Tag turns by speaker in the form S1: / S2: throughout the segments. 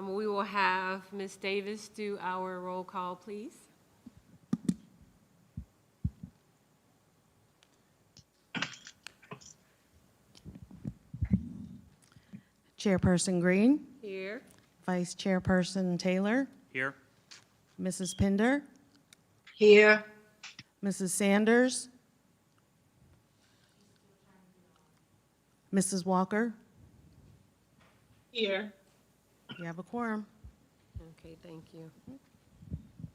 S1: We will have Ms. Davis do our roll call, please.
S2: Chairperson Green,
S1: Here.
S2: Vice Chairperson Taylor,
S3: Here.
S2: Mrs. Pender,
S4: Here.
S2: Mrs. Sanders, Mrs. Walker.
S4: Here.
S2: You have a quorum.
S1: Okay, thank you.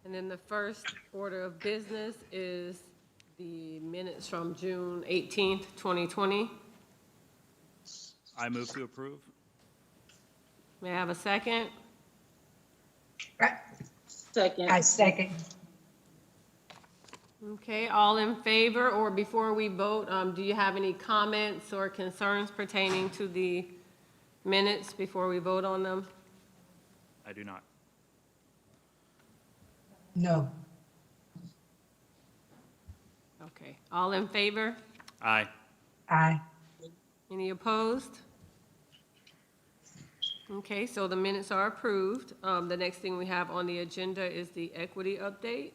S1: And then the first order of business is the minutes from June 18th, 2020.
S3: I move to approve.
S1: May I have a second?
S4: Second. I second.
S1: Okay, all in favor, or before we vote, do you have any comments or concerns pertaining to the minutes before we vote on them?
S3: I do not.
S4: No.
S1: Okay, all in favor?
S3: Aye.
S4: Aye.
S1: Any opposed? Okay, so the minutes are approved. The next thing we have on the agenda is the equity update.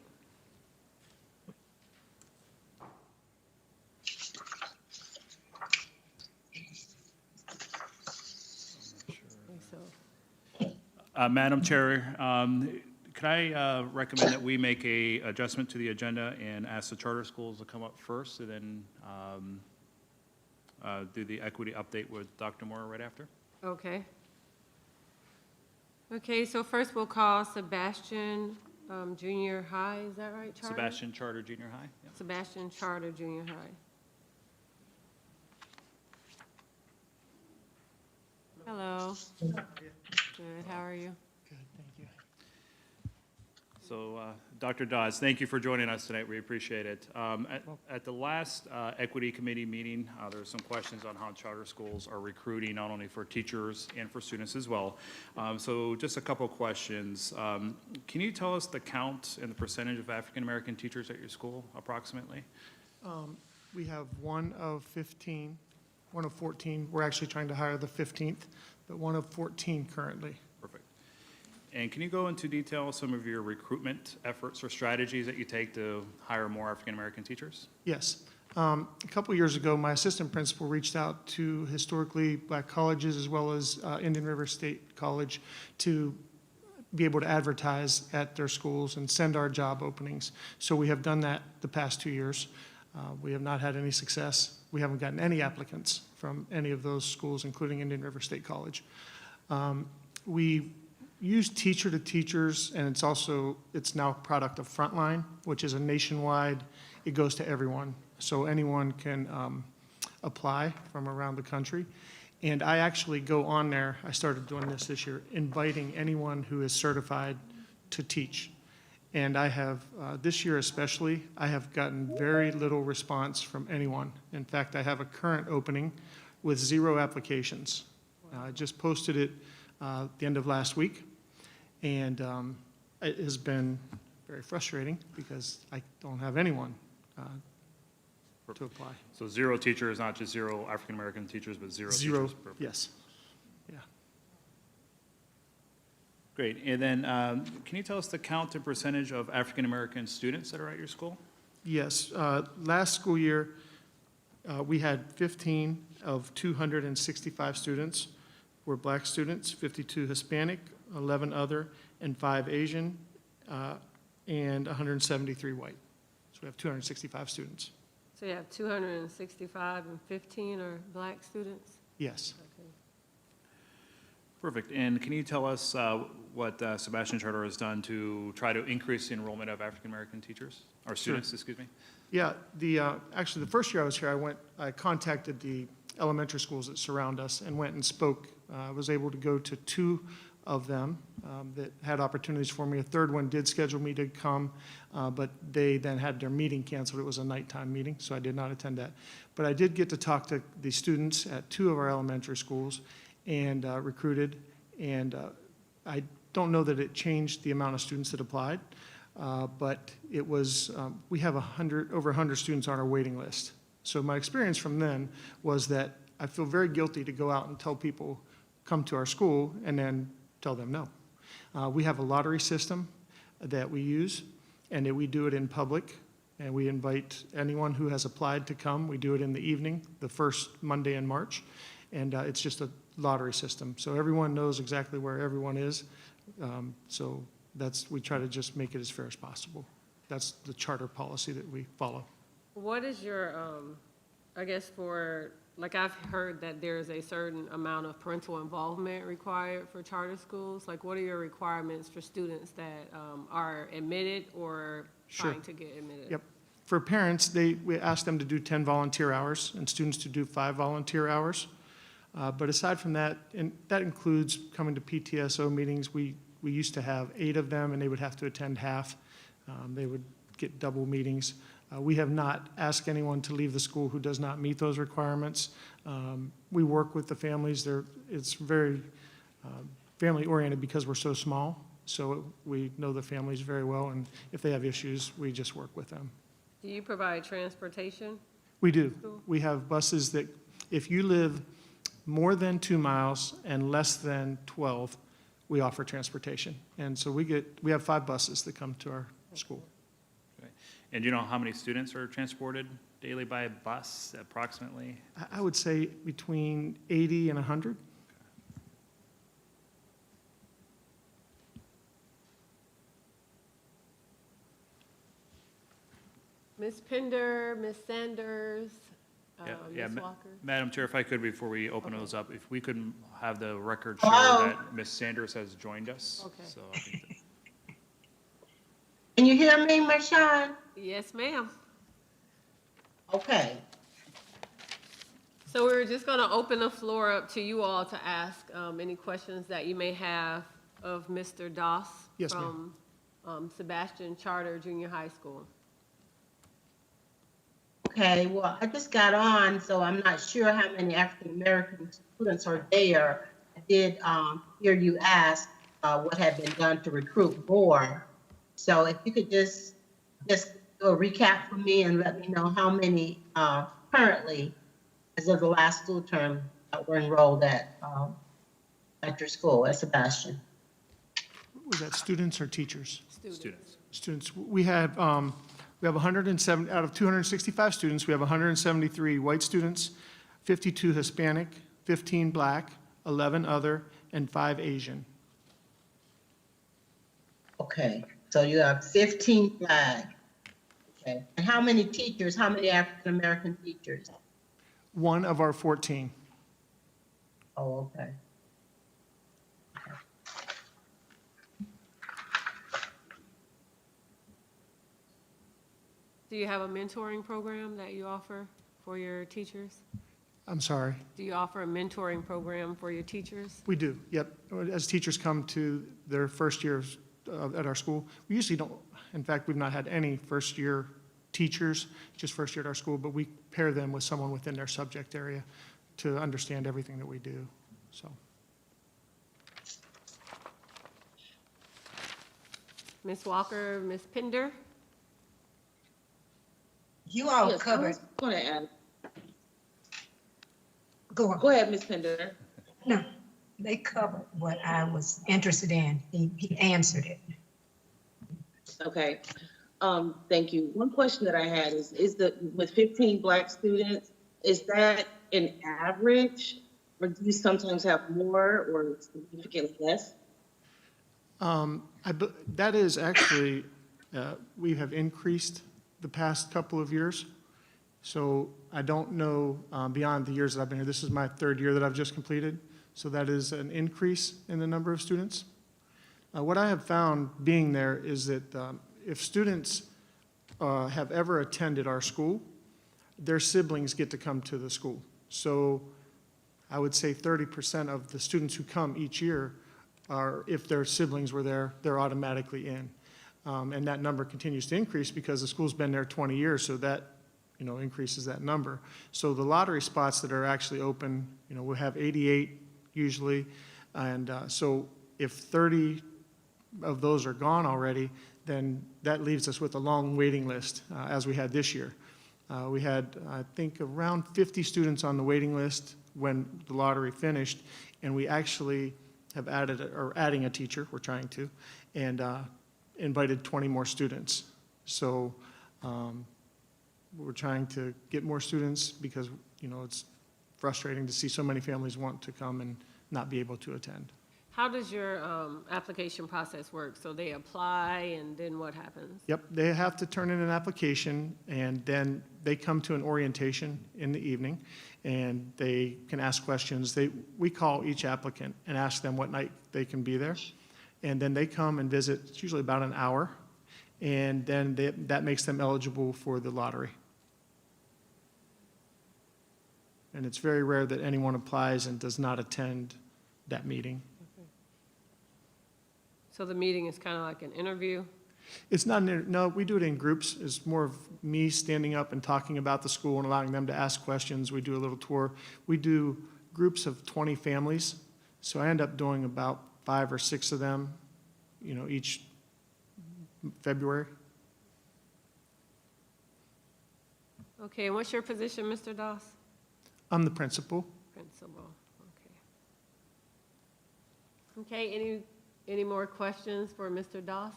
S1: Okay, so
S3: Madam Chair, could I recommend that we make a adjustment to the agenda and ask the charter schools to come up first and then do the equity update with Dr. Moore right after?
S1: Okay. Okay, so first we'll call Sebastian Junior High, is that right, Charter?
S3: Sebastian Charter Junior High? Yeah.
S1: Sebastian Charter Junior High. Hello. Good, how are you?
S3: So, Dr. Dodds, thank you for joining us tonight. We appreciate it. At the last Equity Committee meeting, there were some questions on how charter schools are recruiting, not only for teachers and for students as well. So just a couple questions. Can you tell us the count and the percentage of African-American teachers at your school, approximately?
S5: We have one of 15, one of 14. We're actually trying to hire the 15th, but one of 14 currently.
S3: Perfect. And can you go into detail some of your recruitment efforts or strategies that you take to hire more African-American teachers?
S5: Yes. A couple years ago, my assistant principal reached out to historically black colleges as well as Indian River State College to be able to advertise at their schools and send our job openings. So we have done that the past 2 years. We have not had any success. We haven't gotten any applicants from any of those schools, including Indian River State College. We use teacher to teachers, and it's now a product of Frontline, which is a nationwide, it goes to everyone. So anyone can apply from around the country. And I actually go on there, I started doing this year, inviting anyone who is certified to teach. And I have, this year especially, I have gotten very little response from anyone. In fact, I have a current opening with 0 applications. I just posted it the end of last week. And it has been very frustrating because I don't have anyone to apply.
S3: So 0 teachers, not just 0 African-American teachers, but 0
S5: Zero,
S3: teachers. Perfect.
S5: yes. Yeah.
S3: Great. And then can you tell us the count and percentage of African-American students that are at your school?
S5: Yes. Last school year, we had 15 of 265 students were black students, 52 Hispanic, 11 other, and 5 Asian, and 173 white. So we have 265 students.
S1: So you have 265 and 15 are black students?
S5: Yes.
S1: Okay.
S3: Perfect. And can you tell us what Sebastian Charter has done to try to increase the enrollment of African-American teachers, or students, excuse me?
S5: Yeah, actually the first year I was here, I contacted the elementary schools that surround us and went and spoke. I was able to go to 2 of them that had opportunities for me. A third one did schedule me to come, but they then had their meeting canceled. It was a nighttime meeting, so I did not attend that. But I did get to talk to the students at 2 of our elementary schools and recruited. And I don't know that it changed the amount of students that applied, but it was, we have over 100 students on our waiting list. So my experience from then was that I feel very guilty to go out and tell people, come to our school, and then tell them no. We have a lottery system that we use, and that we do it in public, and we invite anyone who has applied to come. We do it in the evening, the first Monday in March, and it's just a lottery system. So everyone knows exactly where everyone is. So we try to just make it as fair as possible. That's the charter policy that we follow.
S1: What is your, I guess like I've heard that there's a certain amount of parental involvement required for charter schools. Like what are your requirements for students that are admitted or
S5: Sure.
S1: trying to get admitted?
S5: Yep. For parents, we ask them to do 10 volunteer hours and students to do 5 volunteer hours. But aside from that, and that includes coming to PTSO meetings, we used to have 8 of them and they would have to attend half. They would get double meetings. We have not asked anyone to leave the school who does not meet those requirements. We work with the families. It's very family-oriented because we're so small. So we know the families very well, and if they have issues, we just work with them.
S1: Do you provide transportation?
S5: We do. We have buses that, if you live more than 2 miles and less than 12, we offer transportation. And so we have 5 buses that come to our school.
S3: Okay. And do you know how many students are transported daily by bus approximately?
S5: I would say between 80 and 100.
S1: Ms. Pender, Ms. Sanders,
S3: Yeah,
S1: Ms. Walker?
S3: Madam Chair, if I could, before we open those up, if we could have the record
S4: Hello?
S3: show that Ms. Sanders has joined us.
S1: Okay.
S3: So I think that-
S4: Can you hear me, Marshawn?
S1: Yes, ma'am.
S4: Okay.
S1: So we're just going to open the floor up to you all to ask any questions that you may have of Mr. Doss
S5: Yes, ma'am.
S1: from Sebastian Charter Junior High School.
S6: Okay, well, I just got on, so I'm not sure how many African-American students are there. I did hear you ask what had been done to recruit more. So if you could just do a recap for me and let me know how many currently, as of the last school term, were enrolled at your school, at Sebastian.
S5: Was that students or teachers?
S3: Students.
S5: Students. We have 107, out of 265 students, we have 173 white students, 52 Hispanic, 15 Black, 11 other, and 5 Asian.
S6: Okay, so you have 15 Black. Okay, and how many teachers, how many African-American teachers?
S5: 1 of our 14.
S6: Oh, okay.
S1: Do you have a mentoring program that you offer for your teachers?
S5: I'm sorry.
S1: Do you offer a mentoring program for your teachers?
S5: We do, yep. As teachers come to their first year at our school, we usually don't, in fact, we've not had any first-year teachers, just first year at our school, but we pair them with someone within their subject area to understand everything that we do, so.
S1: Ms. Walker, Ms. Pender?
S4: You all
S7: Yes, I
S4: covered,
S7: was going to add.
S4: go on.
S7: Go ahead, Ms. Pender.
S4: No, they covered what I was interested in. He answered it.
S7: Okay. Thank you. One question that I had is with 15 Black students, is that an average, or do you sometimes have more or significantly less?
S5: That is actually, we have increased the past couple of years. So I don't know beyond the years that I've been here. This is my 3rd year that I've just completed. So that is an increase in the number of students. What I have found being there is that if students have ever attended our school, their siblings get to come to the school. So I would say 30% of the students who come each year are, if their siblings were there, they're automatically in. And that number continues to increase because the school's been there 20 years, so that, increases that number. So the lottery spots that are actually open, we'll have 88 usually. And so if 30 of those are gone already, then that leaves us with a long waiting list, as we had this year. We had, I think, around 50 students on the waiting list when the lottery finished, and we actually have added, or adding a teacher, we're trying to, and invited 20 more students. So we're trying to get more students because, you know, it's frustrating to see so many families want to come and not be able to attend.
S1: How does your application process work? So they apply, and then what happens?
S5: Yep, they have to turn in an application, and then they come to an orientation in the evening, and they can ask questions. We call each applicant and ask them what night they can be there, and then they come and visit. It's usually about an hour, and then that makes them eligible for the lottery. And it's very rare that anyone applies and does not attend that meeting.
S1: So the meeting is kind of like an interview?
S5: It's not, no, we do it in groups. It's more of me standing up and talking about the school and allowing them to ask questions. We do a little tour. We do groups of 20 families, so I end up doing about 5 or 6 of them, you know, each February.
S1: Okay, and what's your position, Mr. Doss?
S5: I'm the principal.
S1: Principal, okay. Okay, any more questions for Mr. Doss?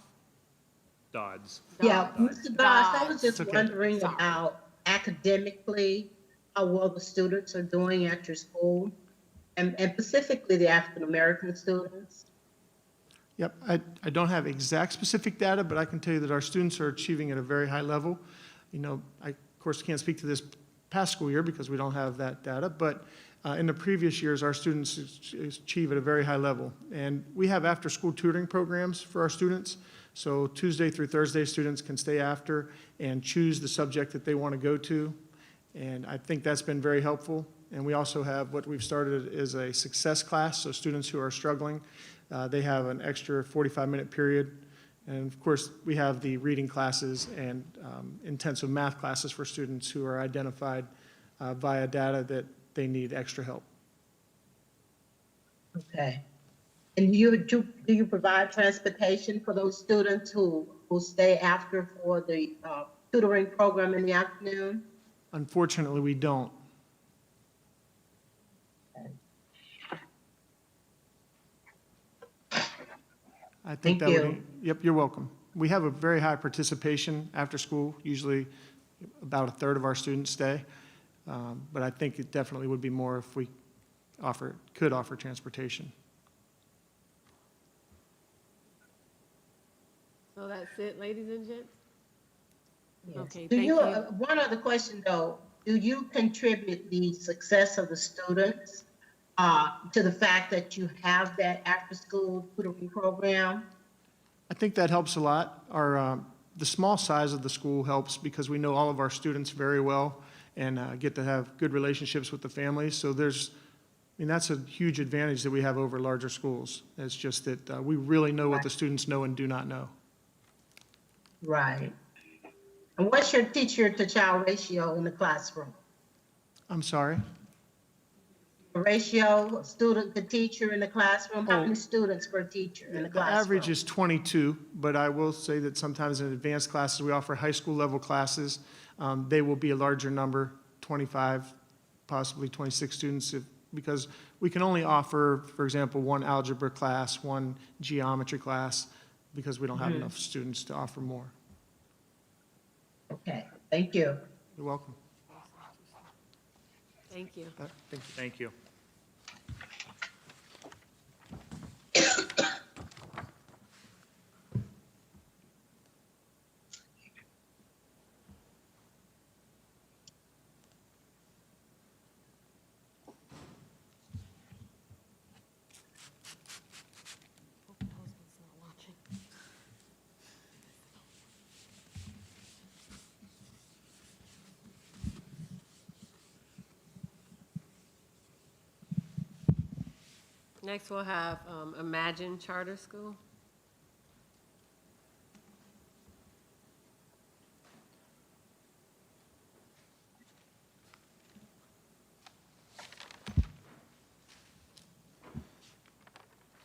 S3: Dodds.
S6: Yeah,
S1: Dodds.
S6: Mr. Doss, I was just
S5: It's okay.
S6: wondering
S1: Sorry.
S6: about academically, how well the students are doing at your school, and specifically the African-American students.
S5: Yep, I don't have exact specific data, but I can tell you that our students are achieving at a very high level. You know, I, of course, can't speak to this past school year because we don't have that data, but in the previous years, our students achieve at a very high level. And we have after-school tutoring programs for our students. So Tuesday through Thursday, students can stay after and choose the subject that they want to go to. And I think that's been very helpful. And we also have what we've started is a success class. So students who are struggling, they have an extra 45-minute period. And of course, we have the reading classes and intensive math classes for students who are identified via data that they need extra help.
S6: Okay. And do you provide transportation for those students who stay after for the tutoring program in the afternoon?
S5: Unfortunately, we don't. I think
S6: Thank
S5: that would,
S6: you.
S5: yep, you're welcome. We have a very high participation after school. Usually about a third of our students stay. But I think it definitely would be more if we could offer transportation.
S1: So that's it, ladies and gents?
S6: Yes.
S1: Okay,
S6: Do
S1: thank
S6: you,
S1: you.
S6: one other question though, do you contribute the success of the students to the fact that you have that after-school tutoring program?
S5: I think that helps a lot. The small size of the school helps because we know all of our students very well and get to have good relationships with the families. So that's a huge advantage that we have over larger schools. It's just that we really know what the students know and do not know.
S6: Right. And what's your teacher-to-child ratio in the classroom?
S5: I'm sorry?
S6: The ratio of student to teacher in the classroom? How
S5: Oh.
S6: many students per teacher in the
S5: The
S6: classroom?
S5: average is 22, but I will say that sometimes in advanced classes, we offer high school level classes. They will be a larger number, 25, possibly 26 students, because we can only offer, for example, one algebra class, one geometry class, because we don't have enough students to offer more.
S6: Okay, thank you.
S5: You're welcome.
S1: Thank you.
S5: Thank you.
S3: Thank you.
S1: Next, we'll have Imagine Charter School.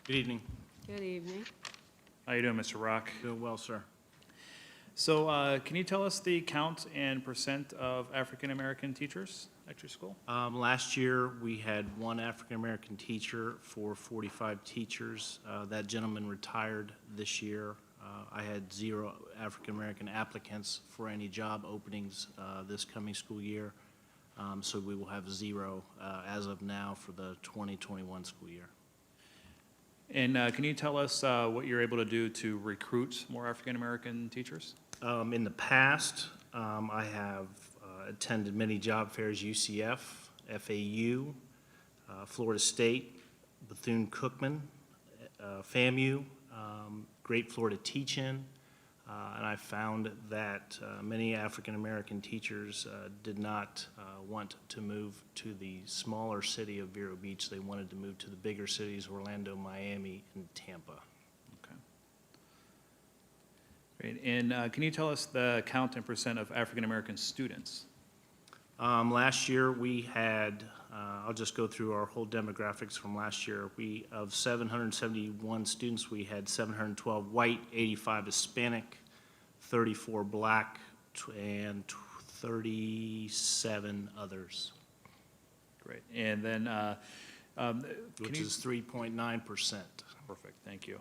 S8: Good evening.
S1: Good evening.
S3: How you doing, Mr. Rock?
S8: Doing well, sir.
S3: So can you tell us the count and percent of African-American teachers at your school?
S8: Last year, we had one African-American teacher for 45 teachers. That gentleman retired this year. I had 0 African-American applicants for any job openings this coming school year. So we will have 0 as of now for the 2021 school year.
S3: And can you tell us what you're able to do to recruit more African-American teachers?
S8: In the past, I have attended many job fairs, UCF, FAU, Florida State, Bethune-Cookman, FAMU, Great Florida Teach-In, and I found that many African-American teachers did not want to move to the smaller city of Vero Beach. They wanted to move to the bigger cities, Orlando, Miami, and Tampa.
S3: Okay. Great. And can you tell us the count and percent of African-American students?
S8: Last year, we had, I'll just go through our whole demographics from last year. Of 771 students, we had 712 white, 85 Hispanic, 34 black, and 37 others,
S3: Great. And then,
S8: which is 3.9%.
S3: perfect, thank you.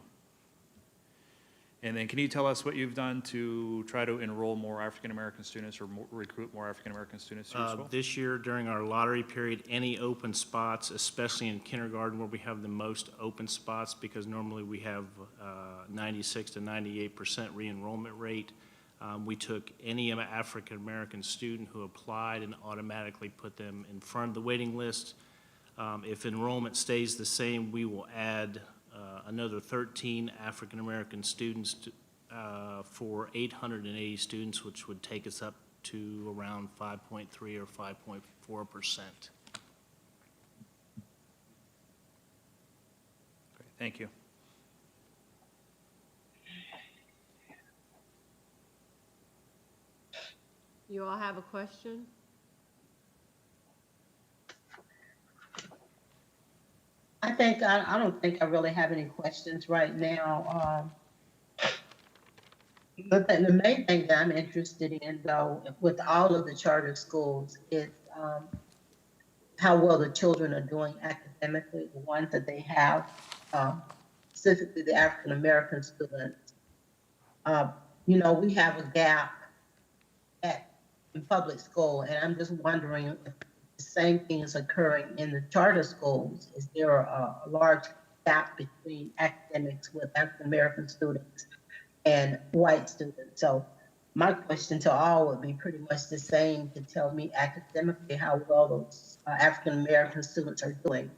S3: And then can you tell us what you've done to try to enroll more African-American students or recruit more African-American students to your school?
S8: This year, during our lottery period, any open spots, especially in kindergarten where we have the most open spots, because normally we have 96 to 98% re-enrollment rate, we took any African-American student who applied and automatically put them in front of the waiting list. If enrollment stays the same, we will add another 13 African-American students for 880 students, which would take us up to around 5.3 or 5.4%.
S3: Great, thank you.
S1: You all have a question?
S6: I don't think I really have any questions right now. The main thing that I'm interested in, though, with all of the charter schools is how well the children are doing academically, the ones that they have, specifically the African American students. You know, we have a gap in public school, and I'm just wondering if the same thing is occurring in the charter schools. Is there a large gap between academics with African American students and white students? So my question to all would be pretty much the same, to tell me academically how well those African American students are doing.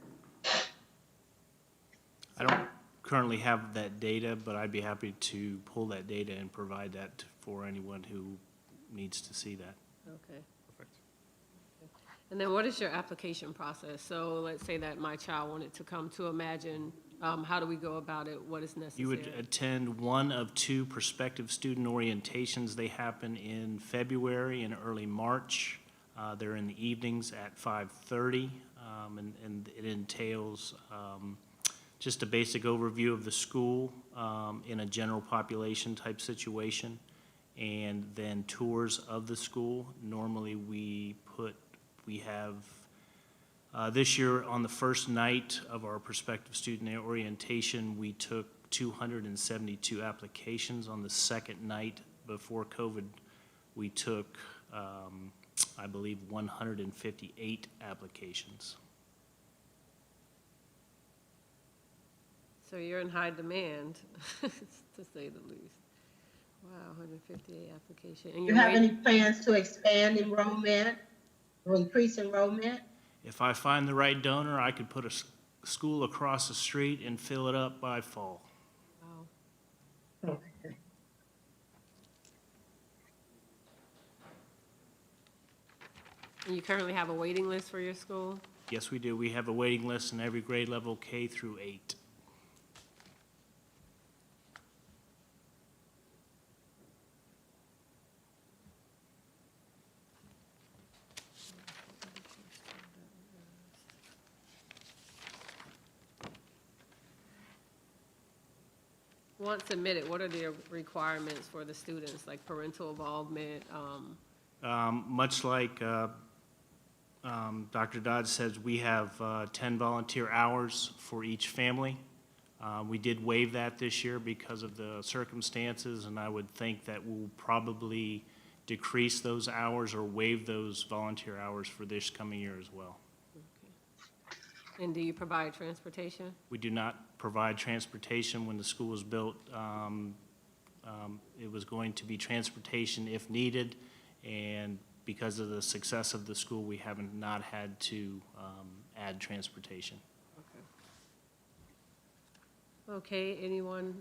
S8: I don't currently have that data, but I'd be happy to pull that data and provide that for anyone who needs to see that.
S1: Okay.
S3: Perfect.
S1: And then what is your application process? So let's say that my child wanted to come to Imagine. How do we go about it? What is necessary?
S8: You would attend one of 2 prospective student orientations. They happen in February and early March. They're in the evenings at 5:30, and it entails just a basic overview of the school in a general population type situation, and then tours of the school. Normally we have this year, on the first night of our prospective student orientation, we took 272 applications. On the second night before COVID, we took, I believe, 158 applications.
S1: So you're in high demand, to say the least. Wow, 158 applications. And
S6: Do you have any plans to expand enrollment or increase enrollment?
S8: If I find the right donor, I could put a school across the street and fill it up by fall.
S1: Wow.
S6: Okay.
S1: And you currently have a waiting list for your school?
S8: Yes, we do. We have a waiting list in every grade level, K through 8.
S1: Once submitted, what are the requirements for the students, like parental involvement?
S8: Much like Dr. Dodds says, we have 10 volunteer hours for each family. We did waive that this year because of the circumstances, and I would think that we'll probably decrease those hours or waive those volunteer hours for this coming year as well.
S1: And do you provide transportation?
S8: We do not provide transportation. When the school was built, it was going to be transportation if needed, and because of the success of the school, we haven't not had to add transportation.
S1: Okay, anyone,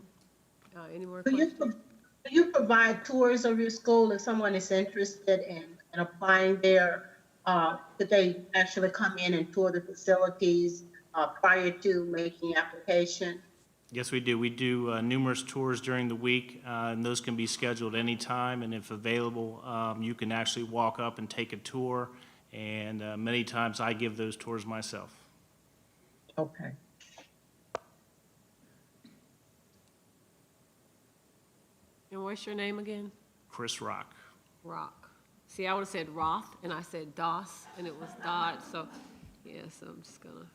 S1: any more
S6: Do you,
S1: questions?
S6: do you provide tours of your school if someone is interested in applying there? Could they actually come in and tour the facilities prior to making application?
S8: Yes, we do. We do numerous tours during the week, and those can be scheduled anytime, and if available, you can actually walk up and take a tour, and many times I give those tours myself.
S6: Okay.
S1: And what's your name again?
S8: Chris Rock.
S1: Rock. See, I would have said Roth, and I said Doss, and it was Dodd, so, yeah, so I'm just gonna,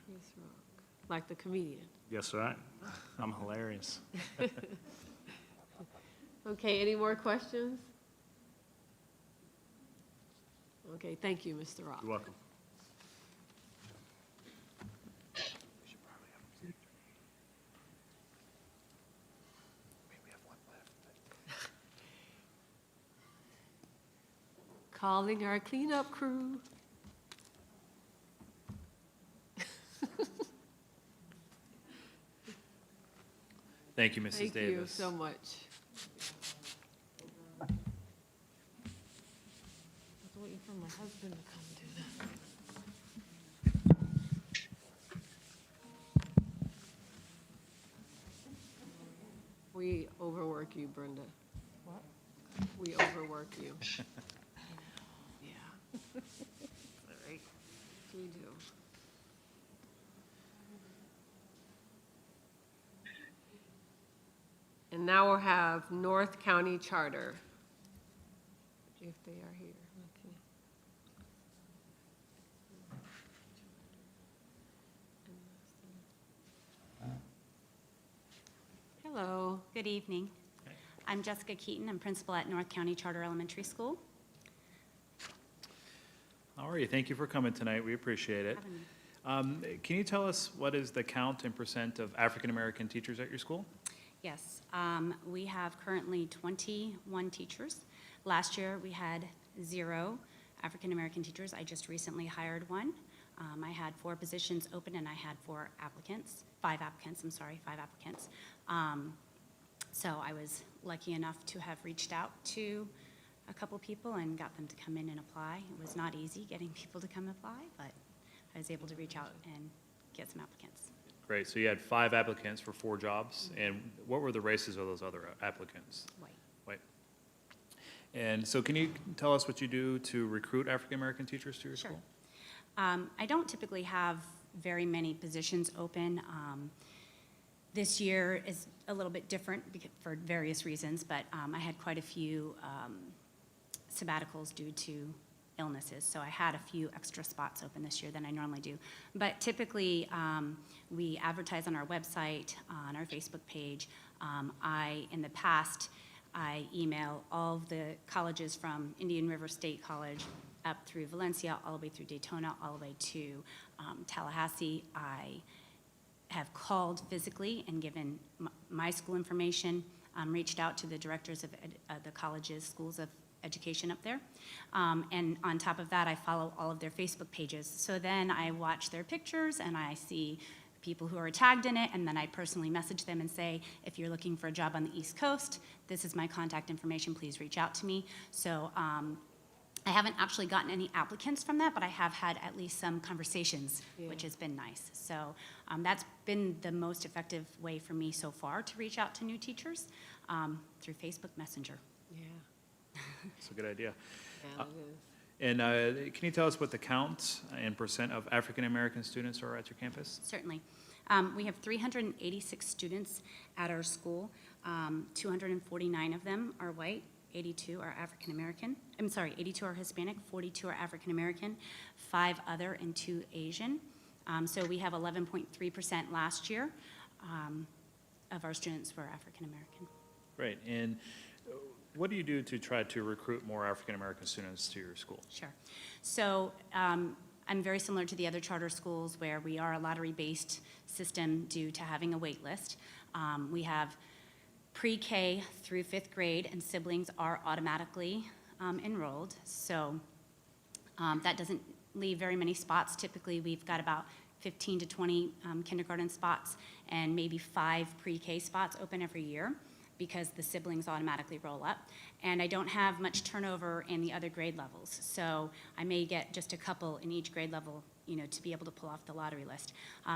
S1: Chris Rock, like the comedian.
S8: Yes, right. I'm hilarious.
S1: Okay, any more questions? Okay, thank you, Mr. Rock.
S8: You're welcome.
S1: Calling our cleanup crew.
S3: Thank you, Mrs.
S1: Thank you
S3: Davis.
S1: so much. I was waiting for my husband to come do that. We overwork you, Brenda. What? We overwork you. Yeah. All right, we do. And now we'll have North County Charter. If they are here, okay. Hello.
S9: Good evening. I'm Jessica Keaton. I'm principal at North County Charter Elementary School.
S3: All right, thank you for coming tonight. We appreciate it. Can you tell us what is the count and percent of African-American teachers at your school?
S9: Yes, we have currently 21 teachers. Last year, we had 0 African-American teachers. I just recently hired one. I had 4 positions open and I had 5 applicants. So I was lucky enough to have reached out to a couple people and got them to come in and apply. It was not easy getting people to come apply, but I was able to reach out and get some applicants.
S3: Great, so you had 5 applicants for 4 jobs, and what were the races of those other applicants?
S9: White.
S3: White. And so can you tell us what you do to recruit African-American teachers to your
S9: Sure.
S3: school?
S9: I don't typically have very many positions open. This year is a little bit different for various reasons, but I had quite a few sabbaticals due to illnesses, so I had a few extra spots open this year than I normally do. But typically, we advertise on our website, on our Facebook page. In the past, I email all of the colleges from Indian River State College up through Valencia, all the way through Daytona, all the way to Tallahassee. I have called physically and given my school information, reached out to the directors of the colleges, schools of education up there. And on top of that, I follow all of their Facebook pages. So then I watch their pictures and I see people who are tagged in it, and then I personally message them and say, if you're looking for a job on the East Coast, this is my contact information, please reach out to me. So I haven't actually gotten any applicants from that, but I have had at least some conversations, which has been nice. So that's been the most effective way for me so far to reach out to new teachers through Facebook Messenger.
S1: Yeah,
S3: That's a good idea.
S1: yeah, it is.
S3: And can you tell us what the count and percent of African-American students are at your campus?
S9: Certainly. We have 386 students at our school. 249 of them are white, 82 are African American. 82 are Hispanic, 42 are African American, 5 other, and 2 Asian. So we have 11.3% last year of our students were African American.
S3: Great. And what do you do to try to recruit more African-American students to your school?
S9: Sure. So I'm very similar to the other charter schools where we are a lottery-based system due to having a wait list. We have pre-K through 5th grade, and siblings are automatically enrolled. So that doesn't leave very many spots. Typically, we've got about 15 to 20 kindergarten spots and maybe 5 pre-K spots open every year because the siblings automatically roll up. And I don't have much turnover in the other grade levels. So I may get just a couple in each grade level, to be able to pull off the lottery list.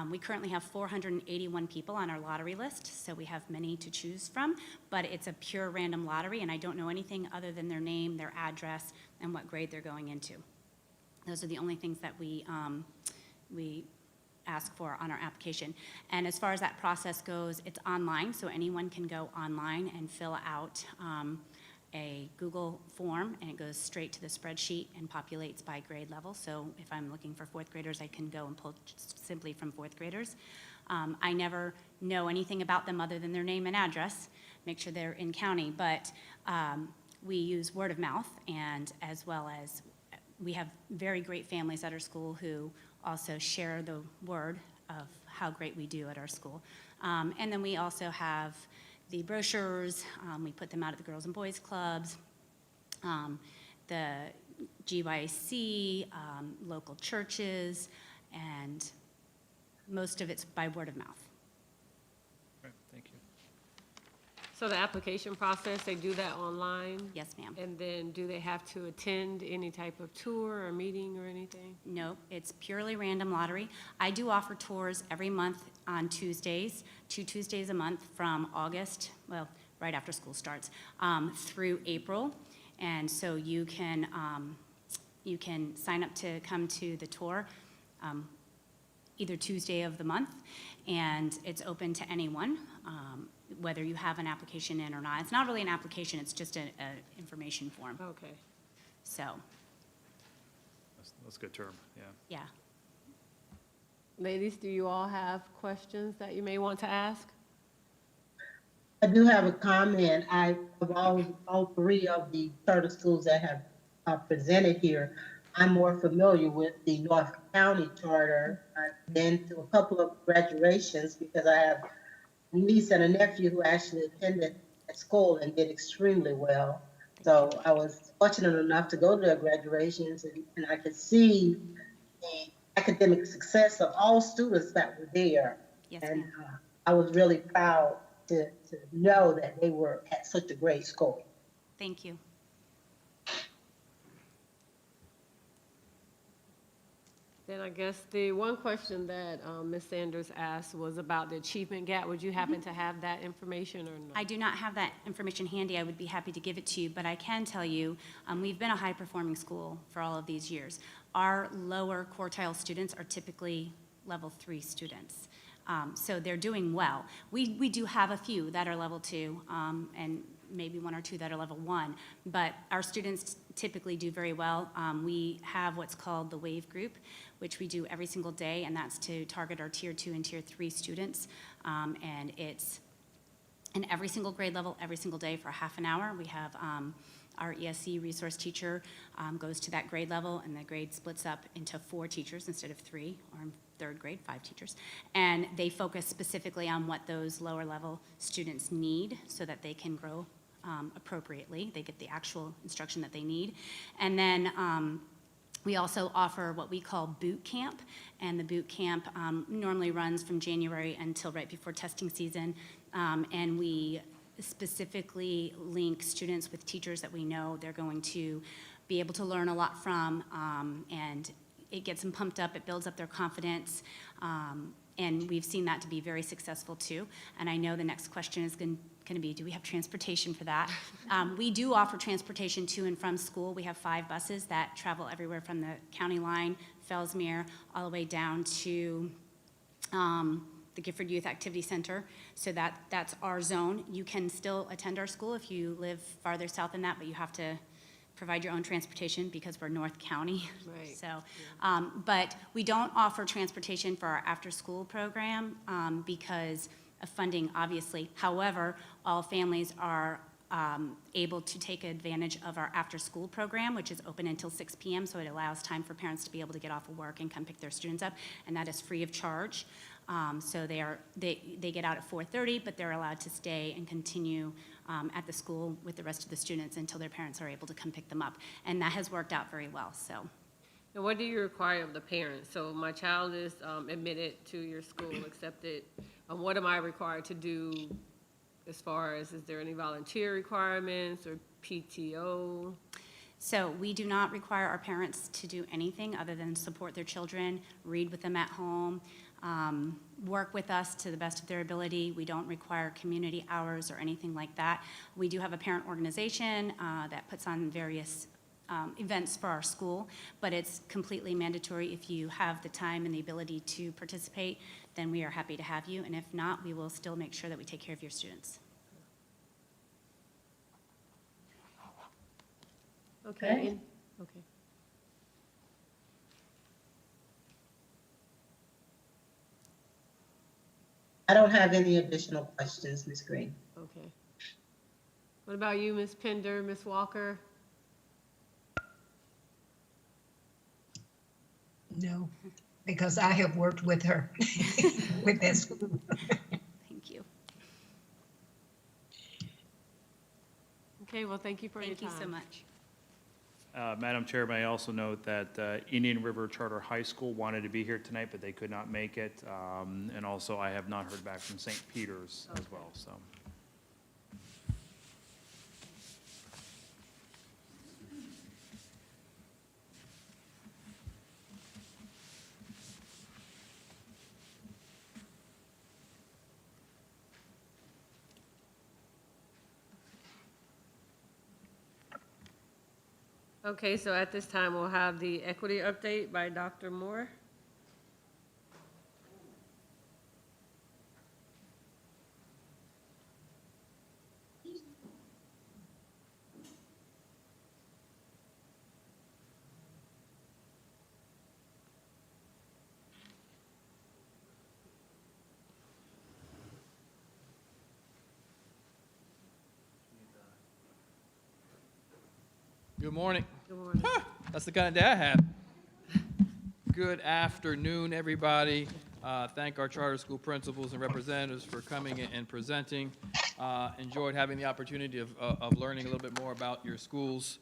S9: We currently have 481 people on our lottery list, so we have many to choose from, but it's a pure random lottery, and I don't know anything other than their name, their address, and what grade they're going into. Those are the only things that we ask for on our application. And as far as that process goes, it's online, so anyone can go online and fill out a Google form, and it goes straight to the spreadsheet and populates by grade level. So if I'm looking for 4th graders, I can go and pull simply from 4th graders. I never know anything about them other than their name and address, make sure they're in county, but we use word of mouth, and as well as we have very great families at our school who also share the word of how great we do at our school. And then we also have the brochures, we put them out at the Girls and Boys Clubs, the GYC, local churches, and most of it's by word of mouth.
S3: Right, thank you.
S1: So the application process, they do that online?
S9: Yes, ma'am.
S1: And then do they have to attend any type of tour or meeting or anything?
S9: No, it's purely random lottery. I do offer tours every month on Tuesdays, 2 Tuesdays a month from August, well, right after school starts, through April. And so you can sign up to come to the tour either Tuesday of the month, and it's open to anyone, whether you have an application in or not. It's not really an application, it's just an information form.
S1: Okay.
S9: So,
S3: That's a good term, yeah.
S9: yeah.
S1: Ladies, do you all have questions that you may want to ask?
S6: I do have a comment. Of all 3 of the charter schools that have presented here, I'm more familiar with the North County charter. I've been to a couple of graduations because I have a niece and a nephew who actually attended at school and did extremely well. So I was fortunate enough to go to their graduations, and I could see the academic success of all students that were there.
S9: Yes,
S6: And
S9: ma'am.
S6: I was really proud to know that they were at such a great school.
S9: Thank you.
S1: Then I guess the one question that Ms. Sanders asked was about the achievement gap. Would you happen to have that information or no?
S9: I do not have that information handy. I would be happy to give it to you, but I can tell you, we've been a high-performing school for all of these years. Our lower quartile students are typically level 3 students. So they're doing well. We do have a few that are level 2, and maybe 1 or 2 that are level 1, but our students typically do very well. We have what's called the WAVE group, which we do every single day, and that's to target our tier 2 and tier 3 students. And it's in every single grade level, every single day for half an hour. We have our ESC resource teacher goes to that grade level, and the grade splits up into 4 teachers instead of 3, or in 3rd grade, 5 teachers. And they focus specifically on what those lower level students need so that they can grow appropriately. They get the actual instruction that they need. And then we also offer what we call boot camp, and the boot camp normally runs from January until right before testing season, and we specifically link students with teachers that we know they're going to be able to learn a lot from, and it gets them pumped up, it builds up their confidence, and we've seen that to be very successful too. And I know the next question is going to be, do we have transportation for that? We do offer transportation to and from school. We have 5 buses that travel everywhere from the county line, Fellsmere, all the way down to the Gifford Youth Activity Center. So that's our zone. You can still attend our school if you live farther south than that, but you have to provide your own transportation because we're North County.
S1: Right.
S9: So, but we don't offer transportation for our after-school program because of funding, obviously. However, all families are able to take advantage of our after-school program, which is open until 6 p.m., so it allows time for parents to be able to get off of work and come pick their students up, and that is free of charge. So they get out at 4:30, but they're allowed to stay and continue at the school with the rest of the students until their parents are able to come pick them up, and that has worked out very well, so.
S1: And what do you require of the parents? So my child is admitted to your school, accepted. What am I required to do as far as, is there any volunteer requirements or PTO?
S9: So we do not require our parents to do anything other than support their children, read with them at home, work with us to the best of their ability. We don't require community hours or anything like that. We do have a parent organization that puts on various events for our school, but it's completely mandatory. If you have the time and the ability to participate, then we are happy to have you, and if not, we will still make sure that we take care of your students.
S1: Okay. Okay.
S6: I don't have any additional questions, Ms. Green.
S1: Okay. What about you, Ms. Pender, Ms. Walker?
S4: No, because I have worked with her with that school.
S9: Thank you.
S1: Okay, well, thank you for your time.
S9: Thank you so much.
S3: Madam Chair, may I also note that Indian River Charter High School wanted to be here tonight, but they could not make it. And also, I have not heard back from St. Peter's as well, so.
S1: Okay, so at this time, we'll have the equity update by Dr. Moore.
S10: Good morning.
S1: Good morning.
S10: That's the kind of day I had. Good afternoon, everybody. Thank our charter school principals and representatives for coming and presenting. Enjoyed having the opportunity of learning a little bit more about your schools.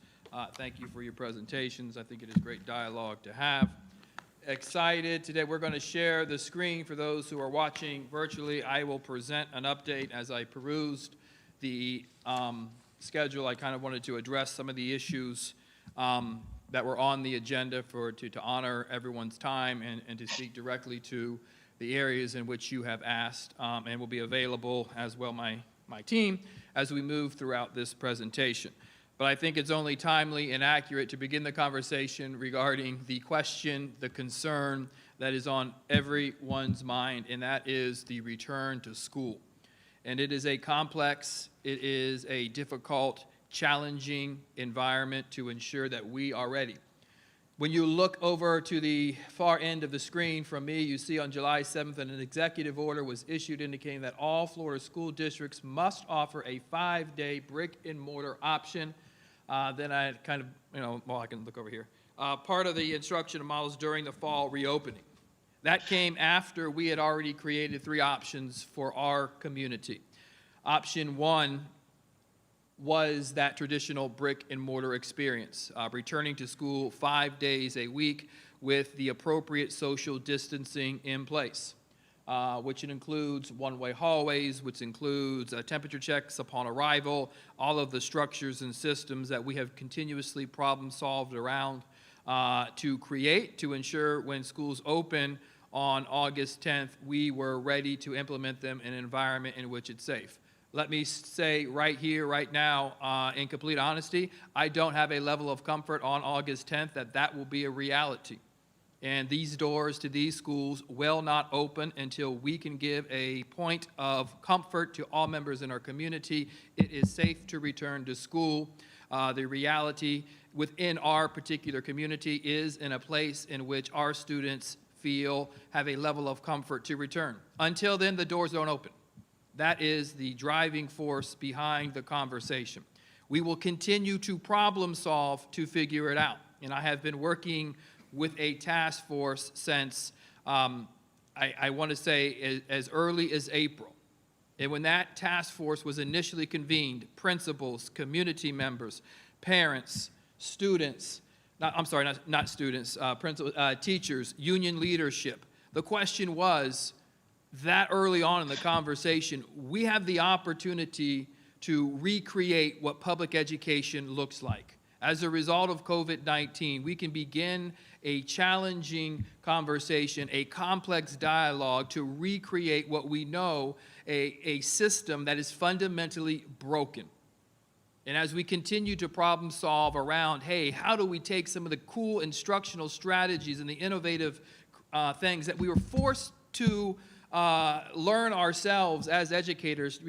S10: Thank you for your presentations. I think it is great dialogue to have. Excited today. We're going to share the screen for those who are watching virtually. I will present an update as I perused the schedule. I kind of wanted to address some of the issues that were on the agenda to honor everyone's time and to speak directly to the areas in which you have asked, and will be available as well, my team, as we move throughout this presentation. But I think it's only timely and accurate to begin the conversation regarding the question, the concern that is on everyone's mind, and that is the return to school. And it is a complex, it is a difficult, challenging environment to ensure that we are ready. When you look over to the far end of the screen from me, you see on July 7th an executive order was issued indicating that all Florida school districts must offer a 5-day brick and mortar option. Then I kind of, I can look over here. Part of the instruction models during the fall reopening. That came after we had already created 3 options for our community. Option 1 was that traditional brick and mortar experience, returning to school 5 days a week with the appropriate social distancing in place, which includes one-way hallways, which includes temperature checks upon arrival, all of the structures and systems that we have continuously problem-solved around to create, to ensure when schools open on August 10th, we were ready to implement them in an environment in which it's safe. Let me say right here, right now, in complete honesty, I don't have a level of comfort on August 10th that will be a reality. And these doors to these schools will not open until we can give a point of comfort to all members in our community. It is safe to return to school. The reality within our particular community is in a place in which our students have a level of comfort to return. Until then, the doors don't open. That is the driving force behind the conversation. We will continue to problem solve to figure it out. And I have been working with a task force since, I want to say, as early as April. And when that task force was initially convened, principals, community members, parents, students, not students, teachers, union leadership. The question was, that early on in the conversation, we have the opportunity to recreate what public education looks like. As a result of COVID-19, we can begin a challenging conversation, a complex dialogue to recreate what we know a system that is fundamentally broken. And as we continue to problem solve around, hey, how do we take some of the cool instructional strategies and the innovative things that we were forced to learn ourselves as educators,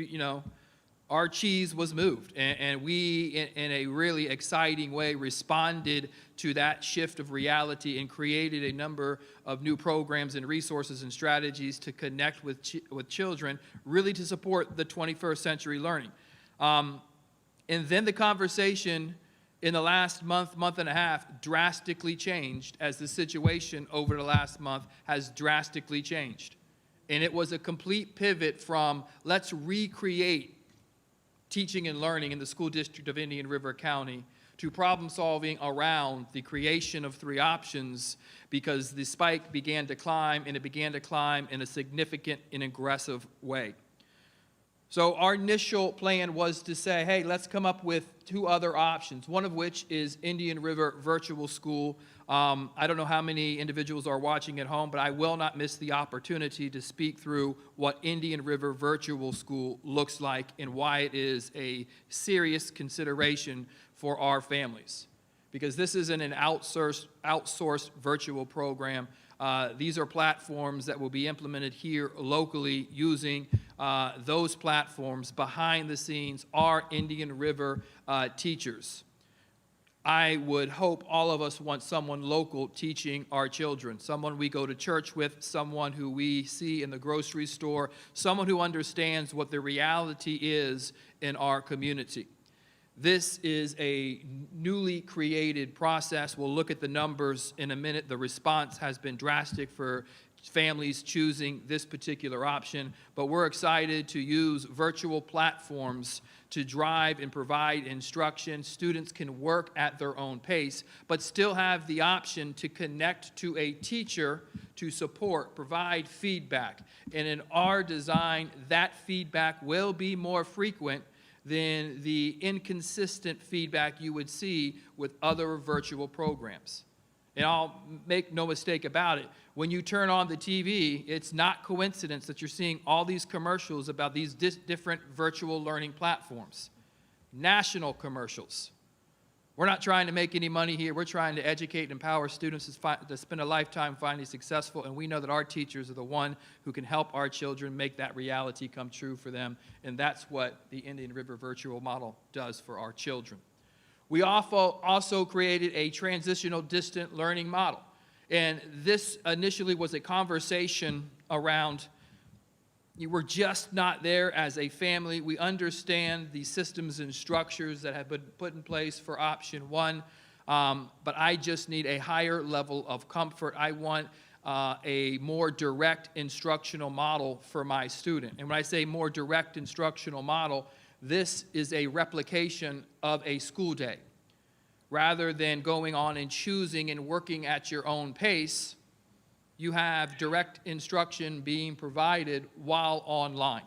S10: our cheese was moved. And we, in a really exciting way, responded to that shift of reality and created a number of new programs and resources and strategies to connect with children, really to support the 21st century learning. And then the conversation in the last month and a half drastically changed as the situation over the last month has drastically changed. And it was a complete pivot from let's recreate teaching and learning in the school district of Indian River County to problem solving around the creation of 3 options, because the spike began to climb, and it began to climb in a significant and aggressive way. So our initial plan was to say, hey, let's come up with 2 other options, one of which is Indian River Virtual School. I don't know how many individuals are watching at home, but I will not miss the opportunity to speak through what Indian River Virtual School looks like and why it is a serious consideration for our families. Because this isn't an outsourced virtual program. These are platforms that will be implemented here locally using those platforms. Behind the scenes are Indian River teachers. I would hope all of us want someone local teaching our children, someone we go to church with, someone who we see in the grocery store, someone who understands what the reality is in our community. This is a newly created process. We'll look at the numbers in a minute. The response has been drastic for families choosing this particular option, but we're excited to use virtual platforms to drive and provide instruction. Students can work at their own pace, but still have the option to connect to a teacher to support, provide feedback. And in our design, that feedback will be more frequent than the inconsistent feedback you would see with other virtual programs. And I'll make no mistake about it, when you turn on the TV, it's not coincidence that you're seeing all these commercials about these different virtual learning platforms. National commercials. We're not trying to make any money here. We're trying to educate and empower students to spend a lifetime finding successful, and we know that our teachers are the one who can help our children make that reality come true for them, and that's what the Indian River Virtual Model does for our children. We also created a transitional distant learning model, and this initially was a conversation around we're just not there as a family. We understand the systems and structures that have been put in place for option 1, but I just need a higher level of comfort. I want a more direct instructional model for my student. And when I say more direct instructional model, this is a replication of a school day. Rather than going on and choosing and working at your own pace, you have direct instruction being provided while online.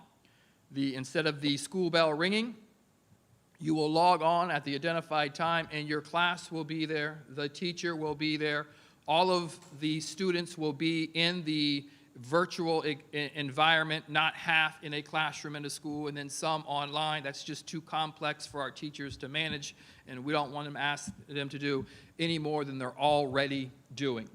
S10: Instead of the school bell ringing, you will log on at the identified time and your class will be there, the teacher will be there, all of the students will be in the virtual environment, not half in a classroom in a school and then some online. That's just too complex for our teachers to manage, and we don't want to ask them to do any more than they're already doing.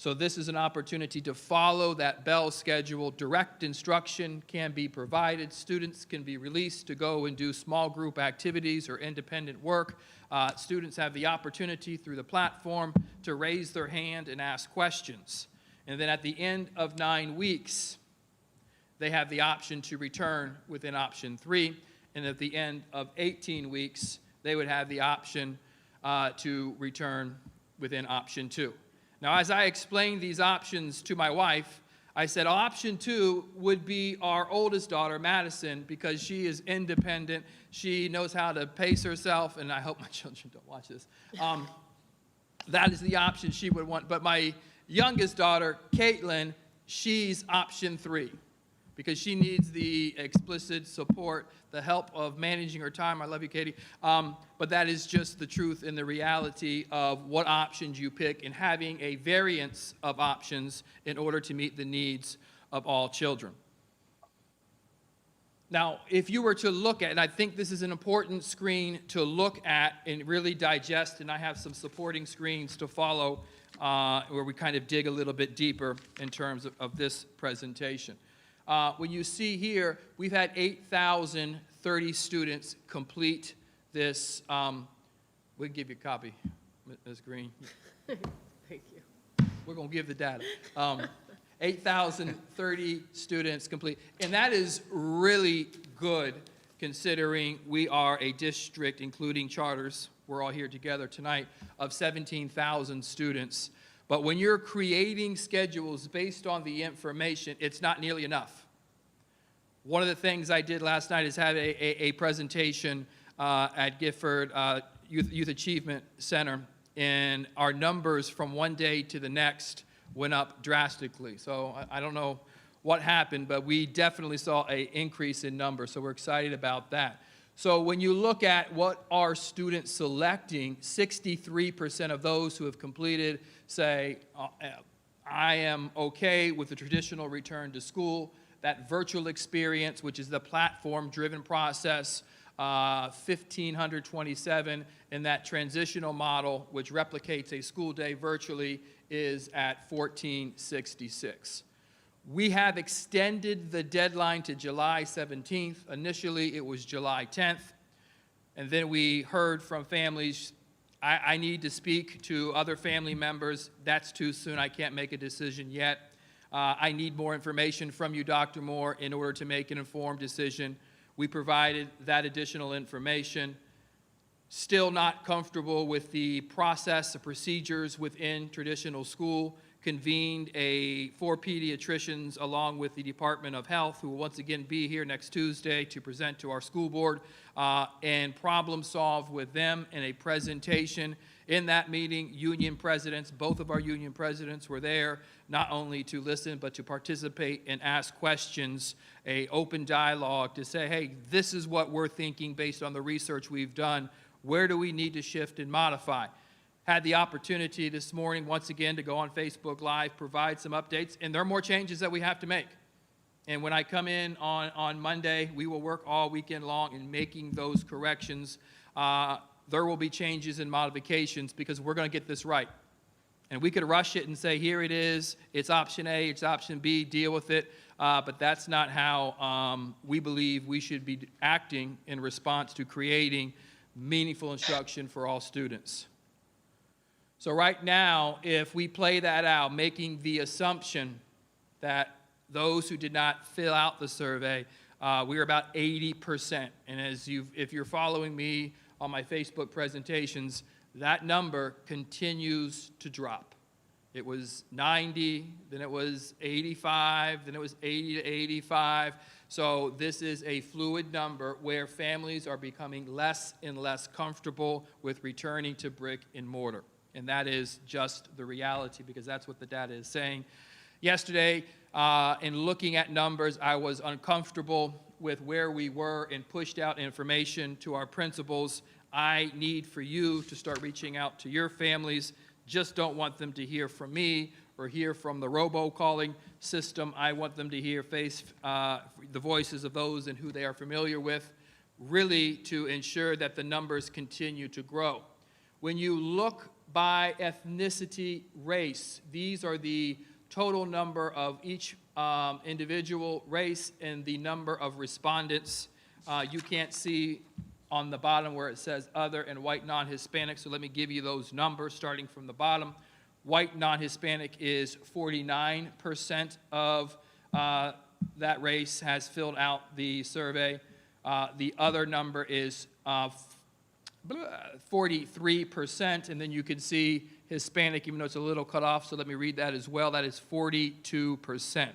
S10: So this is an opportunity to follow that bell schedule. Direct instruction can be provided. Students can be released to go and do small group activities or independent work. Students have the opportunity through the platform to raise their hand and ask questions. And then at the end of 9 weeks, they have the option to return within option 3. And at the end of 18 weeks, they would have the option to return within option 2. Now, as I explained these options to my wife, I said option 2 would be our oldest daughter, Madison, because she is independent. She knows how to pace herself, and I hope my children don't watch this. That is the option she would want. But my youngest daughter, Caitlin, she's option 3 because she needs the explicit support, the help of managing her time. I love you, Katie. But that is just the truth and the reality of what options you pick and having a variance of options in order to meet the needs of all children. Now, if you were to look at, and I think this is an important screen to look at and really digest, and I have some supporting screens to follow where we kind of dig a little bit deeper in terms of this presentation. When you see here, we've had 8,030 students complete this. We'll give you a copy, Ms. Green.
S1: Thank you.
S10: We're going to give the data. 8,030 students complete. And that is really good considering we are a district, including charters, we're all here together tonight, of 17,000 students. But when you're creating schedules based on the information, it's not nearly enough. One of the things I did last night is have a presentation at Gifford Youth Achievement Center, and our numbers from one day to the next went up drastically. So I don't know what happened, but we definitely saw an increase in numbers, so we're excited about that. So when you look at what are students selecting, 63% of those who have completed say, I am okay with the traditional return to school. That virtual experience, which is the platform-driven process, 1,527, and that transitional model, which replicates a school day virtually, is at 1,466. We have extended the deadline to July 17th. Initially, it was July 10th. And then we heard from families, I need to speak to other family members. That's too soon. I can't make a decision yet. I need more information from you, Dr. Moore, in order to make an informed decision. We provided that additional information. Still not comfortable with the process, the procedures within traditional school. Convened 4 pediatricians along with the Department of Health, who will once again be here next Tuesday to present to our school board and problem solve with them in a presentation. In that meeting, union presidents, both of our union presidents were there, not only to listen, but to participate and ask questions, an open dialogue to say, hey, this is what we're thinking based on the research we've done. Where do we need to shift and modify? Had the opportunity this morning, once again, to go on Facebook Live, provide some updates, and there are more changes that we have to make. And when I come in on Monday, we will work all weekend long in making those corrections. There will be changes and modifications because we're going to get this right. And we could rush it and say, here it is, it's option A, it's option B, deal with it. But that's not how we believe we should be acting in response to creating meaningful instruction for all students. So right now, if we play that out, making the assumption that those who did not fill out the survey, we're about 80%. And if you're following me on my Facebook presentations, that number continues to drop. It was 90, then it was 85, then it was 80 to 85. So this is a fluid number where families are becoming less and less comfortable with returning to brick and mortar. And that is just the reality because that's what the data is saying. Yesterday, in looking at numbers, I was uncomfortable with where we were and pushed out information to our principals. I need for you to start reaching out to your families. Just don't want them to hear from me or hear from the robocalling system. I want them to hear the voices of those and who they are familiar with, really to ensure that the numbers continue to grow. When you look by ethnicity, race. These are the total number of each individual race and the number of respondents. You can't see on the bottom where it says other and white non-Hispanic, so let me give you those numbers starting from the bottom. White non-Hispanic is 49% of that race has filled out the survey. The other number is 43%, and then you can see Hispanic, even though it's a little cut off, so let me read that as well. That is 42%.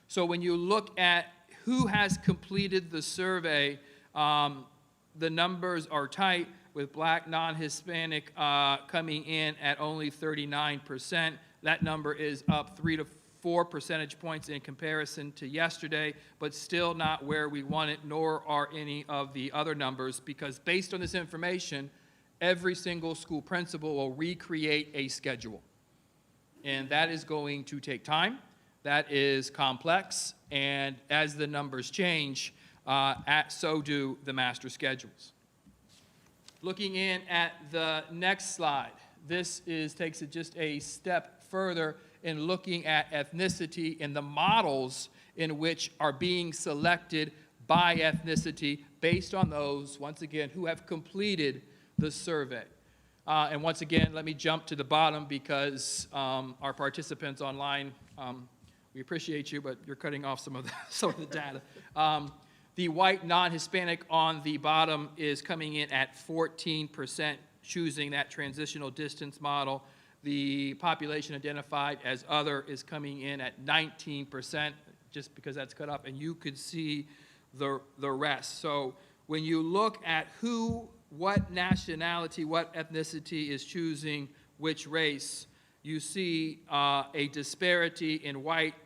S10: So when you look at who has completed the survey, the numbers are tight, with Black non-Hispanic coming in at only 39%. That number is up 3 to 4 percentage points in comparison to yesterday, but still not where we want it, nor are any of the other numbers, because based on this information, every single school principal will recreate a schedule. And that is going to take time. That is complex. And as the numbers change, so do the master schedules. Looking in at the next slide, this takes it just a step further in looking at ethnicity and the models in which are being selected by ethnicity based on those, once again, who have completed the survey. And once again, let me jump to the bottom because our participants online, we appreciate you, but you're cutting off some of the data. The white non-Hispanic on the bottom is coming in at 14%, choosing that transitional distance model. The population identified as other is coming in at 19%, just because that's cut up, and you could see the rest. So when you look at who, what nationality, what ethnicity is choosing which race, you see a disparity in white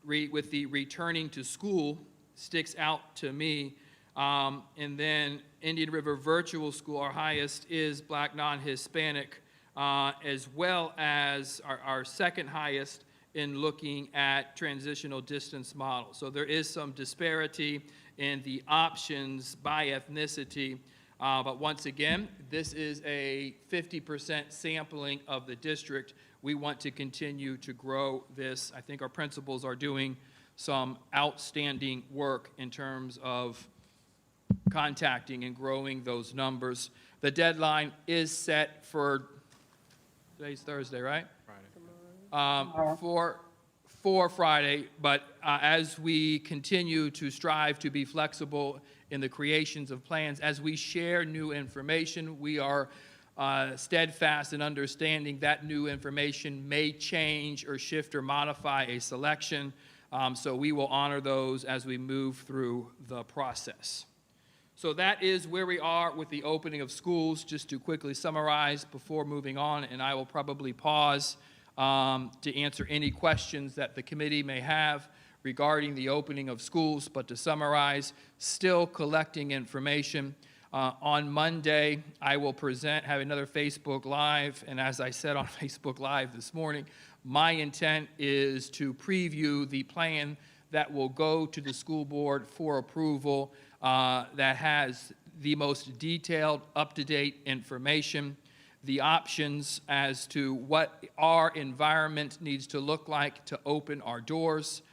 S10: with the returning to school sticks out to me. And then Indian River Virtual School, our highest is Black non-Hispanic, as well as our second highest in looking at transitional distance model. So there is some disparity in the options by ethnicity. But once again, this is a 50% sampling of the district. We want to continue to grow this. I think our principals are doing some outstanding work in terms of contacting and growing those numbers. The deadline is set for, today's Thursday, right? Friday. For Friday, but as we continue to strive to be flexible in the creations of plans, as we share new information, we are steadfast in understanding that new information may change or shift or modify a selection. So we will honor those as we move through the process. So that is where we are with the opening of schools. Just to quickly summarize before moving on, and I will probably pause to answer any questions that the committee may have regarding the opening of schools. But to summarize, still collecting information. On Monday, I will have another Facebook Live, and as I said on Facebook Live this morning, my intent is to preview the plan that will go to the school board for approval that has the most detailed, up-to-date information, the options as to what our environment needs to look like to open our doors,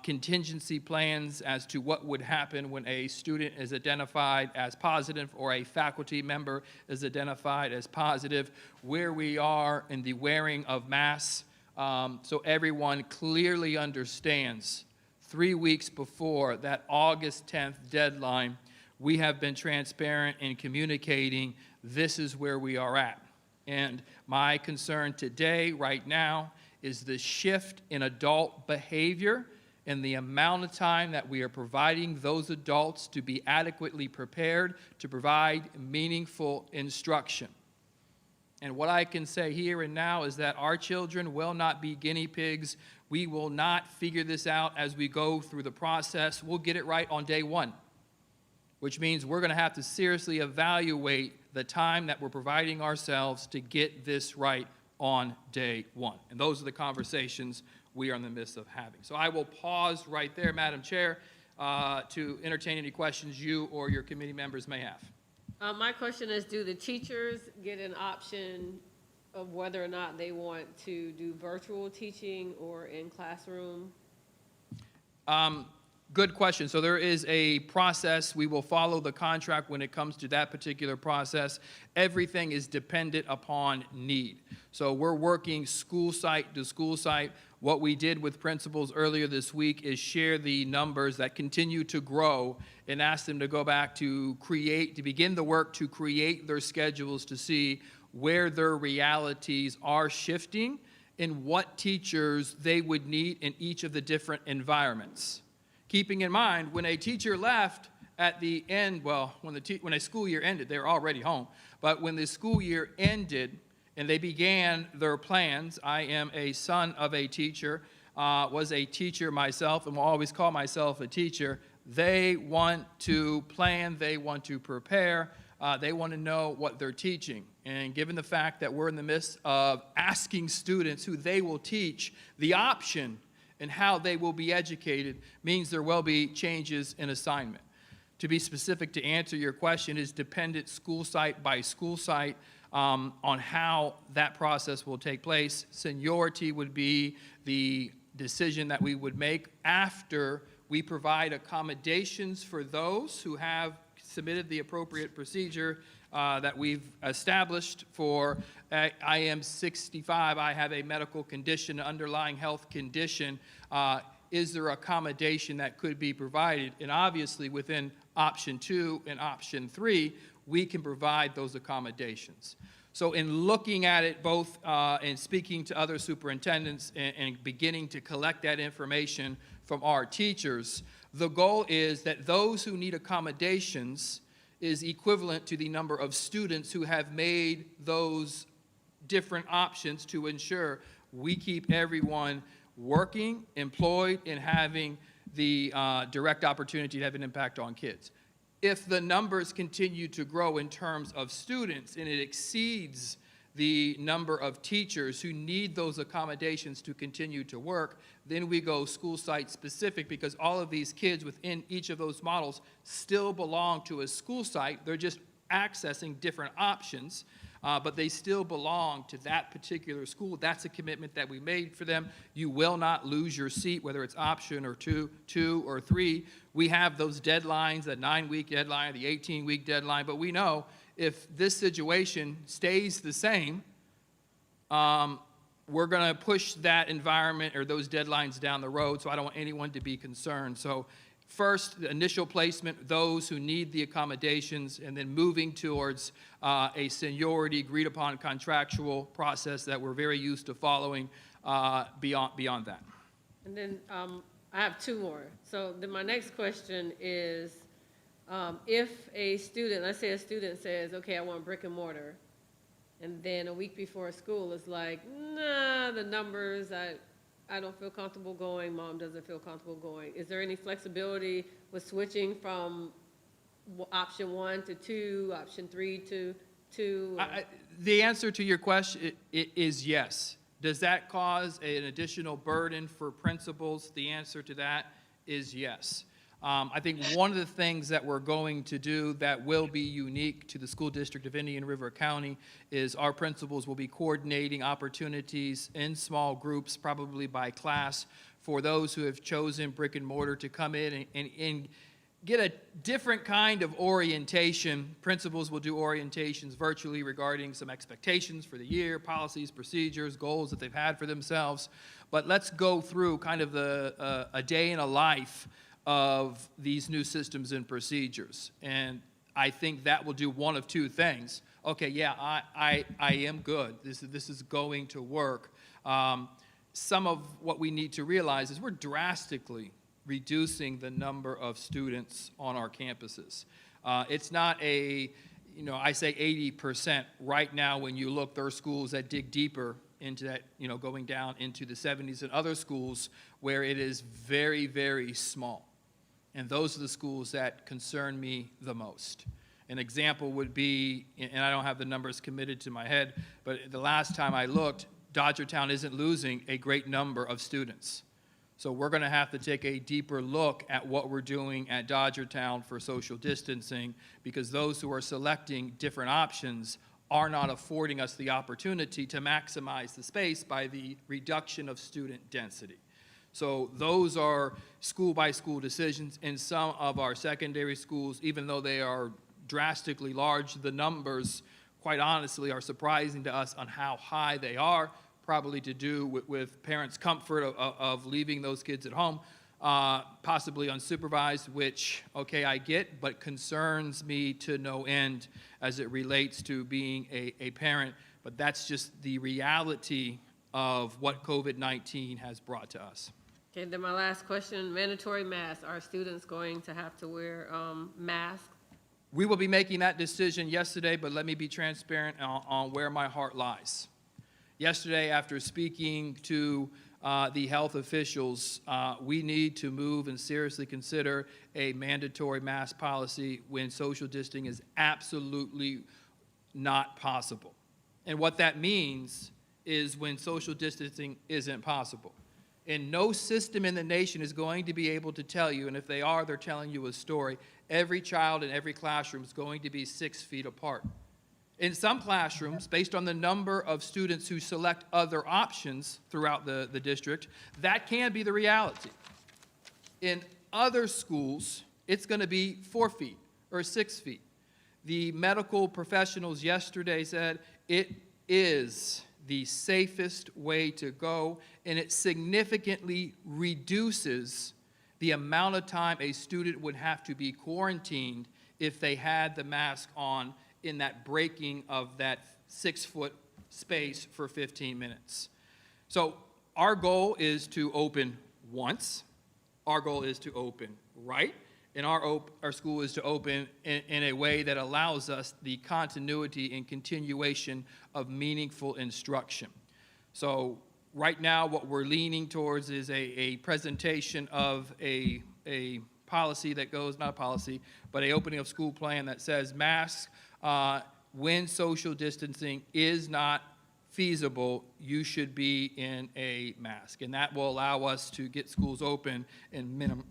S10: contingency plans as to what would happen when a student is identified as positive or a faculty member is identified as positive, where we are in the wearing of masks, so everyone clearly understands 3 weeks before that August 10th deadline, we have been transparent in communicating this is where we are at. And my concern today, right now, is the shift in adult behavior and the amount of time that we are providing those adults to be adequately prepared to provide meaningful instruction. And what I can say here and now is that our children will not be guinea pigs. We will not figure this out as we go through the process. We'll get it right on day one, which means we're going to have to seriously evaluate the time that we're providing ourselves to get this right on day one. And those are the conversations we are in the midst of having. So I will pause right there, Madam Chair, to entertain any questions you or your committee members may have.
S1: My question is, do the teachers get an option of whether or not they want to do virtual teaching or in classroom?
S10: Good question. So there is a process. We will follow the contract when it comes to that particular process. Everything is dependent upon need. So we're working school site to school site. What we did with principals earlier this week is share the numbers that continue to grow and ask them to go back to begin the work to create their schedules to see where their realities are shifting and what teachers they would need in each of the different environments. Keeping in mind, when a teacher left at the end, well, when a school year ended, they were already home. But when the school year ended and they began their plans, I am a son of a teacher, was a teacher myself, and will always call myself a teacher. They want to plan, they want to prepare, they want to know what they're teaching. And given the fact that we're in the midst of asking students who they will teach, the option and how they will be educated means there will be changes in assignment. To be specific, to answer your question, is dependent school site by school site on how that process will take place. Seniority would be the decision that we would make after we provide accommodations for those who have submitted the appropriate procedure that we've established for I am 65, I have a medical condition, underlying health condition. Is there accommodation that could be provided? And obviously within option 2 and option 3, we can provide those accommodations. So in looking at it both and speaking to other superintendents and beginning to collect that information from our teachers, the goal is that those who need accommodations is equivalent to the number of students who have made those different options to ensure we keep everyone working, employed, and having the direct opportunity to have an impact on kids. If the numbers continue to grow in terms of students and it exceeds the number of teachers who need those accommodations to continue to work, then we go school site specific, because all of these kids within each of those models still belong to a school site. They're just accessing different options, but they still belong to that particular school. That's a commitment that we made for them. You will not lose your seat, whether it's option or two or 3. We have those deadlines, the 9-week deadline, the 18-week deadline, but we know if this situation stays the same, we're going to push that environment or those deadlines down the road, so I don't want anyone to be concerned. So first, the initial placement, those who need the accommodations, and then moving towards a seniority agreed upon contractual process that we're very used to following beyond that.
S1: And then I have 2 more. So then my next question is, if a student, let's say a student says, okay, I want brick and mortar, and then a week before school is like, nah, the numbers, I don't feel comfortable going, mom doesn't feel comfortable going. Is there any flexibility with switching from option 1 to 2, option 3 to 2?
S10: The answer to your question is yes. Does that cause an additional burden for principals? The answer to that is yes. I think one of the things that we're going to do that will be unique to the School District of Indian River County is our principals will be coordinating opportunities in small groups, probably by class, for those who have chosen brick and mortar to come in and get a different kind of orientation. Principals will do orientations virtually regarding some expectations for the year, policies, procedures, goals that they've had for themselves. But let's go through kind of a day in a life of these new systems and procedures. And I think that will do one of 2 things. Okay, yeah, I am good. This is going to work. Some of what we need to realize is we're drastically reducing the number of students on our campuses. It's not I say 80%. Right now, when you look, there are schools that dig deeper into that, going down into the 70s, and other schools where it is very, very small. And those are the schools that concern me the most. An example would be, and I don't have the numbers committed to my head, but the last time I looked, Dodgertown isn't losing a great number of students. So we're going to have to take a deeper look at what we're doing at Dodgertown for social distancing, because those who are selecting different options are not affording us the opportunity to maximize the space by the reduction of student density. So those are school-by-school decisions. In some of our secondary schools, even though they are drastically large, the numbers, quite honestly, are surprising to us on how high they are, probably to do with parents' comfort of leaving those kids at home, possibly unsupervised, which, okay, I get, but concerns me to no end as it relates to being a parent. But that's just the reality of what COVID-19 has brought to us.
S1: Okay, then my last question, mandatory masks. Are students going to have to wear masks?
S10: We will be making that decision yesterday, but let me be transparent on where my heart lies. Yesterday, after speaking to the health officials, we need to move and seriously consider a mandatory mask policy when social distancing is absolutely not possible. And what that means is when social distancing isn't possible. And no system in the nation is going to be able to tell you, and if they are, they're telling you a story, every child in every classroom is going to be 6 feet apart. In some classrooms, based on the number of students who select other options throughout the district, that can be the reality. In other schools, it's going to be 4 feet or 6 feet. The medical professionals yesterday said it is the safest way to go, and it significantly reduces the amount of time a student would have to be quarantined if they had the mask on in that breaking of that 6-foot space for 15 minutes. So our goal is to open once. Our goal is to open right. And our school is to open in a way that allows us the continuity and continuation of meaningful instruction. So right now, what we're leaning towards is a presentation of a policy that goes, not a policy, but a opening of school plan that says masks, when social distancing is not feasible, you should be in a mask. And that will allow us to get schools open and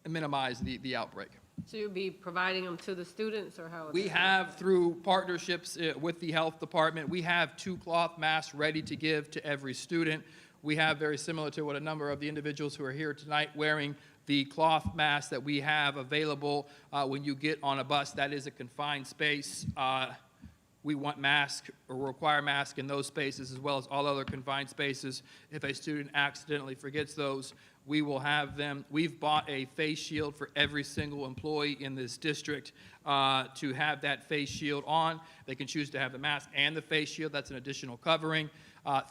S10: minimize the outbreak.
S1: So you'll be providing them to the students, or how?
S10: We have, through partnerships with the health department, we have 2 cloth masks ready to give to every student. We have, very similar to what a number of the individuals who are here tonight wearing the cloth mask that we have available when you get on a bus. That is a confined space. We want masks or require masks in those spaces as well as all other confined spaces. If a student accidentally forgets those, we will have them. We've bought a face shield for every single employee in this district to have that face shield on. They can choose to have the mask and the face shield. That's an additional covering.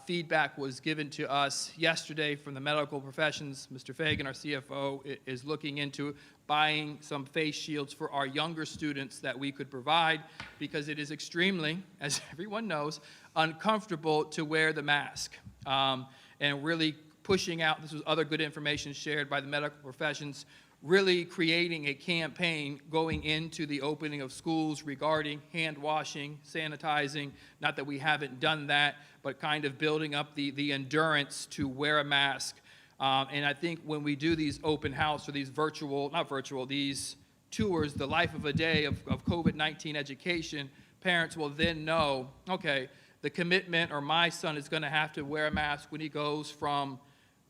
S10: Feedback was given to us yesterday from the medical professions. Mr. Fagan, our CFO, is looking into buying some face shields for our younger students that we could provide, because it is extremely, as everyone knows, uncomfortable to wear the mask. And really pushing out, this was other good information shared by the medical professions, really creating a campaign going into the opening of schools regarding hand washing, sanitizing, not that we haven't done that, but kind of building up the endurance to wear a mask. And I think when we do these open house or these these tours, the life of a day of COVID-19 education, parents will then know, okay, the commitment, or my son is going to have to wear a mask when he goes from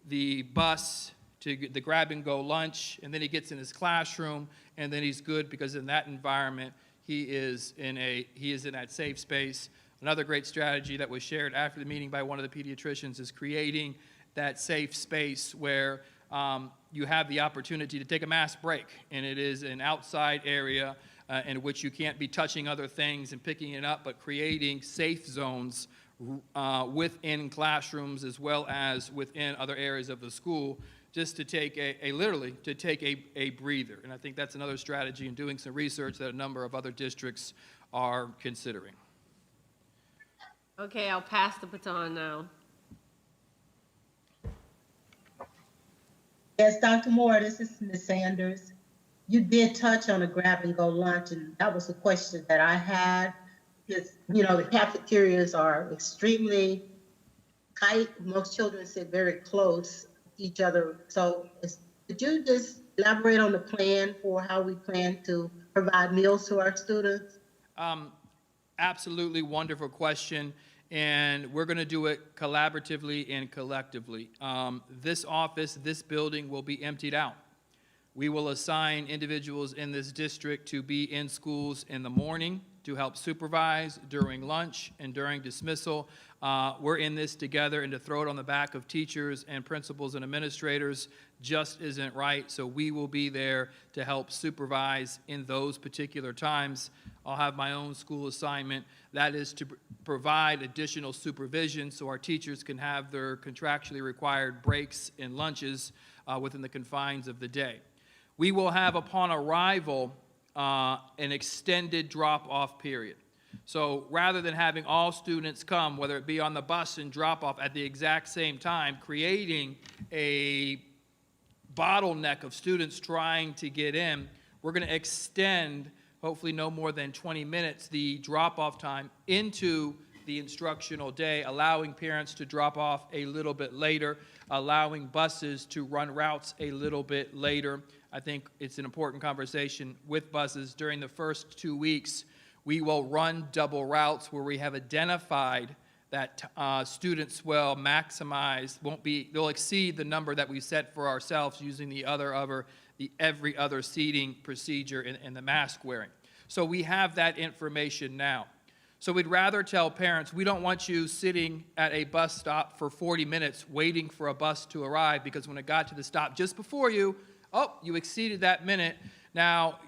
S10: the bus to the grab-and-go lunch, and then he gets in his classroom, and then he's good, because in that environment, he is in that safe space. Another great strategy that was shared after the meeting by one of the pediatricians is creating that safe space where you have the opportunity to take a mask break, and it is an outside area in which you can't be touching other things and picking it up, but creating safe zones within classrooms as well as within other areas of the school, just to take literally to take a breather. And I think that's another strategy in doing some research that a number of other districts are considering.
S1: Okay, I'll pass the baton now.
S6: Yes, Dr. Moore, this is Ms. Sanders. You did touch on a grab-and-go lunch, and that was a question that I had. Because, the cafeterias are extremely tight. Most children sit very close to each other. So could you just elaborate on the plan for how we plan to provide meals to our students?
S10: Absolutely wonderful question, and we're going to do it collaboratively and collectively. This office, this building will be emptied out. We will assign individuals in this district to be in schools in the morning to help supervise during lunch and during dismissal. We're in this together, and to throw it on the back of teachers and principals and administrators just isn't right. So we will be there to help supervise in those particular times. I'll have my own school assignment. That is to provide additional supervision so our teachers can have their contractually required breaks and lunches within the confines of the day. We will have, upon arrival, an extended drop-off period. So rather than having all students come, whether it be on the bus and drop off at the exact same time, creating a bottleneck of students trying to get in, we're going to extend, hopefully no more than 20 minutes, the drop-off time into the instructional day, allowing parents to drop off a little bit later, allowing buses to run routes a little bit later. I think it's an important conversation with buses. During the first 2 weeks, we will run double routes where we have identified that students will maximize, they'll exceed the number that we set for ourselves using the every other seating procedure and the mask wearing. So we have that information now. So we'd rather tell parents, we don't want you sitting at a bus stop for 40 minutes waiting for a bus to arrive, because when it got to the stop just before you, oh, you exceeded that minute. Now,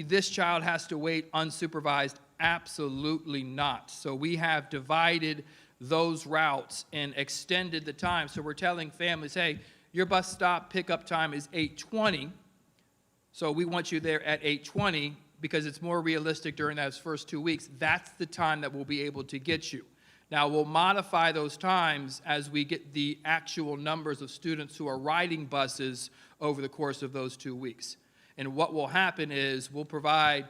S10: this child has to wait unsupervised. Absolutely not. So we have divided those routes and extended the time. So we're telling families, hey, your bus stop pickup time is 8:20. So we want you there at 8:20 because it's more realistic during those first 2 weeks. That's the time that we'll be able to get you. Now, we'll modify those times as we get the actual numbers of students who are riding buses over the course of those 2 weeks. And what will happen is we'll provide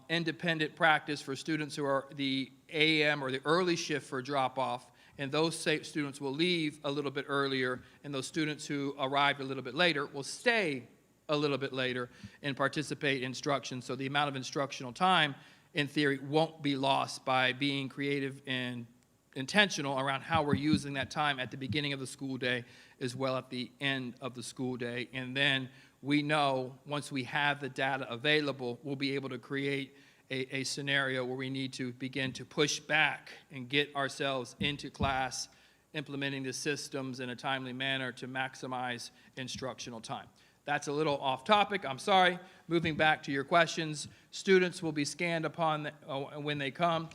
S10: independent practice for students who are the AM or the early shift for drop-off, and those students will leave a little bit earlier, and those students who arrived a little bit later will stay a little bit later and participate in instruction. So the amount of instructional time, in theory, won't be lost by being creative and intentional around how we're using that time at the beginning of the school day as well at the end of the school day. And then we know once we have the data available, we'll be able to create a scenario where we need to begin to push back and get ourselves into class, implementing the systems in a timely manner to maximize instructional time. That's a little off topic, I'm sorry. Moving back to your questions, students will be scanned upon when they come.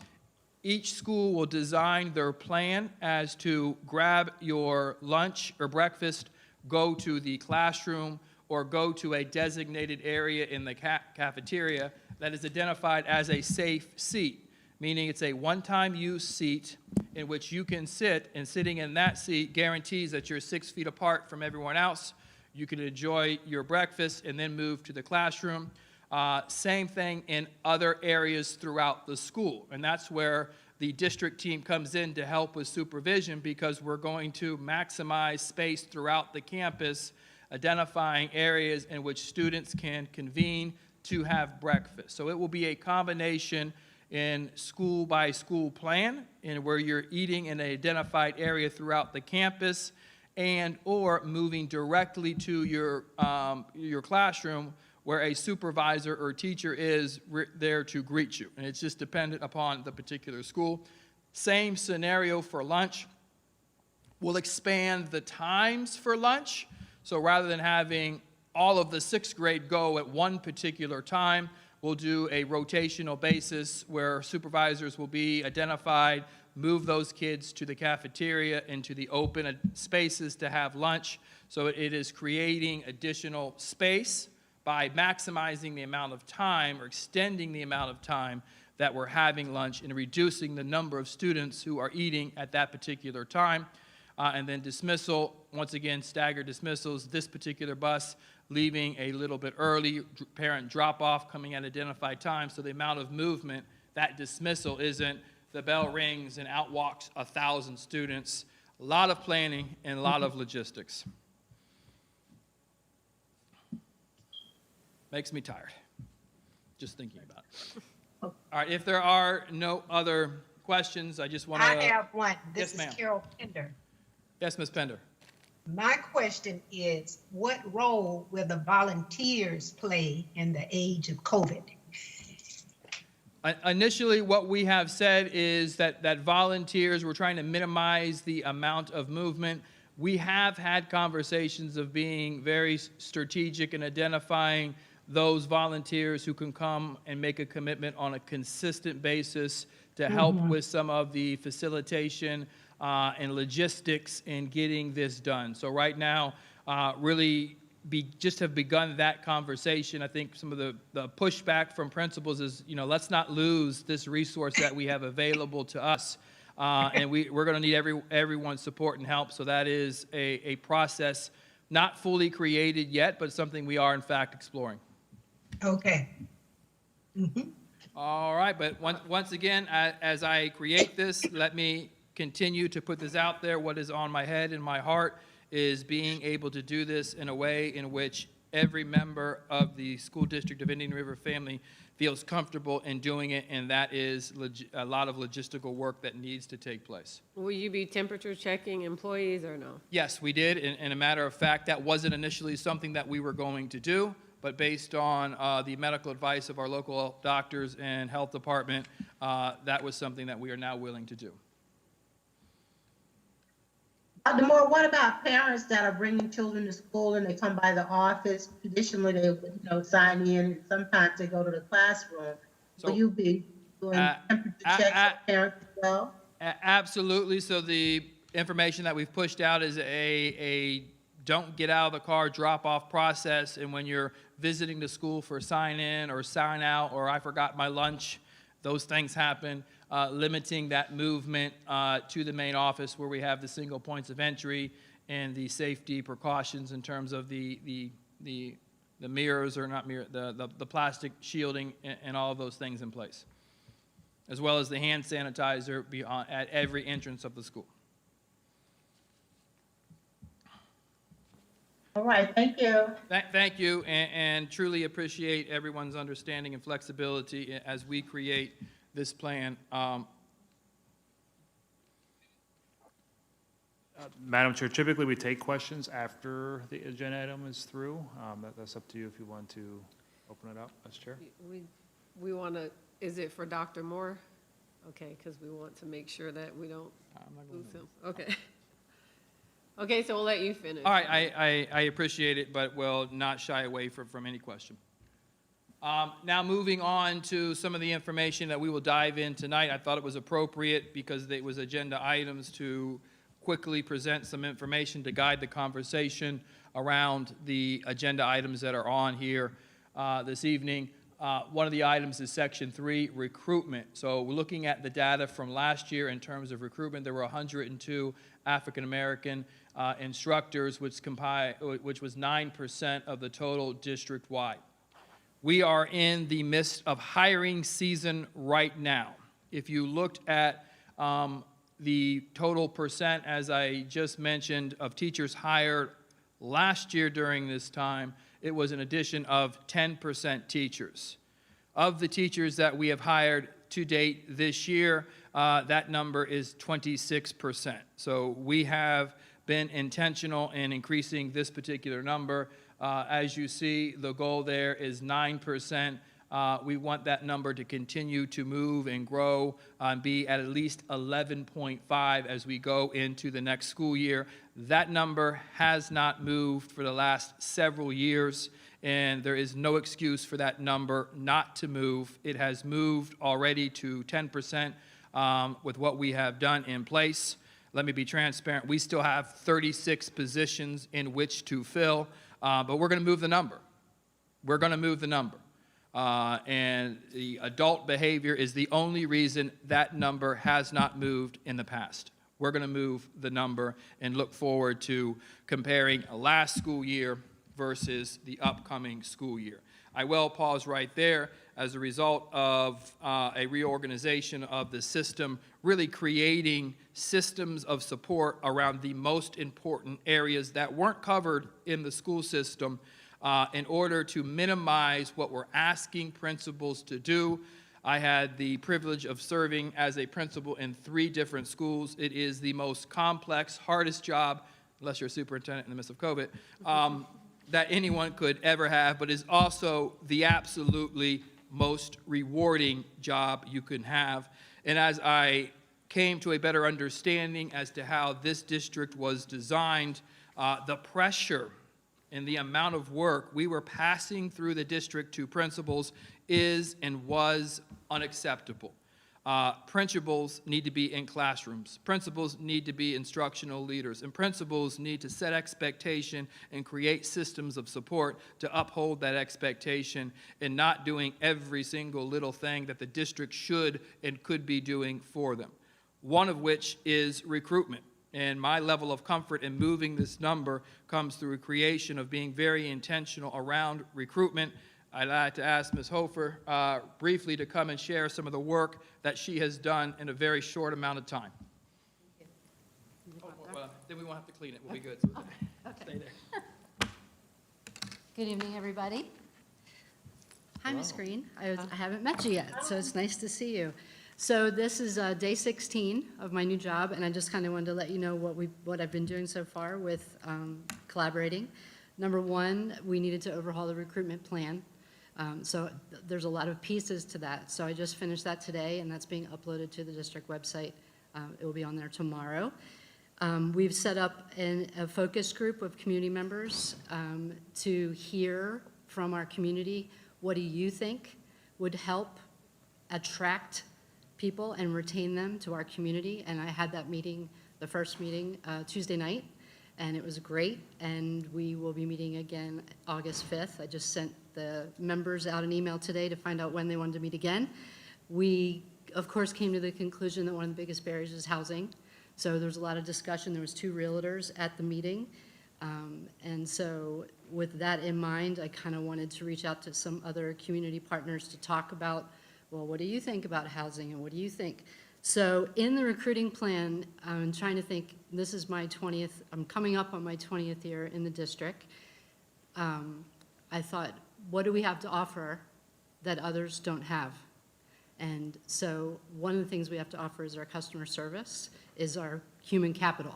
S10: Each school will design their plan as to grab your lunch or breakfast, go to the classroom, or go to a designated area in the cafeteria that is identified as a safe seat, meaning it's a one-time use seat in which you can sit, and sitting in that seat guarantees that you're 6 feet apart from everyone else. You can enjoy your breakfast and then move to the classroom. Same thing in other areas throughout the school, and that's where the district team comes in to help with supervision, because we're going to maximize space throughout the campus, identifying areas in which students can convene to have breakfast. So it will be a combination in school by school plan, and where you're eating in an identified area throughout the campus, and or moving directly to your classroom where a supervisor or teacher is there to greet you. And it's just dependent upon the particular school. Same scenario for lunch. We'll expand the times for lunch. So rather than having all of the 6th grade go at one particular time, we'll do a rotational basis where supervisors will be identified, move those kids to the cafeteria and to the open spaces to have lunch. So it is creating additional space by maximizing the amount of time or extending the amount of time that we're having lunch and reducing the number of students who are eating at that particular time. And then dismissal, once again, staggered dismissals. This particular bus leaving a little bit early, parent drop-off coming at identified time. So the amount of movement, that dismissal isn't the bell rings and out walks 1,000 students. A lot of planning and a lot of logistics. Makes me tired, just thinking about it. All right, if there are no other questions, I just want to.
S4: I have one.
S10: Yes,
S4: This is
S10: ma'am.
S4: Carol Pender.
S10: Yes, Ms. Pender.
S4: My question is, what role will the volunteers play in the age of COVID?
S10: Initially, what we have said is that volunteers, we're trying to minimize the amount of movement. We have had conversations of being very strategic in identifying those volunteers who can come and make a commitment on a consistent basis to help with some of the facilitation and logistics in getting this done. So right now, really just have begun that conversation. I think some of the pushback from principals is, let's not lose this resource that we have available to us. And we're going to need everyone's support and help. So that is a process not fully created yet, but something we are in fact exploring.
S4: Okay.
S10: All right, but once again, as I create this, let me continue to put this out there. What is on my head and my heart is being able to do this in a way in which every member of the school district of Indian River family feels comfortable in doing it, and that is a lot of logistical work that needs to take place.
S1: Will you be temperature checking employees or no?
S10: Yes, we did, and a matter of fact, that wasn't initially something that we were going to do, but based on the medical advice of our local doctors and health department, that was something that we are now willing to do.
S6: Dr. Moore, what about parents that are bringing children to school and they come by the office? Traditionally, they sign in, and sometimes they go to the classroom.
S10: So,
S6: Will you be doing temperature checks for parents as well?
S10: Absolutely. So the information that we've pushed out is a don't get out of the car drop-off process, and when you're visiting the school for sign-in or sign-out or I forgot my lunch, those things happen. Limiting that movement to the main office where we have the single points of entry and the safety precautions in terms of the mirrors, or not mirror, the plastic shielding and all of those things in place, as well as the hand sanitizer at every entrance of the school.
S6: All right, thank you.
S10: Thank you, and truly appreciate everyone's understanding and flexibility as we create this plan.
S3: Madam Chair, typically we take questions after the agenda item is through. That's up to you if you want to open it up, Vice Chair.
S1: We want to, is it for Dr. Moore? Okay, because we want to make sure that we don't lose him. Okay. Okay, so we'll let you finish.
S10: All right, I appreciate it, but will not shy away from any question. Now moving on to some of the information that we will dive in tonight. I thought it was appropriate because it was agenda items to quickly present some information to guide the conversation around the agenda items that are on here this evening. One of the items is Section 3, recruitment. So we're looking at the data from last year in terms of recruitment. There were 102 African-American instructors, which was 9% of the total district-wide. We are in the midst of hiring season right now. If you looked at the total percent, as I just mentioned, of teachers hired last year during this time, it was an addition of 10% teachers. Of the teachers that we have hired to date this year, that number is 26%. So we have been intentional in increasing this particular number. As you see, the goal there is 9%. We want that number to continue to move and grow and be at least 11.5 as we go into the next school year. That number has not moved for the last several years, and there is no excuse for that number not to move. It has moved already to 10% with what we have done in place. Let me be transparent. We still have 36 positions in which to fill, but we're going to move the number. We're going to move the number. And the adult behavior is the only reason that number has not moved in the past. We're going to move the number and look forward to comparing last school year versus the upcoming school year. I will pause right there. As a result of a reorganization of the system, really creating systems of support around the most important areas that weren't covered in the school system in order to minimize what we're asking principals to do I had the privilege of serving as a principal in 3 different schools. It is the most complex, hardest job, unless you're a superintendent in the midst of COVID, that anyone could ever have, but is also the absolutely most rewarding job you can have. And as I came to a better understanding as to how this district was designed, the pressure and the amount of work we were passing through the district to principals is and was unacceptable. Principals need to be in classrooms. Principals need to be instructional leaders. And principals need to set expectation and create systems of support to uphold that expectation and not doing every single little thing that the district should and could be doing for them. One of which is recruitment. And my level of comfort in moving this number comes through a creation of being very intentional around recruitment. I'd like to ask Ms. Hofer briefly to come and share some of the work that she has done in a very short amount of time. Oh, well, then we won't have to clean it. We'll be good. So stay there.
S11: Good evening, everybody. Hi, Ms. Green. I haven't met you yet, so it's nice to see you. So this is day 16 of my new job, and I just kind of wanted to let you know what I've been doing so far with collaborating. Number one, we needed to overhaul the recruitment plan. So there's a lot of pieces to that. So I just finished that today, and that's being uploaded to the district website. It will be on there tomorrow. We've set up a focus group of community members to hear from our community, what do you think would help attract people and retain them to our community? And I had that meeting, the first meeting, Tuesday night, and it was great. And we will be meeting again August 5th. I just sent the members out an email today to find out when they wanted to meet again. We, of course, came to the conclusion that one of the biggest barriers is housing. So there was a lot of discussion. There was 2 realtors at the meeting. And so with that in mind, I kind of wanted to reach out to some other community partners to talk about, well, what do you think about housing and what do you think? So in the recruiting plan, I'm trying to think, this is my 20th, I'm coming up on my 20th year in the district. I thought, what do we have to offer that others don't have? And so one of the things we have to offer is our customer service, is our human capital.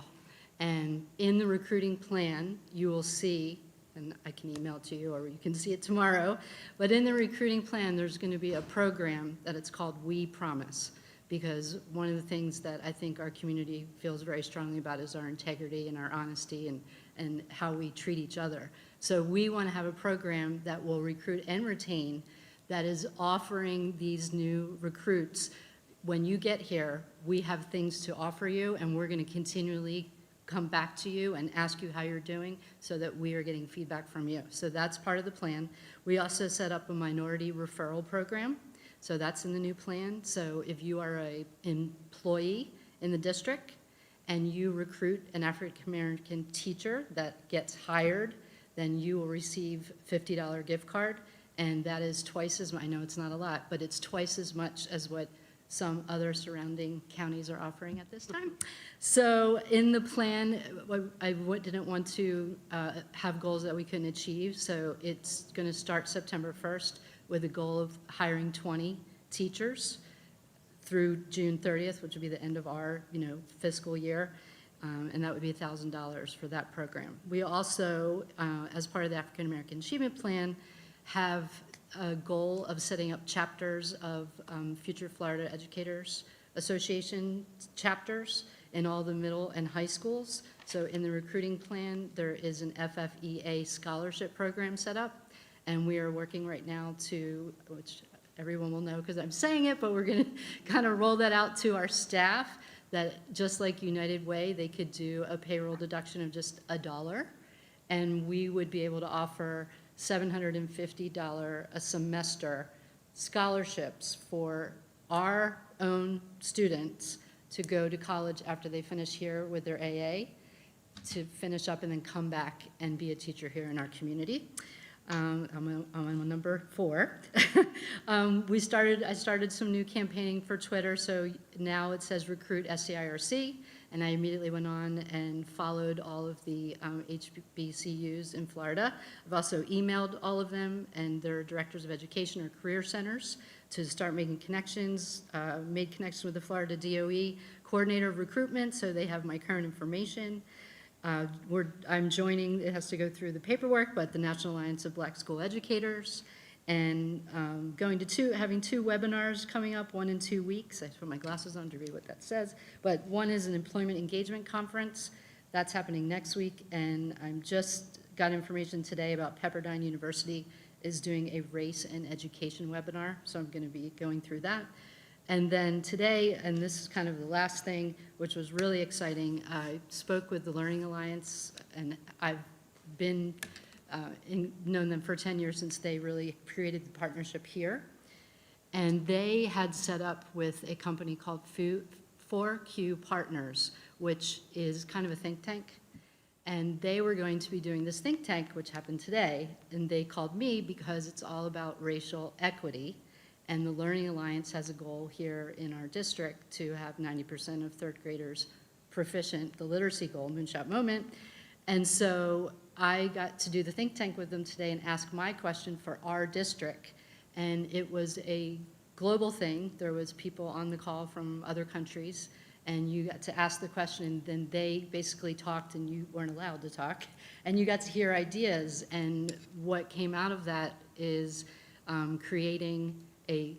S11: And in the recruiting plan, you will see, and I can email it to you or you can see it tomorrow, but in the recruiting plan, there's going to be a program that it's called We Promise. Because one of the things that I think our community feels very strongly about is our integrity and our honesty and how we treat each other. So we want to have a program that will recruit and retain, that is offering these new recruits, when you get here, we have things to offer you, and we're going to continually come back to you and ask you how you're doing so that we are getting feedback from you. So that's part of the plan. We also set up a minority referral program. So that's in the new plan. So if you are an employee in the district and you recruit an African-American teacher that gets hired, then you will receive a $50 gift card. And that is twice as much, I know it's not a lot, but it's twice as much as what some other surrounding counties are offering at this time. So in the plan, I didn't want to have goals that we couldn't achieve. So it's going to start September 1st with a goal of hiring 20 teachers through June 30th, which would be the end of our fiscal year. And that would be $1,000 for that program. We also, as part of the African American Achievement Plan, have a goal of setting up chapters of Future Florida Educators Association chapters in all the middle and high schools. So in the recruiting plan, there is an FFEA scholarship program set up, and we are working right now to, which everyone will know because I'm saying it, but we're going to kind of roll that out to our staff, that just like United Way, they could do a payroll deduction of just $1, and we would be able to offer $750 a semester scholarships for our own students to go to college after they finish here with their AA, to finish up and then come back and be a teacher here in our community. I'm on number 4. I started some new campaigning for Twitter, so now it says Recruit SCIRC. and I immediately went on and followed all of the HBCUs in Florida. I've also emailed all of them and their directors of education or career centers to start making connections, made connections with the Florida DOE coordinator of recruitment, so they have my current information. I'm joining, it has to go through the paperwork, but the National Alliance of Black School Educators, and having two webinars coming up, one in 2 weeks. I put my glasses on to read what that says, but one is an employment engagement conference. That's happening next week, and I'm just got information today about Pepperdine University is doing a race and education webinar, so I'm going to be going through that. And then today, and this is kind of the last thing, which was really exciting, I spoke with the Learning Alliance, and I've been known them for 10 years since they really created the partnership here. And they had set up with a company called 4Q Partners, which is kind of a think tank. And they were going to be doing this think tank, which happened today, and they called me because it's all about racial equity. And the Learning Alliance has a goal here in our district to have 90% of third graders proficient, the literacy goal, Moonshot Moment. And so I got to do the think tank with them today and ask my question for our district. And it was a global thing. There was people on the call from other countries, and you got to ask the question, and then they basically talked, and you weren't allowed to talk. And you got to hear ideas, and what came out of that is creating a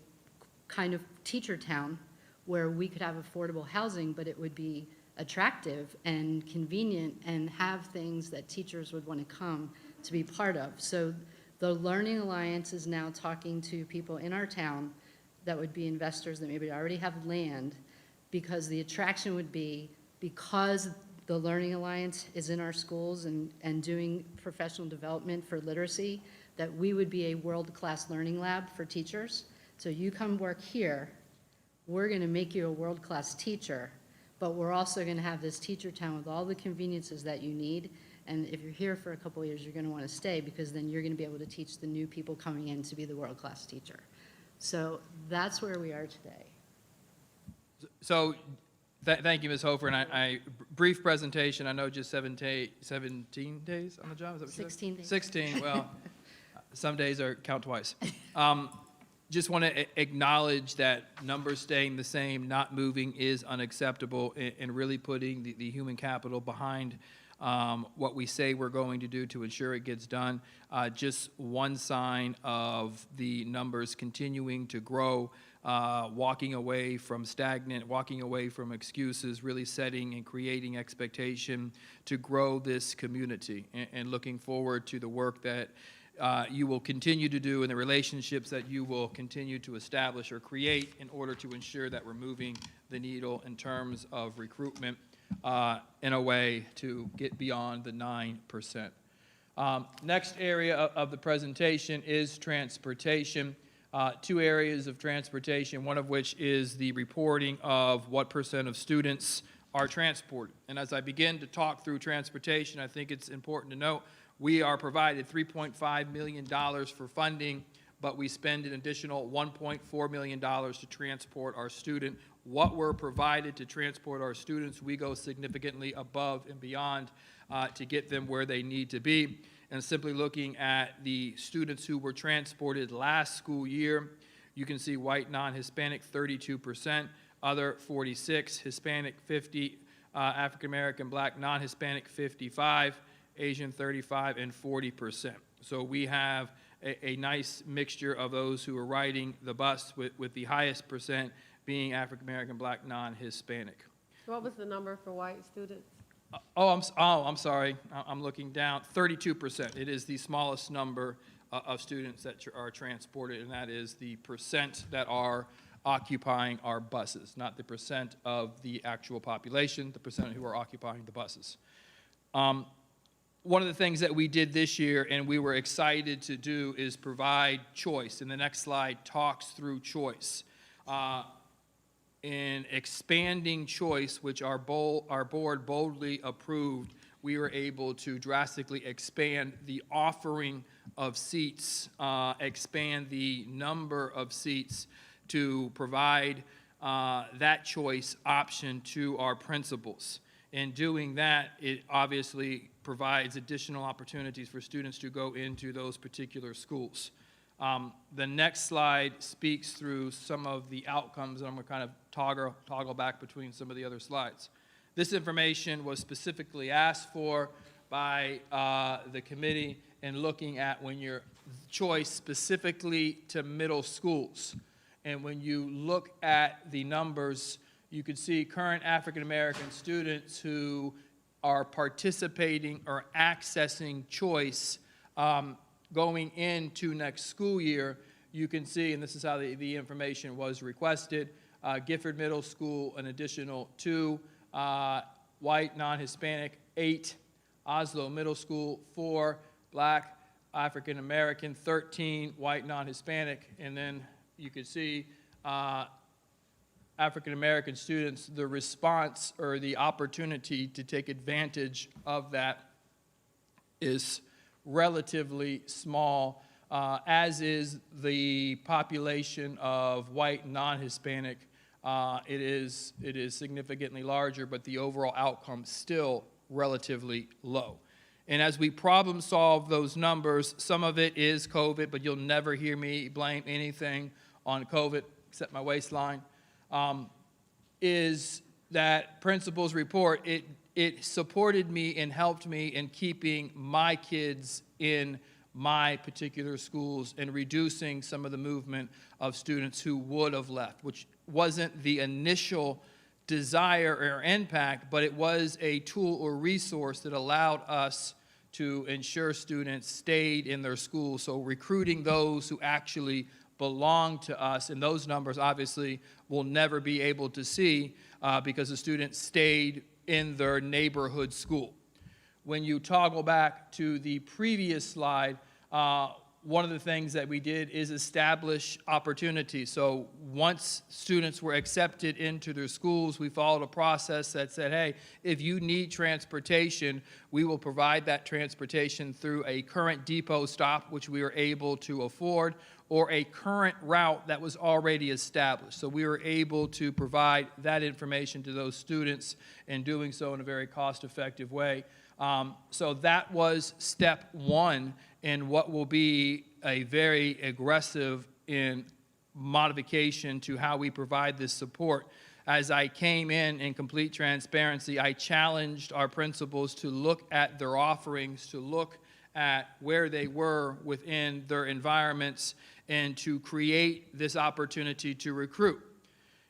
S11: kind of teacher town where we could have affordable housing, but it would be attractive and convenient and have things that teachers would want to come to be part of. So the Learning Alliance is now talking to people in our town that would be investors that maybe already have land, because the attraction would be, because the Learning Alliance is in our schools and doing professional development for literacy, that we would be a world-class learning lab for teachers. So you come work here, we're going to make you a world-class teacher, but we're also going to have this teacher town with all the conveniences that you need. And if you're here for a couple of years, you're going to want to stay, because then you're going to be able to teach the new people coming in to be the world-class teacher. So that's where we are today.
S10: So, thank you, Ms. Hofer, and brief presentation. I know just 17 days on the job. Is that what you said?
S11: 16 days.
S10: 16. Well, some days are count twice. Just want to acknowledge that numbers staying the same, not moving, is unacceptable, and really putting the human capital behind what we say we're going to do to ensure it gets done. Just one sign of the numbers continuing to grow, walking away from stagnant, walking away from excuses, really setting and creating expectation to grow this community, and looking forward to the work that you will continue to do and the relationships that you will continue to establish or create in order to ensure that we're moving the needle in terms of recruitment in a way to get beyond the 9%. Next area of the presentation is transportation. Two areas of transportation, one of which is the reporting of what % of students are transported. And as I begin to talk through transportation, I think it's important to note we are provided $3.5 million for funding, but we spend an additional $1.4 million to transport our student. What we're provided to transport our students, we go significantly above and beyond to get them where they need to be. And simply looking at the students who were transported last school year, you can see white, non-Hispanic, 32%, other 46, Hispanic 50, African American, Black, non-Hispanic 55, Asian 35, and 40%. So we have a nice mixture of those who are riding the bus, with the highest percent being African American, Black, non-Hispanic.
S1: What was the number for white students?
S10: I'm sorry. I'm looking down. 32%. It is the smallest number of students that are transported, and that is the percent that are occupying our buses, not the percent of the actual population, the percent who are occupying the buses. One of the things that we did this year and we were excited to do is provide choice. And the next slide talks through choice. In expanding choice, which our board boldly approved, we were able to drastically expand the offering of seats, expand the number of seats to provide that choice option to our principals. In doing that, it obviously provides additional opportunities for students to go into those particular schools. The next slide speaks through some of the outcomes, and I'm going to kind of toggle back between some of the other slides. This information was specifically asked for by the committee in looking at when your choice specifically to middle schools. And when you look at the numbers, you can see current African American students who are participating or accessing choice going into next school year. You can see, and this is how the information was requested, Gifford Middle School, an additional 2, white, non-Hispanic, 8, Oslo Middle School, 4, black, African American, 13, white, non-Hispanic, and then you can see African American students, the response or the opportunity to take advantage of that is relatively small, as is the population of white non-Hispanic. It is significantly larger, but the overall outcome still relatively low. And as we problem solve those numbers, some of it is COVID, but you'll never hear me blame anything on COVID except my waistline, is that principal's report, it supported me and helped me in keeping my kids in my particular schools and reducing some of the movement of students who would have left, which wasn't the initial desire or impact, but it was a tool or resource that allowed us to ensure students stayed in their schools. So recruiting those who actually belong to us, and those numbers obviously we'll never be able to see because the students stayed in their neighborhood school. When you toggle back to the previous slide, one of the things that we did is establish opportunities. So once students were accepted into their schools, we followed a process that said, hey, if you need transportation, we will provide that transportation through a current depot stop, which we were able to afford, or a current route that was already established. So we were able to provide that information to those students and doing so in a very cost-effective way. So that was step one in what will be a very aggressive in modification to how we provide this support. As I came in complete transparency, I challenged our principals to look at their offerings, to look at where they were within their environments, and to create this opportunity to recruit.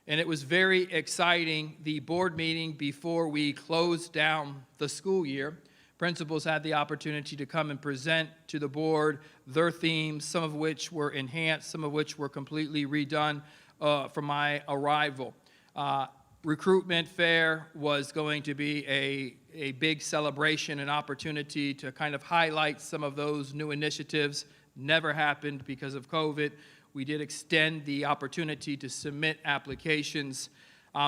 S10: And it was very exciting. The board meeting before we closed down the school year, principals had the opportunity to come and present to the board their themes, some of which were enhanced, some of which were completely redone from my arrival. Recruitment Fair was going to be a big celebration, an opportunity to kind of highlight some of those new initiatives. Never happened because of COVID. We did extend the opportunity to submit applications.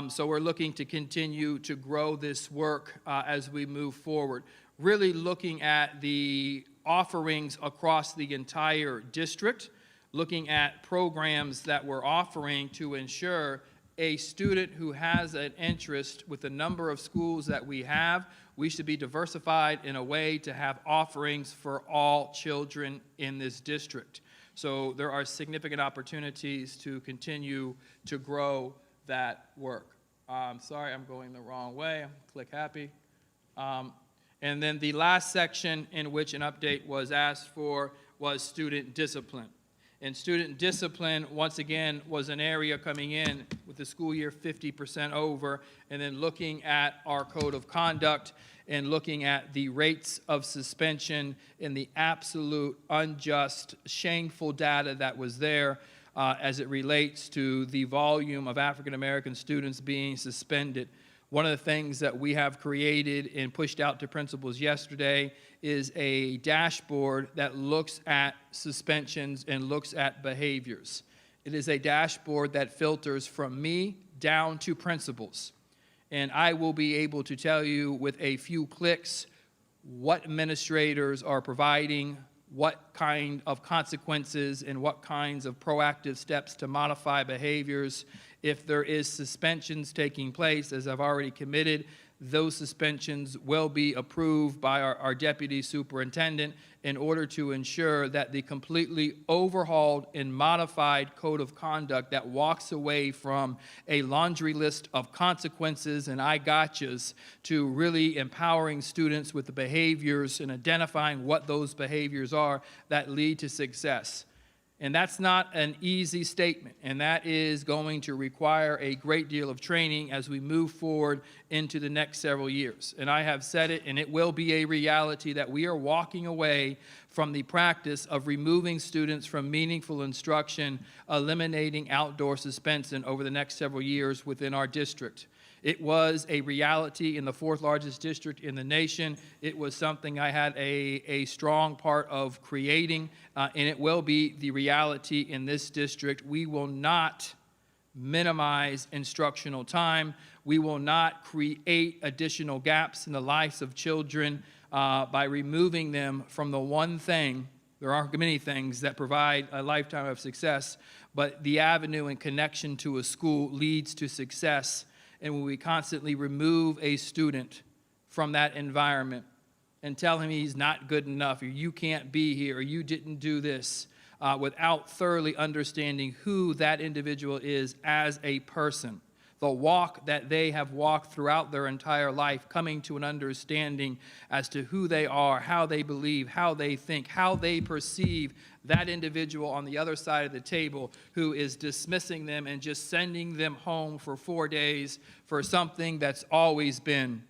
S10: So we're looking to continue to grow this work as we move forward. Really looking at the offerings across the entire district, looking at programs that we're offering to ensure a student who has an interest with the number of schools that we have, we should be diversified in a way to have offerings for all children in this district. So there are significant opportunities to continue to grow that work. Sorry, I'm going the wrong way. Click happy. And then the last section in which an update was asked for was student discipline. And student discipline, once again, was an area coming in with the school year 50% over, and then looking at our code of conduct and looking at the rates of suspension and the absolute unjust, shameful data that was there as it relates to the volume of African American students being suspended. One of the things that we have created and pushed out to principals yesterday is a dashboard that looks at suspensions and looks at behaviors. It is a dashboard that filters from me down to principals. And I will be able to tell you with a few clicks what administrators are providing, what kind of consequences and what kinds of proactive steps to modify behaviors. If there is suspensions taking place, as I've already committed, those suspensions will be approved by our deputy superintendent in order to ensure that the completely overhauled and modified code of conduct that walks away from a laundry list of consequences and I gotchas to really empowering students with the behaviors and identifying what those behaviors are that lead to success. And that's not an easy statement, and that is going to require a great deal of training as we move forward into the next several years. And I have said it, and it will be a reality that we are walking away from the practice of removing students from meaningful instruction, eliminating outdoor suspension over the next several years within our district. It was a reality in the fourth largest district in the nation. It was something I had a strong part of creating, and it will be the reality in this district. We will not minimize instructional time. We will not create additional gaps in the lives of children by removing them from the one thing. There are many things that provide a lifetime of success, but the avenue and connection to a school leads to success. And when we constantly remove a student from that environment and tell him he's not good enough, or you can't be here, or you didn't do this, without thoroughly understanding who that individual is as a person, the walk that they have walked throughout their entire life, coming to an understanding as to who they are, how they believe, how they think, how they perceive that individual on the other side of the table who is dismissing them and just sending them home for 4 days for something that's always been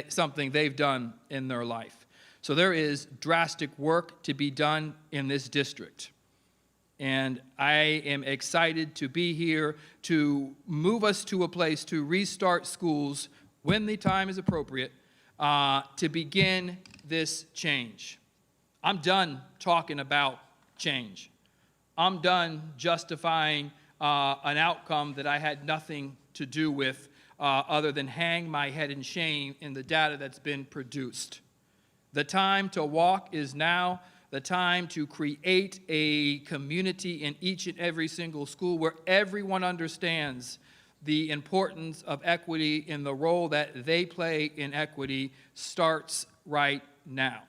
S10: something they've done in their life. So there is drastic work to be done in this district. And I am excited to be here to move us to a place to restart schools when the time is appropriate to begin this change. I'm done talking about change. I'm done justifying an outcome that I had nothing to do with other than hang my head in shame in the data that's been produced. The time to walk is now. The time to create a community in each and every single school where everyone understands the importance of equity and the role that they play in equity starts right now.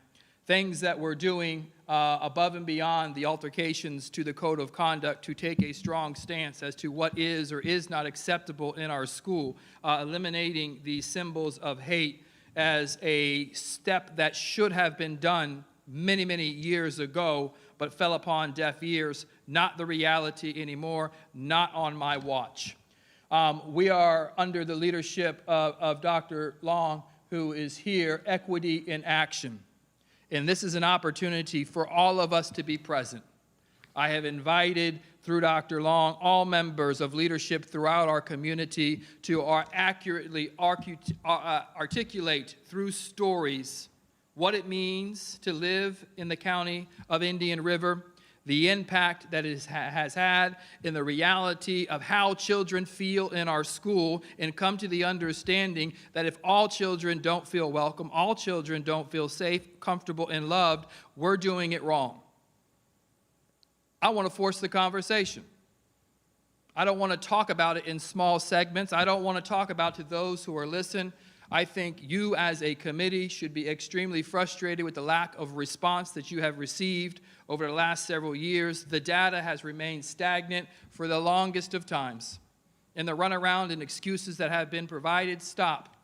S10: Things that we're doing above and beyond the altercations to the code of conduct to take a strong stance as to what is or is not acceptable in our school, eliminating the symbols of hate as a step that should have been done many, many years ago, but fell upon deaf ears. Not the reality anymore, not on my watch. We are under the leadership of Dr. Long, who is here, Equity in Action. And this is an opportunity for all of us to be present. I have invited, through Dr. Long, all members of leadership throughout our community to accurately articulate through stories what it means to live in the county of Indian River, the impact that it has had in the reality of how children feel in our school, and come to the understanding that if all children don't feel welcome, all children don't feel safe, comfortable, and loved, we're doing it wrong. I want to force the conversation. I don't want to talk about it in small segments. I don't want to talk about to those who are listening. I think you as a committee should be extremely frustrated with the lack of response that you have received over the last several years. The data has remained stagnant for the longest of times. And the runaround and excuses that have been provided, stop.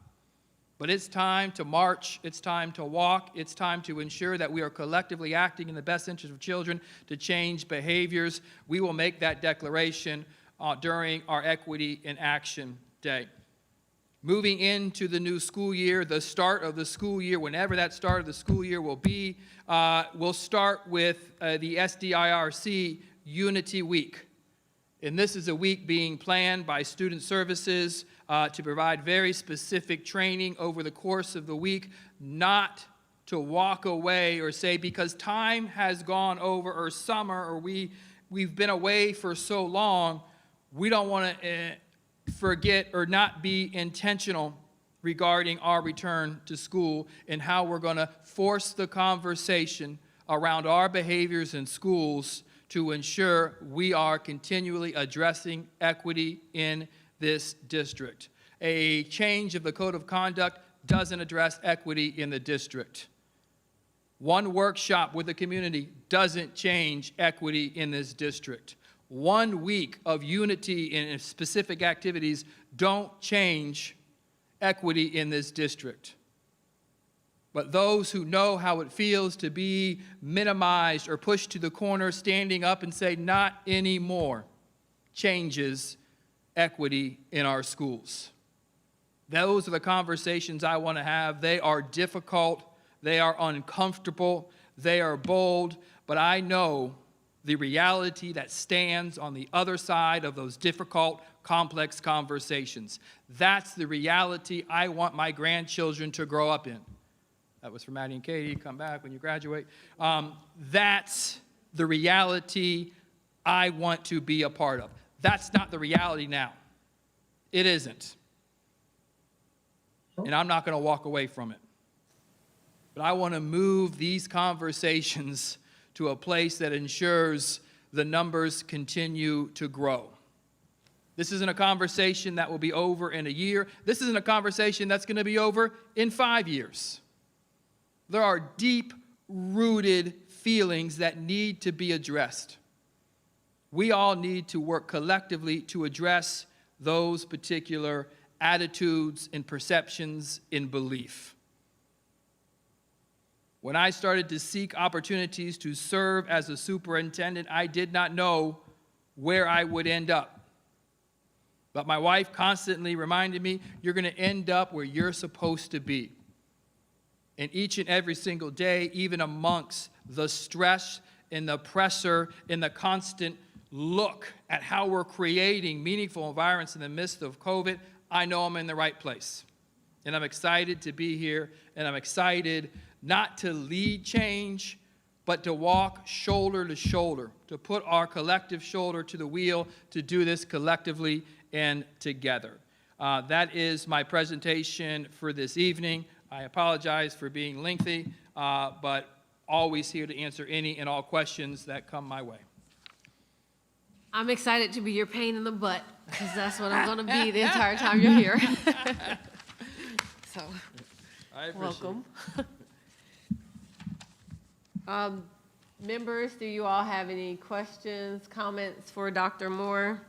S10: But it's time to march, it's time to walk, it's time to ensure that we are collectively acting in the best interest of children to change behaviors. We will make that declaration during our Equity in Action Day. Moving into the new school year, the start of the school year, whenever that start of the school year will be, we'll start with the SDIRC Unity Week. And this is a week being planned by Student Services to provide very specific training over the course of the week, not to walk away or say because time has gone over or summer or we've been away for so long, we don't want to forget or not be intentional regarding our return to school and how we're going to force the conversation around our behaviors in schools to ensure we are continually addressing equity in this district. A change of the code of conduct doesn't address equity in the district. One workshop with the community doesn't change equity in this district. 1 week of unity in specific activities don't change equity in this district. But those who know how it feels to be minimized or pushed to the corner, standing up and say, not anymore, changes equity in our schools. Those are the conversations I want to have. They are difficult, they are uncomfortable, they are bold, but I know the reality that stands on the other side of those difficult, complex conversations. That's the reality I want my grandchildren to grow up in. That was for Maddie and Katie. Come back when you graduate. That's the reality I want to be a part of. That's not the reality now. It isn't. And I'm not going to walk away from it. But I want to move these conversations to a place that ensures the numbers continue to grow. This isn't a conversation that will be over in a year. This isn't a conversation that's going to be over in 5 years. There are deep-rooted feelings that need to be addressed. We all need to work collectively to address those particular attitudes and perceptions in belief. When I started to seek opportunities to serve as a superintendent, I did not know where I would end up. But my wife constantly reminded me, you're going to end up where you're supposed to be. And each and every single day, even amongst the stress and the pressure and the constant look at how we're creating meaningful environments in the midst of COVID, I know I'm in the right place. And I'm excited to be here, and I'm excited not to lead change, but to walk shoulder to shoulder, to put our collective shoulder to the wheel, to do this collectively and together. That is my presentation for this evening. I apologize for being lengthy, but always here to answer any and all questions that come my way.
S1: I'm excited to be your pain in the butt, because that's what I'm going to be the entire time you're here. So, welcome. Members, do you all have any questions, comments for Dr. Moore?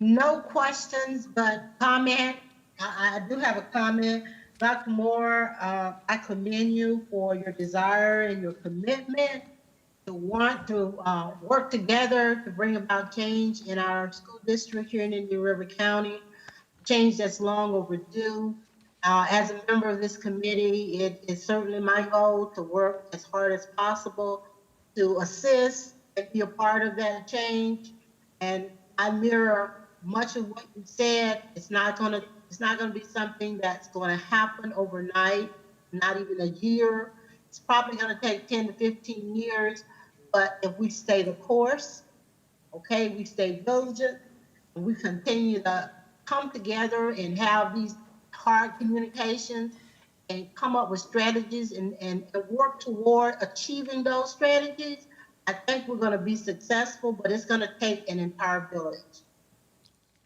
S6: No questions, but comment. I do have a comment. Dr. Moore, I commend you for your desire and your commitment to want to work together to bring about change in our school district here in Indian River County, change that's long overdue. As a member of this committee, it is certainly my goal to work as hard as possible to assist and be a part of that change. And I mirror much of what you said. It's not gonna be something that's gonna happen overnight, not even a year. It's probably gonna take 10 to 15 years, but if we stay the course, okay, we stay diligent, and we continue to come together and have these hard communications and come up with strategies and work toward achieving those strategies, I think we're gonna be successful, but it's gonna take an entire village.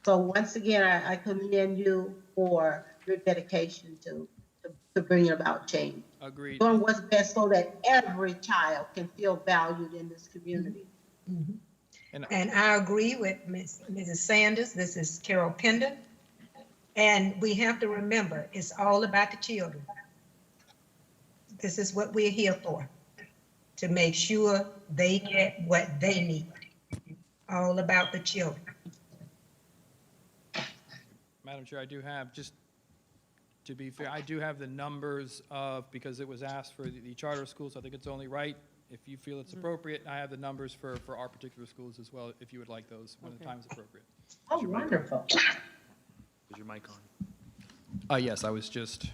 S6: So once again, I commend you for your dedication to bringing about change.
S10: Agreed.
S6: Doing what's best so that every child can feel valued in this community.
S4: Mm-hmm. And I agree with Mrs. Sanders. This is Carol Pender. And we have to remember, it's all about the children. This is what we're here for, to make sure they get what they need. All about the children.
S10: Madam Chair, I do have, just to be fair, I do have the numbers of, because it was asked for the charter schools, I think it's only right, if you feel it's appropriate, I have the numbers for our particular schools as well, if you would like those, when the time is appropriate.
S6: Oh, wonderful.
S3: Is your mic on?
S10: Yes, I was just,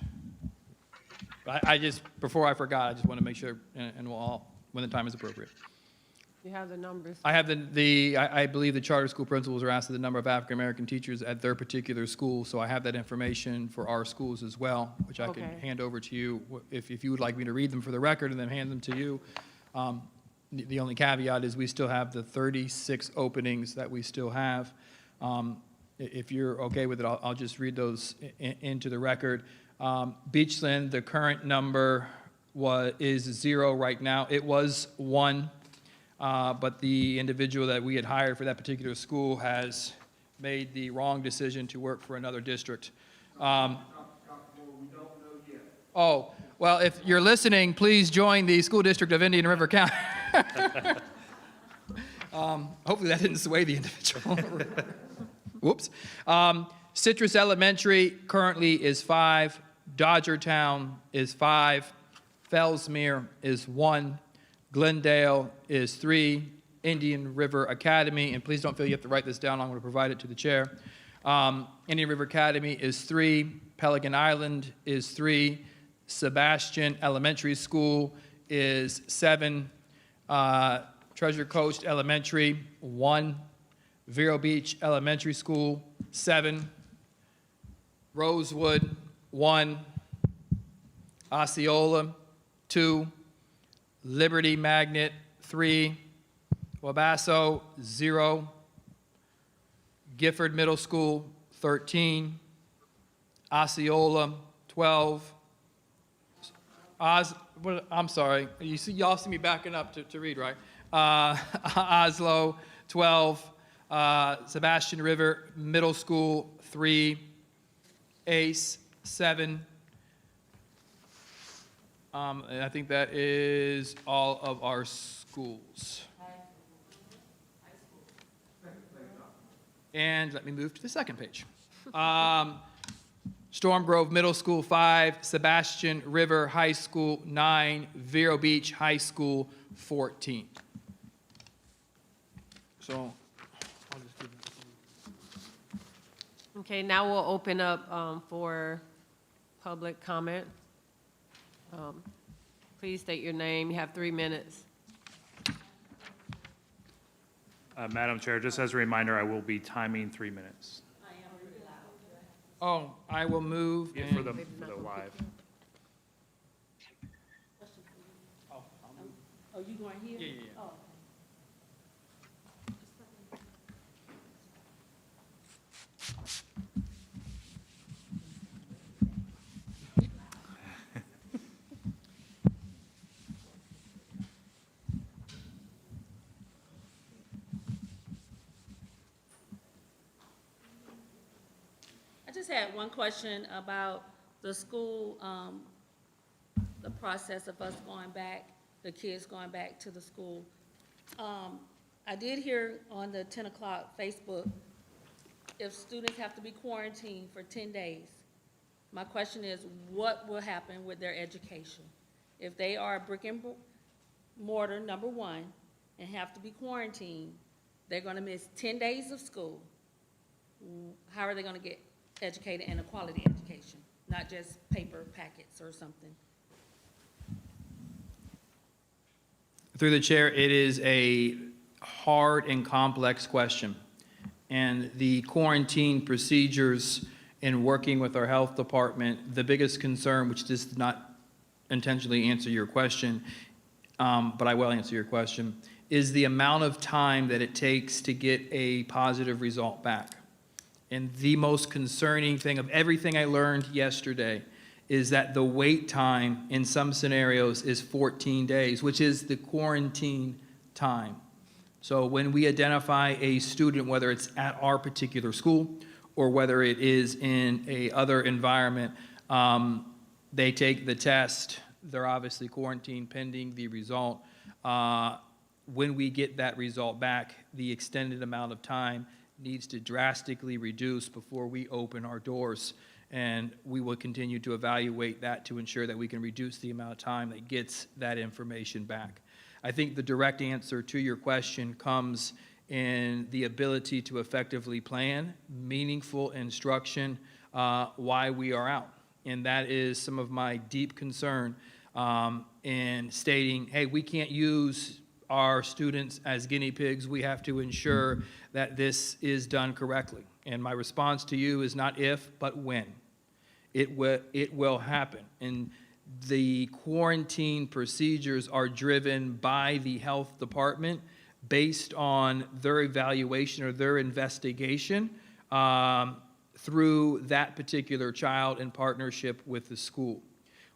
S10: I just, before I forgot, I just want to make sure, and we'll all, when the time is appropriate.
S1: You have the numbers.
S10: I have I believe the charter school principals are asked the number of African-American teachers at their particular school, so I have that information for our schools as well, which I can
S1: Okay.
S10: hand over to you if you would like me to read them for the record and then hand them to you. The only caveat is we still have the 36 openings that we still have. If you're okay with it, I'll just read those into the record. Beachland, the current number is 0 right now. It was 1. But the individual that we had hired for that particular school has made the wrong decision to work for another district. Oh, well, if you're listening, please join the school district of Indian River County. Hopefully that didn't sway the individual. Whoops. Citrus Elementary currently is 5. Dodgertown is 5. Fellsmere is 1. Glendale is 3, Indian River Academy, and please don't feel you have to write this down, I'm going to provide it to the chair. Indian River Academy is 3, Pelican Island is 3, Sebastian Elementary School is 7, Treasure Coast Elementary, 1, Vero Beach Elementary School, 7, Rosewood, 1, Osceola, 2, Liberty Magnet, 3. Wabasso, 0. Gifford Middle School, 13. Osceola, 12. I'm sorry. Y'all see me backing up to read, right? Oslo, 12. Sebastian River Middle School, 3. Ace, 7. And I think that is all of our schools. And let me move to the second page. Storm Grove Middle School, 5. Sebastian River High School, 9. Vero Beach High School, 14. So, I'll just give it.
S1: Okay, now we'll open up for public comment. Please state your name. You have 3 minutes.
S3: Madam Chair, just as a reminder, I will be timing 3 minutes.
S10: Oh, I will move.
S3: Yeah, for the live.
S11: Oh, you going here?
S10: Yeah.
S11: Oh.
S12: I just had one question about the school, the process of us going back, the kids going back to the school. I did hear on the 10 o'clock Facebook, if students have to be quarantined for 10 days, my question is, what will happen with their education? If they are brick and mortar, number 1, and have to be quarantined, they're gonna miss 10 days of school. How are they gonna get educated and a quality education, not just paper packets or something?
S10: Through the chair, it is a hard and complex question. And the quarantine procedures in working with our health department, the biggest concern, which does not intentionally answer your question, but I will answer your question, is the amount of time that it takes to get a positive result back. And the most concerning thing of everything I learned yesterday is that the wait time in some scenarios is 14 days, which is the quarantine time. So when we identify a student, whether it's at our particular school or whether it is in a other environment, they take the test, they're obviously quarantined pending the result. When we get that result back, the extended amount of time needs to drastically reduce before we open our doors. And we will continue to evaluate that to ensure that we can reduce the amount of time that gets that information back. I think the direct answer to your question comes in the ability to effectively plan meaningful instruction while we are out. And that is some of my deep concern in stating, hey, we can't use our students as guinea pigs. We have to ensure that this is done correctly. And my response to you is not if, but when. It will happen. And the quarantine procedures are driven by the health department based on their evaluation or their investigation through that particular child in partnership with the school.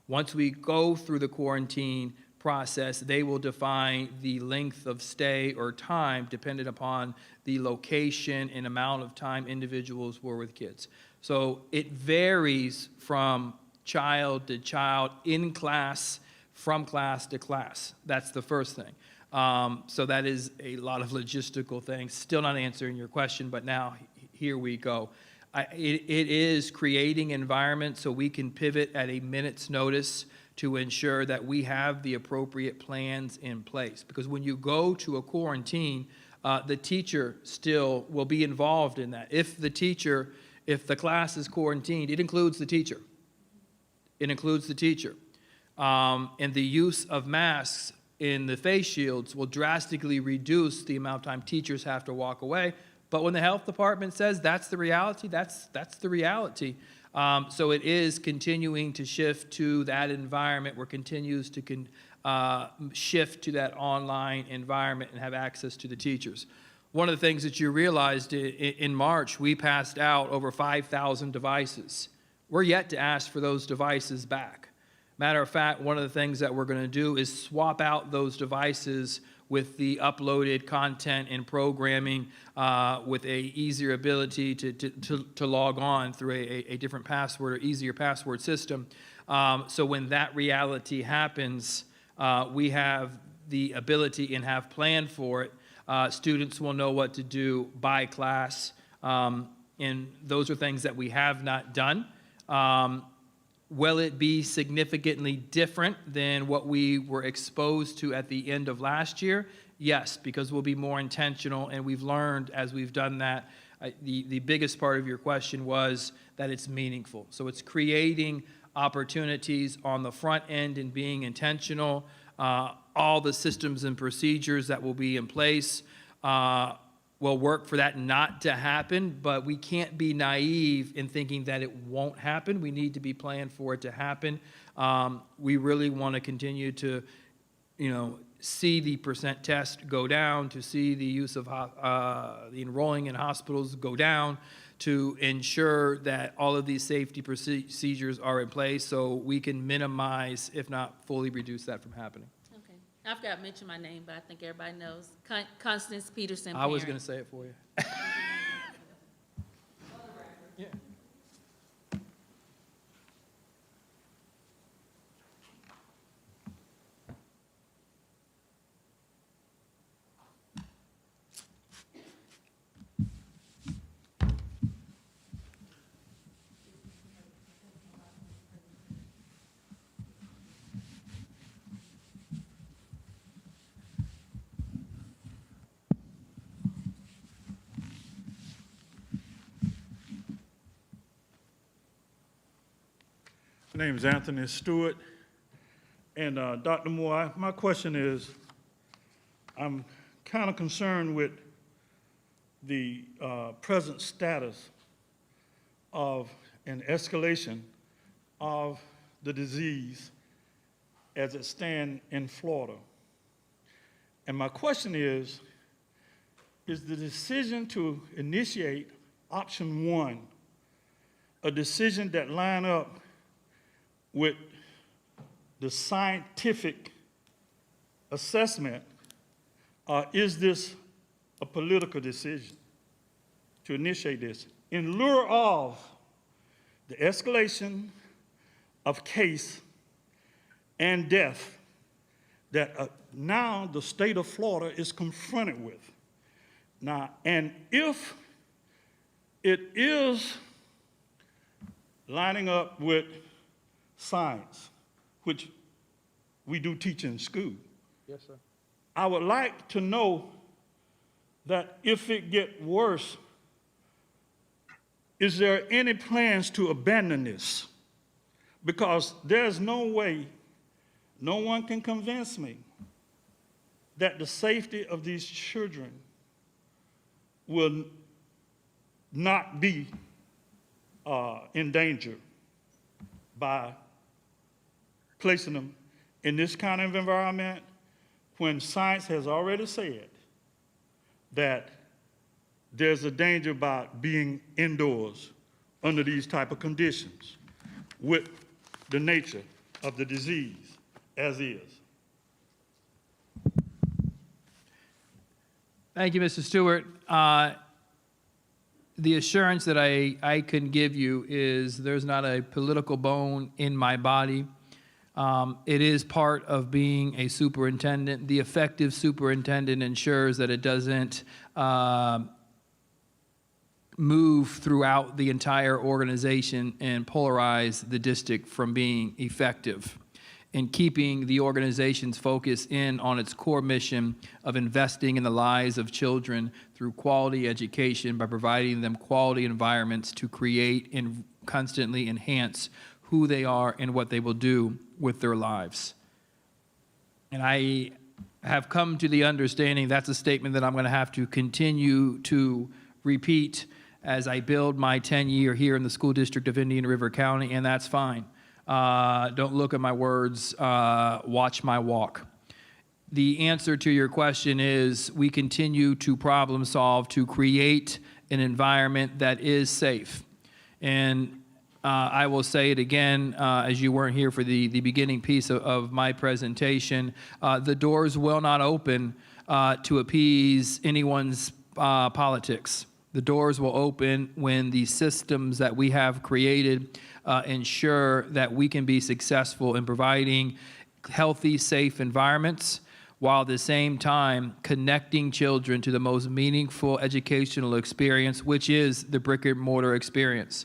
S10: Once we go through the quarantine process, they will define the length of stay or time dependent upon the location and amount of time individuals were with kids. So it varies from child to child, in class, from class to class. That's the first thing. So that is a lot of logistical things. Still not answering your question, but now here we go. It is creating environments so we can pivot at a minute's notice to ensure that we have the appropriate plans in place. Because when you go to a quarantine, the teacher still will be involved in that. If the class is quarantined, it includes the teacher. It includes the teacher. And the use of masks in the face shields will drastically reduce the amount of time teachers have to walk away. But when the health department says that's the reality, that's the reality. So it is continuing to shift to that environment where it continues to shift to that online environment and have access to the teachers. One of the things that you realized in March, we passed out over 5,000 devices. We're yet to ask for those devices back. Matter of fact, one of the things that we're going to do is swap out those devices with the uploaded content and programming with a easier ability to log on through a different password or easier password system. So when that reality happens, we have the ability and have planned for it. Students will know what to do by class, and those are things that we have not done. Will it be significantly different than what we were exposed to at the end of last year? Yes, because we'll be more intentional, and we've learned as we've done that. The biggest part of your question was that it's meaningful. So it's creating opportunities on the front end and being intentional. All the systems and procedures that will be in place will work for that not to happen, but we can't be naive in thinking that it won't happen. We need to be planned for it to happen. We really want to continue to, see the percent test go down, to see the use of the enrolling in hospitals go down, to ensure that all of these safety procedures are in place so we can minimize, if not fully reduce that from happening.
S12: Okay. I forgot to mention my name, but I think everybody knows. Constance Peterson.
S10: I was
S12: parent.
S10: going to say it for you. Yeah.
S13: My name is Anthony Stewart, and Dr. Moore, my question is, I'm kind of concerned with the present status of an escalation of the disease as it stands in Florida. And my question is the decision to initiate option one a decision that line up with the scientific assessment, or is this a political decision to initiate this? In lieu of the escalation of case and death that now the state of Florida is confronted with. Now, and if it is lining up with science, which we do teach in school.
S10: Yes, sir.
S13: I would like to know that if it get worse, is there any plans to abandon this? Because there's no way, no one can convince me that the safety of these children will not be in danger by placing them in this kind of environment when science has already said that there's a danger about being indoors under these type of conditions with the nature of the disease as is.
S10: Thank you, Mr. Stewart. The assurance that I can give you is there's not a political bone in my body. It is part of being a superintendent. The effective superintendent ensures that it doesn't move throughout the entire organization and polarize the district from being effective in keeping the organization's focus in on its core mission of investing in the lives of children through quality education by providing them quality environments to create and constantly enhance who they are and what they will do with their lives. And I have come to the understanding that's a statement that I'm going to have to continue to repeat as I build my tenure here in the school district of Indian River County, and that's fine. Don't look at my words, watch my walk. The answer to your question is we continue to problem solve to create an environment that is safe. And I will say it again, as you weren't here for the beginning piece of my presentation, the doors will not open to appease anyone's politics. The doors will open when the systems that we have created ensure that we can be successful in providing healthy, safe environments, while at the same time connecting children to the most meaningful educational experience, which is the brick and mortar experience.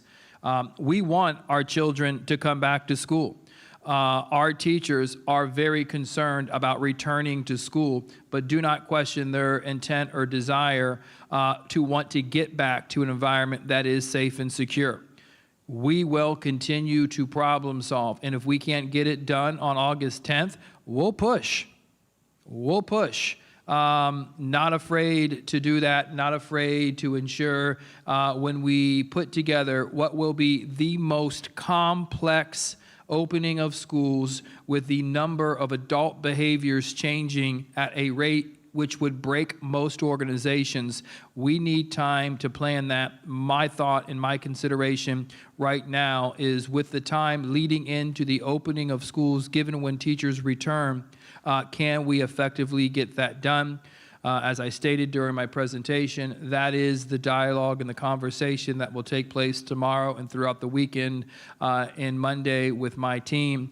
S10: We want our children to come back to school. Our teachers are very concerned about returning to school, but do not question their intent or desire to want to get back to an environment that is safe and secure. We will continue to problem solve, and if we can't get it done on August 10th, we'll push. We'll push. Not afraid to do that, not afraid to ensure when we put together what will be the most complex opening of schools with the number of adult behaviors changing at a rate which would break most organizations. We need time to plan that. My thought and my consideration right now is with the time leading into the opening of schools, given when teachers return, can we effectively get that done? As I stated during my presentation, that is the dialogue and the conversation that will take place tomorrow and throughout the weekend and Monday with my team.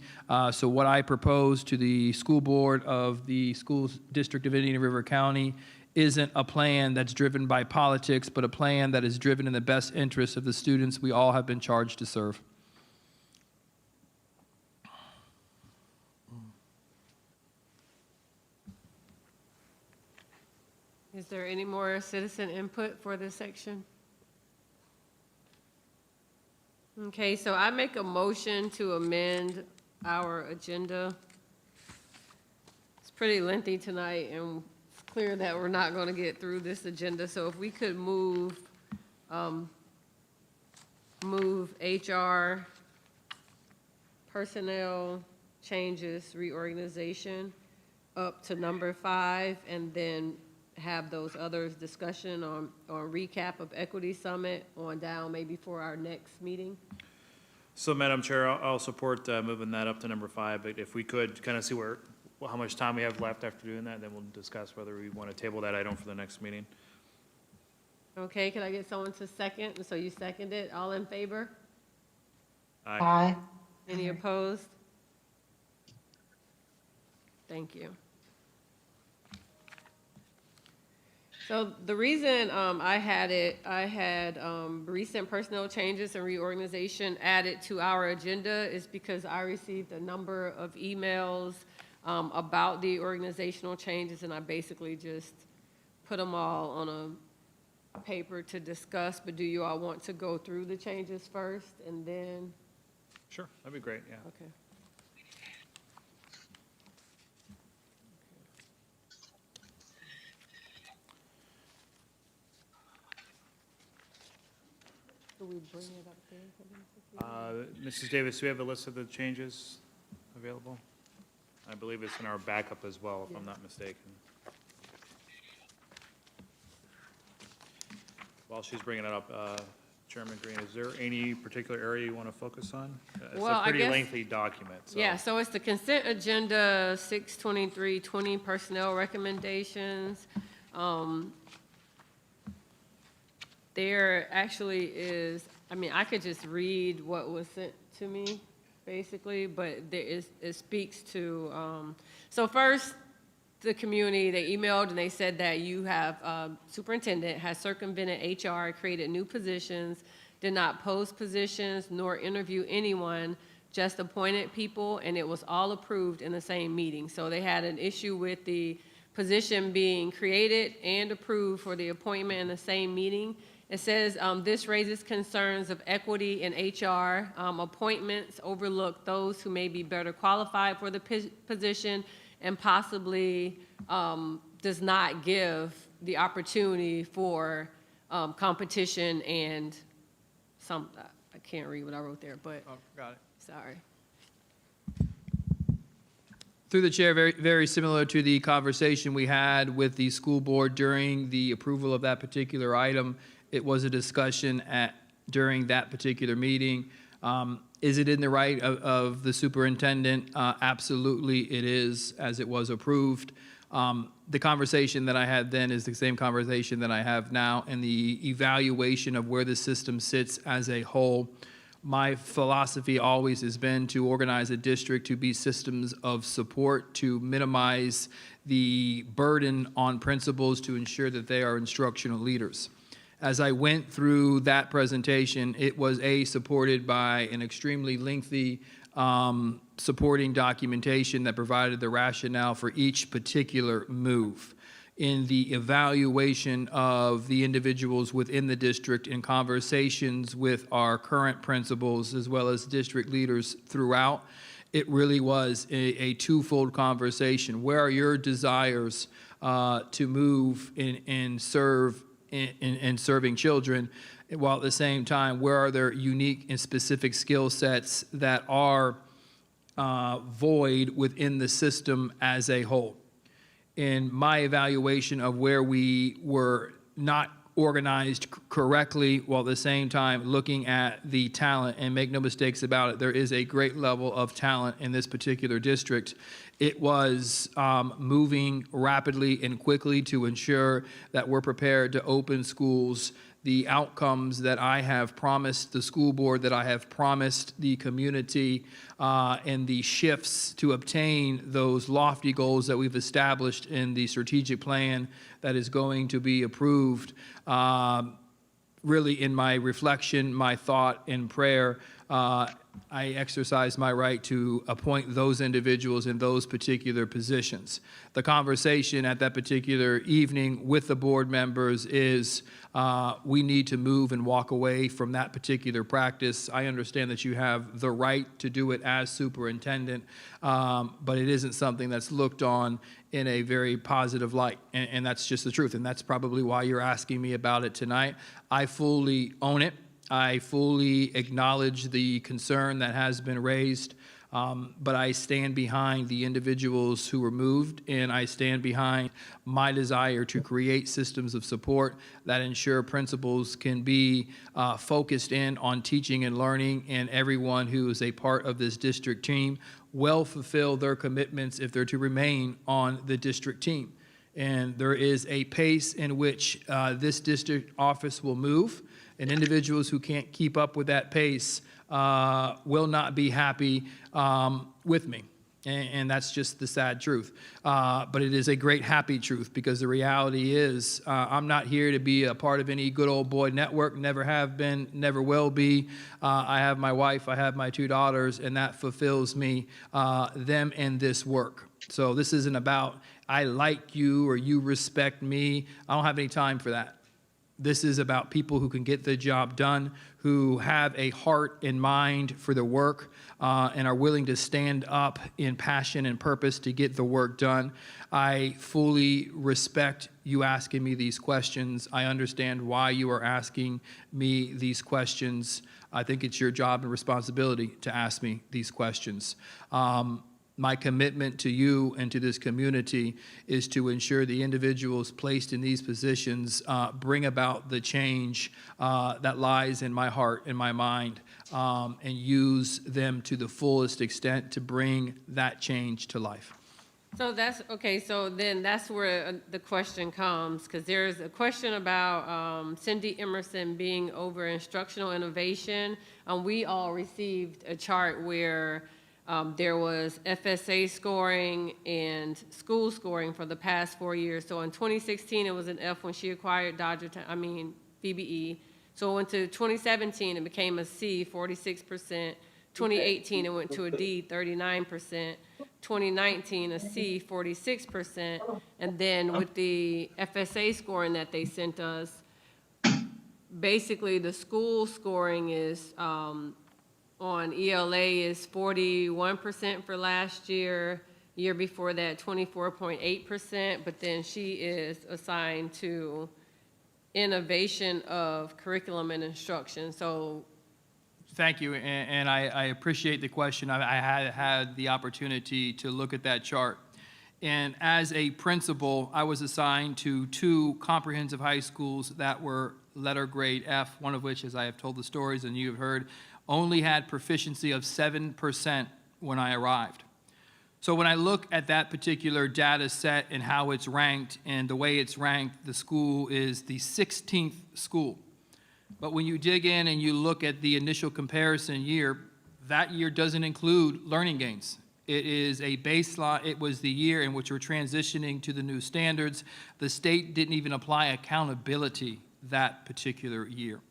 S10: So what I propose to the school board of the school district of Indian River County isn't a plan that's driven by politics, but a plan that is driven in the best interest of the students we all have been charged to serve.
S1: Is there any more citizen input for this section? Okay, so I make a motion to amend our agenda. It's pretty lengthy tonight, and it's clear that we're not going to get through this agenda. So if we could move HR, personnel changes, reorganization, up to number 5, and then have those others discussion on recap of Equity Summit on down maybe for our next meeting.
S3: So, Madam Chair, I'll support moving that up to number 5, but if we could kind of see how much time we have left after doing that, then we'll discuss whether we want to table that item for the next meeting.
S1: Okay, can I get someone to second? So you second it, all in favor?
S4: Aye.
S1: Any opposed? Thank you. So the reason I had recent personnel changes and reorganization added to our agenda is because I received a number of emails about the organizational changes, and I basically just put them all on a paper to discuss. But do you all want to go through the changes first and then?
S3: Sure, that'd be great, yeah.
S1: Okay.
S3: Mrs. Davis, do we have a list of the changes available? I believe it's in our backup as well, if I'm not mistaken. While she's bringing it up, Chairman Green, is there any particular area you want to focus on? It's
S1: Well,
S3: a
S1: I
S3: pretty
S1: guess-
S3: lengthy document, so.
S1: Yeah, so it's the consent agenda, 62320 personnel recommendations. There actually is, I mean, I could just read what was sent to me, basically, but there is, it speaks to, so first, the community, they emailed and they said that you have, superintendent has circumvented HR, created new positions, did not post positions nor interview anyone, just appointed people, and it was all approved in the same meeting. So they had an issue with the position being created and approved for the appointment in the same meeting. It says, this raises concerns of equity in HR. Appointments overlook those who may be better qualified for the position and possibly does not give the opportunity for competition and some, I can't read what I wrote there, but,
S10: Oh, got it.
S1: sorry.
S10: Through the chair, very, very similar to the conversation we had with the school board during the approval of that particular item. It was a discussion during that particular meeting. Is it in the right of the superintendent? Absolutely it is, as it was approved. The conversation that I had then is the same conversation that I have now, and the evaluation of where the system sits as a whole. My philosophy always has been to organize a district to be systems of support, to minimize the burden on principals, to ensure that they are instructional leaders. As I went through that presentation, it was supported by an extremely lengthy supporting documentation that provided the rationale for each particular move. In the evaluation of the individuals within the district, in conversations with our current principals as well as district leaders throughout, it really was a twofold conversation. Where are your desires to move and serve in serving children, while at the same time, where are there unique and specific skill sets that are void within the system as a whole? In my evaluation of where we were not organized correctly, while at the same time looking at the talent, and make no mistakes about it, there is a great level of talent in this particular district. It was moving rapidly and quickly to ensure that we're prepared to open schools. The outcomes that I have promised the school board, that I have promised the community, and the shifts to obtain those lofty goals that we've established in the strategic plan that is going to be approved. Really, in my reflection, my thought, and prayer, I exercise my right to appoint those individuals in those particular positions. The conversation at that particular evening with the board members is we need to move and walk away from that particular practice. I understand that you have the right to do it as superintendent, but it isn't something that's looked on in a very positive light, and that's just the truth, and that's probably why you're asking me about it tonight. I fully own it. I fully acknowledge the concern that has been raised, but I stand behind the individuals who were moved, and I stand behind my desire to create systems of support that ensure principals can be focused in on teaching and learning, and everyone who is a part of this district team will fulfill their commitments if they're to remain on the district team. And there is a pace in which this district office will move, and individuals who can't keep up with that pace will not be happy with me. And that's just the sad truth. But it is a great happy truth, because the reality is I'm not here to be a part of any good old boy network, never have been, never will be. I have my wife, I have my 2 daughters, and that fulfills me, them and this work. So this isn't about I like you or you respect me. I don't have any time for that. This is about people who can get the job done, who have a heart and mind for the work, and are willing to stand up in passion and purpose to get the work done. I fully respect you asking me these questions. I understand why you are asking me these questions. I think it's your job and responsibility to ask me these questions. My commitment to you and to this community is to ensure the individuals placed in these positions bring about the change that lies in my heart and my mind, and use them to the fullest extent to bring that change to life.
S1: So that's, okay, so then that's where the question comes, because there's a question about Cindy Emerson being over instructional innovation. We all received a chart where there was FSA scoring and school scoring for the past 4 years. So in 2016, it was an F when she acquired VBE. So it went to 2017, it became a C, 46%. 2018, it went to a D, 39%. 2019, a C, 46%. And then with the FSA scoring that they sent us, basically the school scoring is on ELA is 41% for last year. Year before that, 24.8%. But then she is assigned to innovation of curriculum and instruction. So
S10: Thank you, and I appreciate the question. I had the opportunity to look at that chart. And as a principal, I was assigned to 2 comprehensive high schools that were letter grade F, one of which, as I have told the stories and you have heard, only had proficiency of 7% when I arrived. So when I look at that particular data set and how it's ranked and the way it's ranked, the school is the 16th school. But when you dig in and you look at the initial comparison year, that year doesn't include learning gains. It is a baseline. It was the year in which we're transitioning to the new standards. The state didn't even apply accountability that particular year.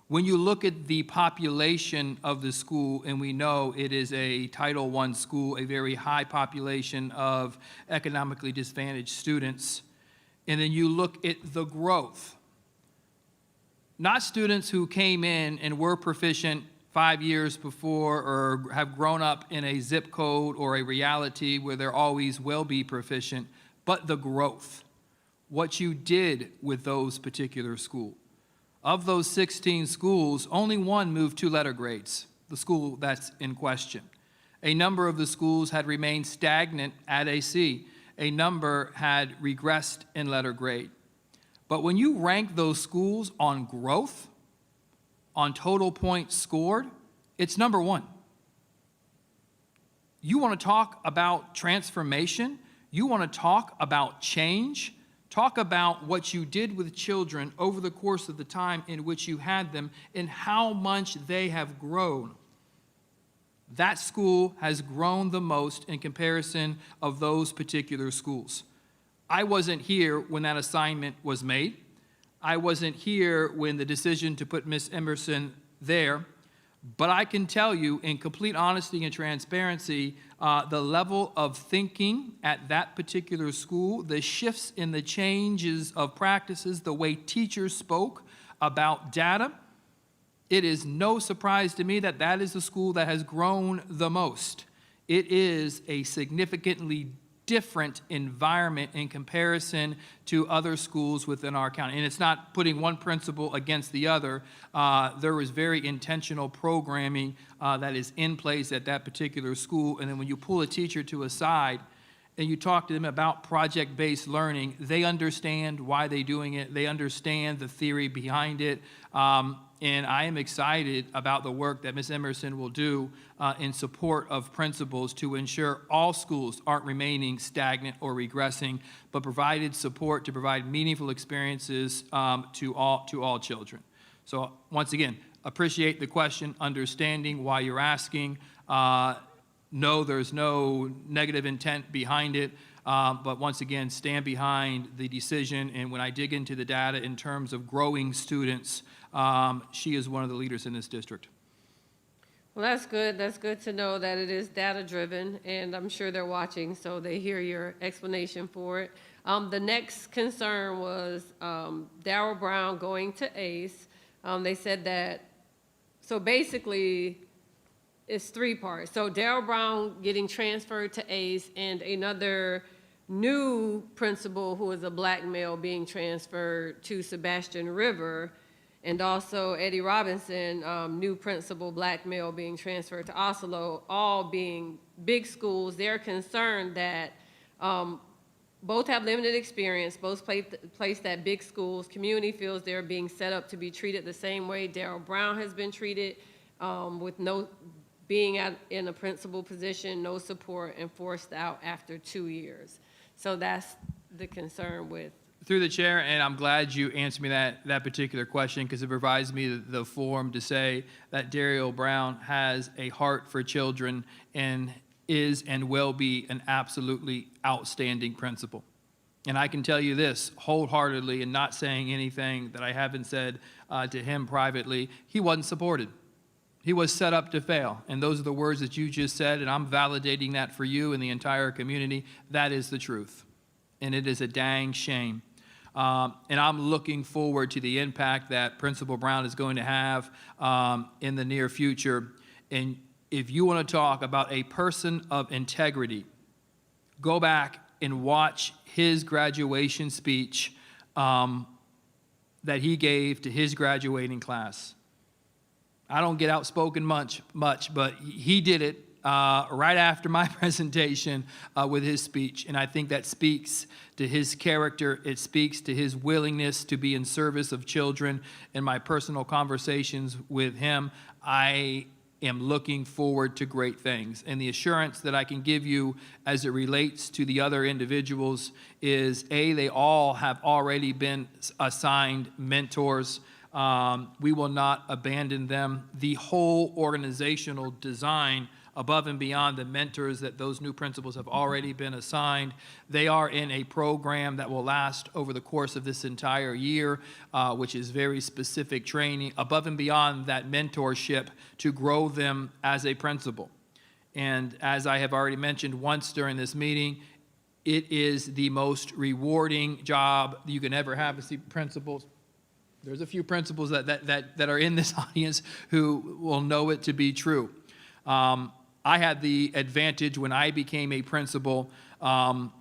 S10: When you look at the population of the school, and we know it is a Title I school, a very high population of economically disadvantaged students, and then you look at the growth, not students who came in and were proficient 5 years before or have grown up in a zip code or a reality where there always will be proficient, but the growth, what you did with those particular schools. Of those 16 schools, only one moved 2 letter grades, the school that's in question. A number of the schools had remained stagnant at a C. A number had regressed in letter grade. But when you rank those schools on growth, on total points scored, it's number 1. You want to talk about transformation? You want to talk about change? Talk about what you did with children over the course of the time in which you had them and how much they have grown. That school has grown the most in comparison of those particular schools. I wasn't here when that assignment was made. I wasn't here when the decision to put Miss Emerson there, but I can tell you in complete honesty and transparency, the level of thinking at that particular school, the shifts in the changes of practices, the way teachers spoke about data, it is no surprise to me that that is the school that has grown the most. It is a significantly different environment in comparison to other schools within our county. And it's not putting one principal against the other. There was very intentional programming that is in place at that particular school. And then when you pull a teacher to a side and you talk to them about project-based learning, they understand why they're doing it. They understand the theory behind it. And I am excited about the work that Ms. Emerson will do in support of principals to ensure all schools aren't remaining stagnant or regressing, but provided support to provide meaningful experiences to all children. So once again, appreciate the question, understanding why you're asking. No, there's no negative intent behind it. But once again, stand behind the decision. And when I dig into the data in terms of growing students, she is one of the leaders in this district.
S1: Well, that's good. That's good to know that it is data-driven, and I'm sure they're watching, so they hear your explanation for it. The next concern was Darrell Brown going to ACE. They said that, so basically, it's three parts. So Darrell Brown getting transferred to ACE, and another new principal who is a black male being transferred to Sebastian River, and also Eddie Robinson, new principal, black male, being transferred to Oslo, all being big schools. They're concerned that both have limited experience, both placed at big schools. Community feels they're being set up to be treated the same way Darrell Brown has been treated, with no being in a principal position, no support, and forced out after 2 years. So that's the concern with.
S10: Through the chair, and I'm glad you answered me that particular question, because it provides me the forum to say that Darrell Brown has a heart for children and is and will be an absolutely outstanding principal. And I can tell you this wholeheartedly, and not saying anything that I haven't said to him privately, he wasn't supported. He was set up to fail. And those are the words that you just said, and I'm validating that for you and the entire community. That is the truth. And it is a dang shame. And I'm looking forward to the impact that Principal Brown is going to have in the near future. And if you want to talk about a person of integrity, go back and watch his graduation speech that he gave to his graduating class. I don't get outspoken much, but he did it right after my presentation with his speech. And I think that speaks to his character. It speaks to his willingness to be in service of children. In my personal conversations with him, I am looking forward to great things. And the assurance that I can give you as it relates to the other individuals is, A, they all have already been assigned mentors. We will not abandon them. The whole organizational design, above and beyond the mentors that those new principals have already been assigned, they are in a program that will last over the course of this entire year, which is very specific training, above and beyond that mentorship, to grow them as a principal. And as I have already mentioned once during this meeting, it is the most rewarding job you can ever have to see principals. There's a few principals that are in this audience who will know it to be true. I had the advantage when I became a principal of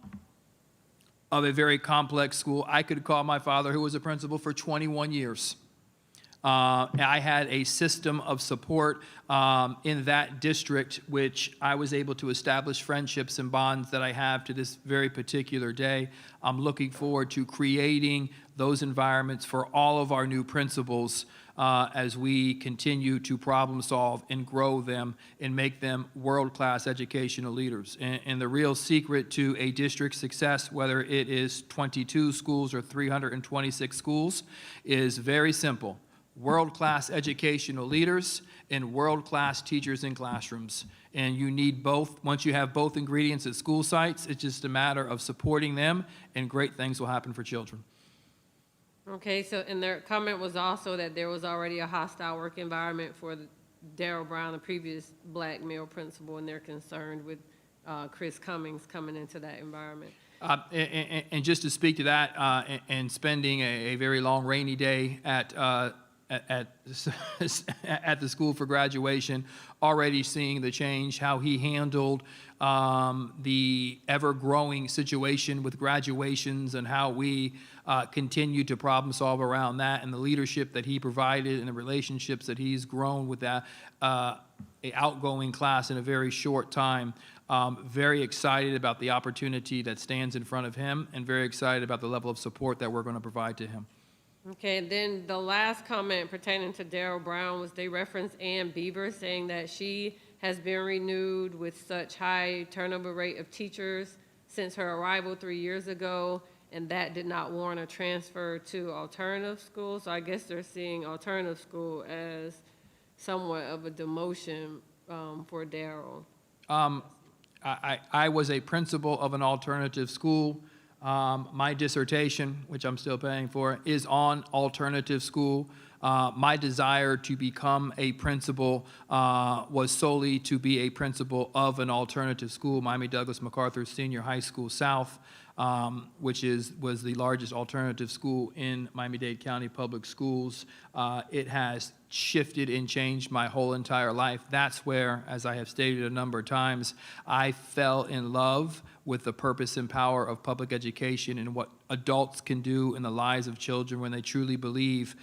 S10: a very complex school. I could call my father, who was a principal for 21 years. I had a system of support in that district, which I was able to establish friendships and bonds that I have to this very particular day. I'm looking forward to creating those environments for all of our new principals as we continue to problem solve and grow them and make them world-class educational leaders. And the real secret to a district success, whether it is 22 schools or 326 schools, is very simple. World-class educational leaders and world-class teachers in classrooms. And you need both. Once you have both ingredients at school sites, it's just a matter of supporting them, and great things will happen for children.
S1: Okay, so, and their comment was also that there was already a hostile work environment for Darrell Brown, the previous black male principal, and they're concerned with Chris Cummings coming into that environment.
S10: And just to speak to that, and spending a very long rainy day at the school for graduation, already seeing the change, how he handled the ever-growing situation with graduations and how we continue to problem solve around that, and the leadership that he provided and the relationships that he's grown with that outgoing class in a very short time. Very excited about the opportunity that stands in front of him, and very excited about the level of support that we're going to provide to him.
S1: Okay, and then the last comment pertaining to Darrell Brown was they referenced Ann Bieber, saying that she has been renewed with such high turnover rate of teachers since her arrival 3 years ago, and that did not warrant a transfer to alternative school. So I guess they're seeing alternative school as somewhat of a demotion for Darrell.
S10: I was a principal of an alternative school. My dissertation, which I'm still paying for, is on alternative school. My desire to become a principal was solely to be a principal of an alternative school, Miami Douglas MacArthur Senior High School South, which was the largest alternative school in Miami-Dade County Public Schools. It has shifted and changed my whole entire life. That's where, as I have stated a number of times, I fell in love with the purpose and power of public education and what adults can do in the lives of children when they truly believe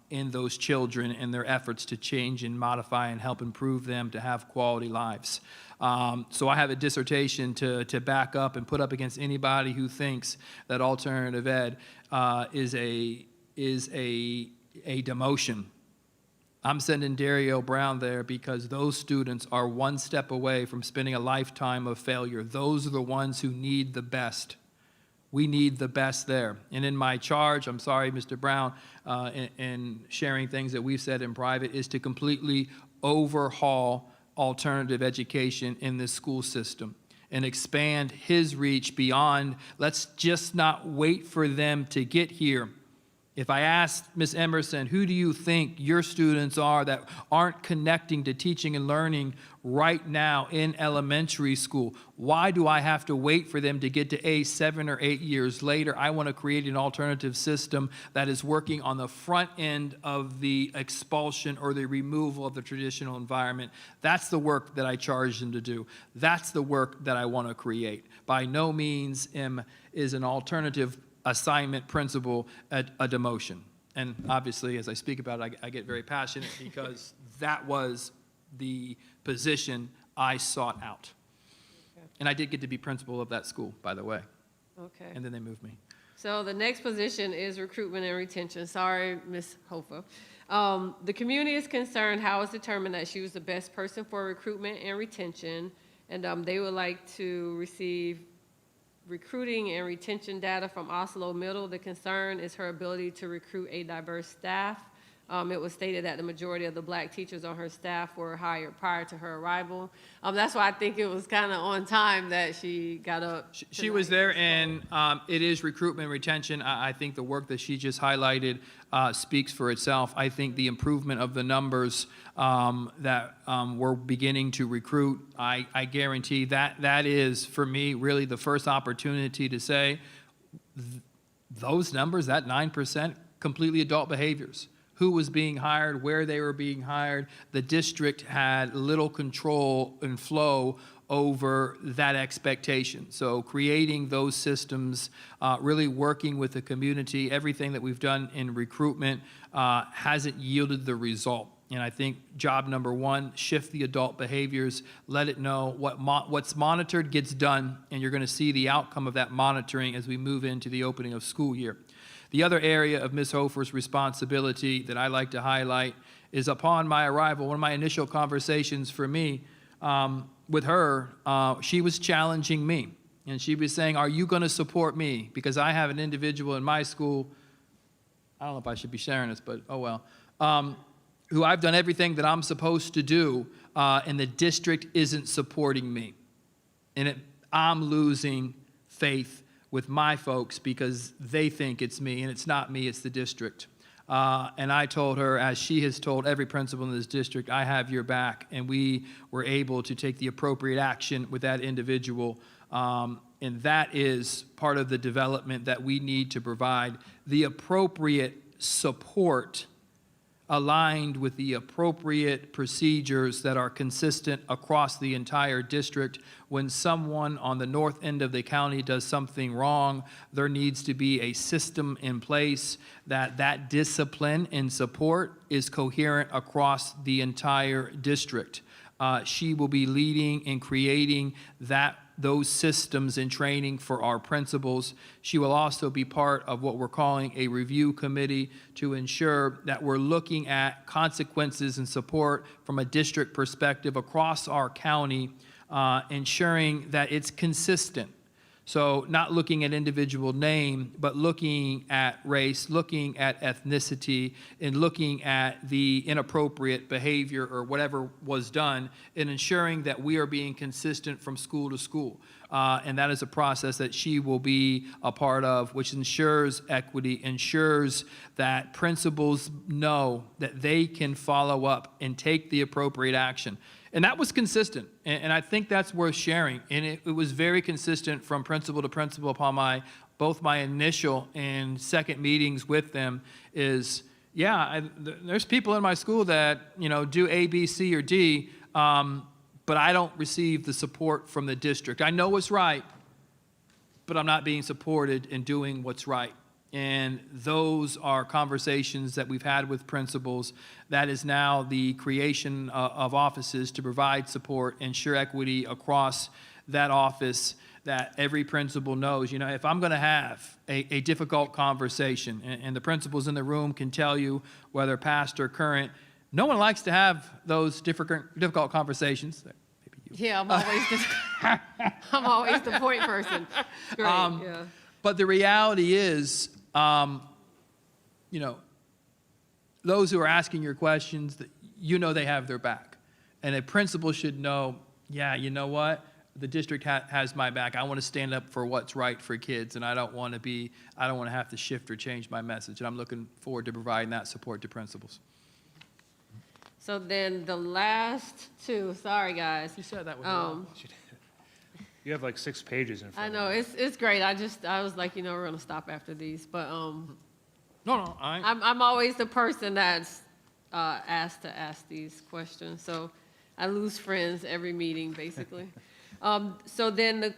S10: in those children and their efforts to change and modify and help improve them to have quality lives. So I have a dissertation to back up and put up against anybody who thinks that alternative ed is a demotion. I'm sending Dario Brown there because those students are one step away from spending a lifetime of failure. Those are the ones who need the best. We need the best there. And in my charge, I'm sorry, Mr. Brown, in sharing things that we've said in private, is to completely overhaul alternative education in this school system and expand his reach beyond, let's just not wait for them to get here. If I asked Ms. Emerson, who do you think your students are that aren't connecting to teaching and learning right now in elementary school? Why do I have to wait for them to get to A 7 or 8 years later? I want to create an alternative system that is working on the front end of the expulsion or the removal of the traditional environment. That's the work that I charged them to do. That's the work that I want to create. By no means is an alternative assignment principal a demotion. And obviously, as I speak about it, I get very passionate because that was the position I sought out.
S1: Okay.
S10: And I did get to be principal of that school, by the way.
S1: Okay.
S10: And then they moved me.
S1: So the next position is recruitment and retention. Sorry, Ms. Hofer. The community is concerned how it's determined that she was the best person for recruitment and retention, and they would like to receive recruiting and retention data from Oslo Middle. The concern is her ability to recruit a diverse staff. It was stated that the majority of the black teachers on her staff were hired prior to her arrival. That's why I think it was kind of on time that she got up.
S10: She was there, and it is recruitment and retention. I think the work that she just highlighted speaks for itself. I think the improvement of the numbers that we're beginning to recruit, I guarantee that is, for me, really the first opportunity to say those numbers, that 9%, completely adult behaviors. Who was being hired, where they were being hired. The district had little control and flow over that expectation. So creating those systems, really working with the community, everything that we've done in recruitment hasn't yielded the result. And I think job number one, shift the adult behaviors, let it know what's monitored gets done, and you're going to see the outcome of that monitoring as we move into the opening of school year. The other area of Ms. Hofer's responsibility that I like to highlight is upon my arrival, one of my initial conversations for me with her, she was challenging me. And she was saying, are you going to support me? Because I have an individual in my school, I don't know if I should be sharing this, but oh well, who I've done everything that I'm supposed to do, and the district isn't supporting me. And I'm losing faith with my folks because they think it's me, and it's not me, it's the district. And I told her, as she has told every principal in this district, I have your back, and we were able to take the appropriate action with that individual. And that is part of the development that we need to provide the appropriate support aligned with the appropriate procedures that are consistent across the entire district. When someone on the north end of the county does something wrong, there needs to be a system in place that discipline and support is coherent across the entire district. She will be leading and creating those systems and training for our principals. She will also be part of what we're calling a review committee to ensure that we're looking at consequences and support from a district perspective across our county, ensuring that it's consistent. So not looking at individual name, but looking at race, looking at ethnicity, and looking at the inappropriate behavior or whatever was done, and ensuring that we are being consistent from school to school. and that is a process that she will be a part of, which ensures equity, ensures that principals know that they can follow up and take the appropriate action. And that was consistent, and I think that's worth sharing. And it was very consistent from principal to principal upon both my initial and second meetings with them is, there's people in my school that, do A, B, C, or D, but I don't receive the support from the district. I know what's right, but I'm not being supported in doing what's right. And those are conversations that we've had with principals. That is now the creation of offices to provide support, ensure equity across that office, that every principal knows, if I'm going to have a difficult conversation, and the principals in the room can tell you, whether past or current, no one likes to have those difficult conversations. Maybe you.
S1: Yeah, I'm always the point person. Great, yeah.
S10: But the reality is, those who are asking your questions, they have their back. And a principal should know, you know what? The district has my back. I want to stand up for what's right for kids, and I don't want to have to shift or change my message. And I'm looking forward to providing that support to principals.
S1: So then the last two, sorry guys.
S10: You said that was
S3: You have like 6 pages in
S1: I
S3: front
S1: know,
S3: of you.
S1: it's great. I was like, we're gonna stop after these, but
S10: No,
S1: I'm always the person that's asked to ask these questions, so I lose friends every meeting, basically. So then the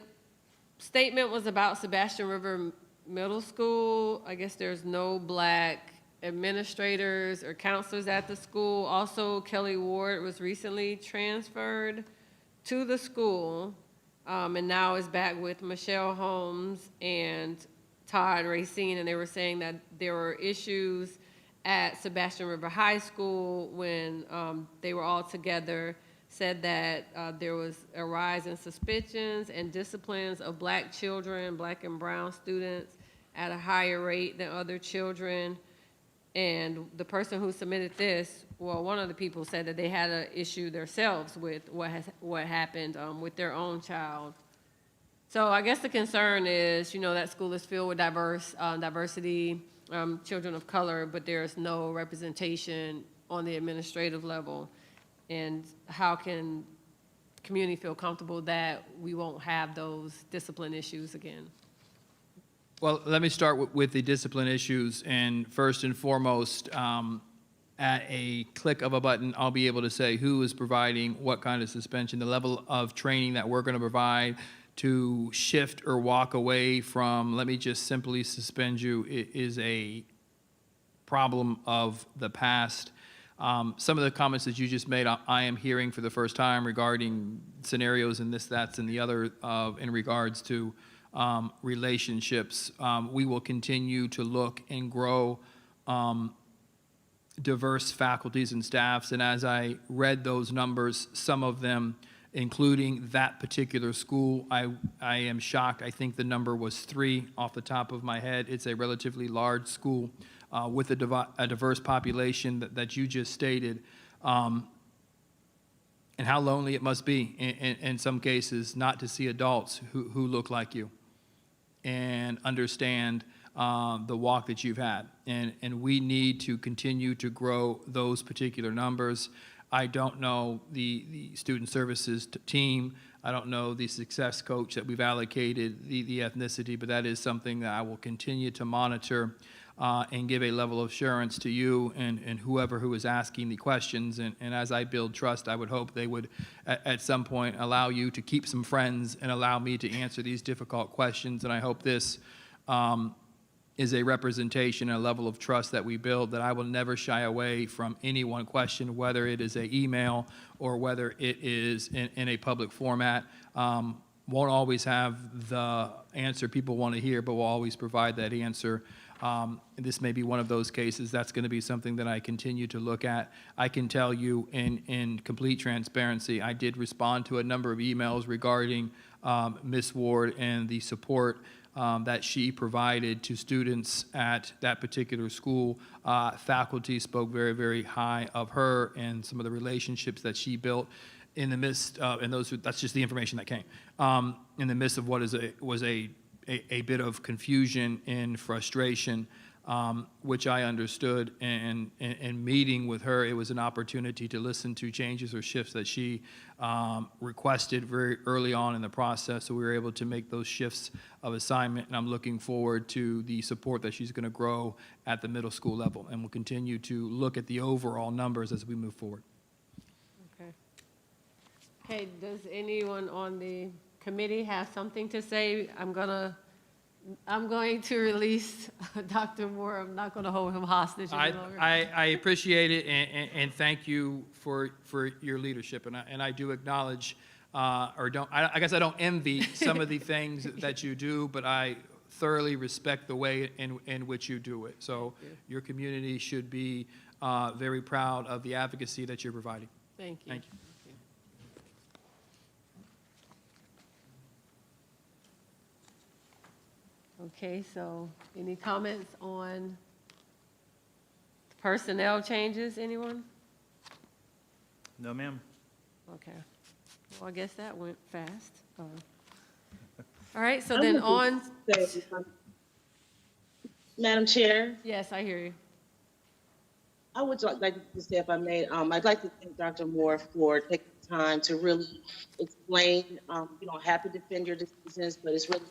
S1: statement was about Sebastian River Middle School. I guess there's no Black administrators or counselors at the school. Also, Kelly Ward was recently transferred to the school, and now is back with Michelle Holmes and Todd Racine, and they were saying that there were issues at Sebastian River High School when they were all together, said that there was a rise in suspicions and disciplines of Black children, Black and brown students, at a higher rate than other children. And the person who submitted this, one of the people said that they had an issue themselves with what happened with their own child. So I guess the concern is, that school is filled with diversity, children of color, but there's no representation on the administrative level. And how can community feel comfortable that we won't have those discipline issues again?
S10: Well, let me start with the discipline issues. And first and foremost, at a click of a button, I'll be able to say who is providing what kind of suspension, the level of training that we're going to provide to shift or walk away from, let me just simply suspend you, is a problem of the past. Some of the comments that you just made, I am hearing for the first time regarding scenarios and this, that's, and the other in regards to relationships. We will continue to look and grow diverse faculties and staffs. And as I read those numbers, some of them, including that particular school, I am shocked. I think the number was 3 off the top of my head. It's a relatively large school with a diverse population that you just stated. And how lonely it must be in some cases not to see adults who look like you and understand the walk that you've had. And we need to continue to grow those particular numbers. I don't know the student services team. I don't know the success coach that we've allocated, the ethnicity, but that is something that I will continue to monitor and give a level of assurance to you and whoever who is asking the questions. And as I build trust, I would hope they would at some point allow you to keep some friends and allow me to answer these difficult questions. And I hope this is a representation and a level of trust that we build, that I will never shy away from any one question, whether it is an email or whether it is in a public format. Won't always have the answer people want to hear, but will always provide that answer. This may be one of those cases. That's going to be something that I continue to look at. I can tell you in complete transparency, I did respond to a number of emails regarding Ms. Ward and the support that she provided to students at that particular school. Faculty spoke very, very high of her and some of the relationships that she built. in the midst, that's just the information that came, in the midst of what was a bit of confusion and frustration, which I understood, and meeting with her, it was an opportunity to listen to changes or shifts that she requested very early on in the process, so we were able to make those shifts of assignment, and I'm looking forward to the support that she's going to grow at the middle school level, and we'll continue to look at the overall numbers as we move forward.
S1: Okay. Okay, does anyone on the committee have something to say? I'm going to release Dr. Moore. I'm not going to hold him hostage any longer.
S10: I appreciate it, and thank you for your leadership, and I do acknowledge, I guess I don't envy some of the things that you do, but I thoroughly respect the way in which you do it. So your community should be very proud of the advocacy that you're providing.
S1: Thank you.
S10: Thank you.
S1: Okay, so any comments on personnel changes, anyone?
S3: No, ma'am.
S1: Okay. Well, I guess that went fast. All right, so then on,
S7: Madam Chair,
S1: yes, I hear you.
S7: I would like to say, if I may, I'd like to thank Dr. Moore for taking the time to really explain. You don't have to defend your decisions, but it's really,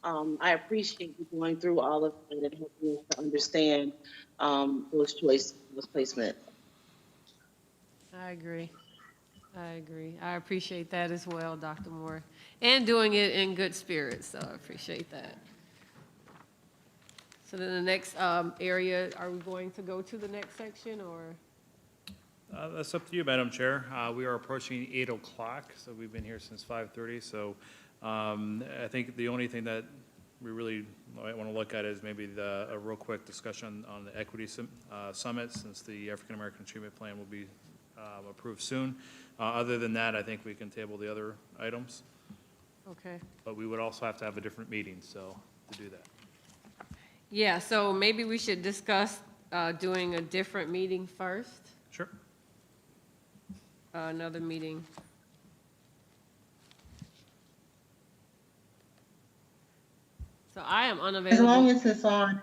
S7: I appreciate you going through all of it and helping us to understand those choices, those placements.
S1: I agree. I appreciate that as well, Dr. Moore, and doing it in good spirits, so I appreciate that. So then the next area, are we going to go to the next section, or?
S3: That's up to you, Madam Chair. We are approaching 8 o'clock, so we've been here since 5:30. So I think the only thing that we really might want to look at is maybe a real quick discussion on the equity summit, since the African American Treatment Plan will be approved soon. Other than that, I think we can table the other items.
S1: Okay.
S3: But we would also have to have a different meeting, so to do that.
S1: Yeah, so maybe we should discuss doing a different meeting first,
S3: Sure.
S1: another meeting. So I am unavailable.
S6: As long as it's on.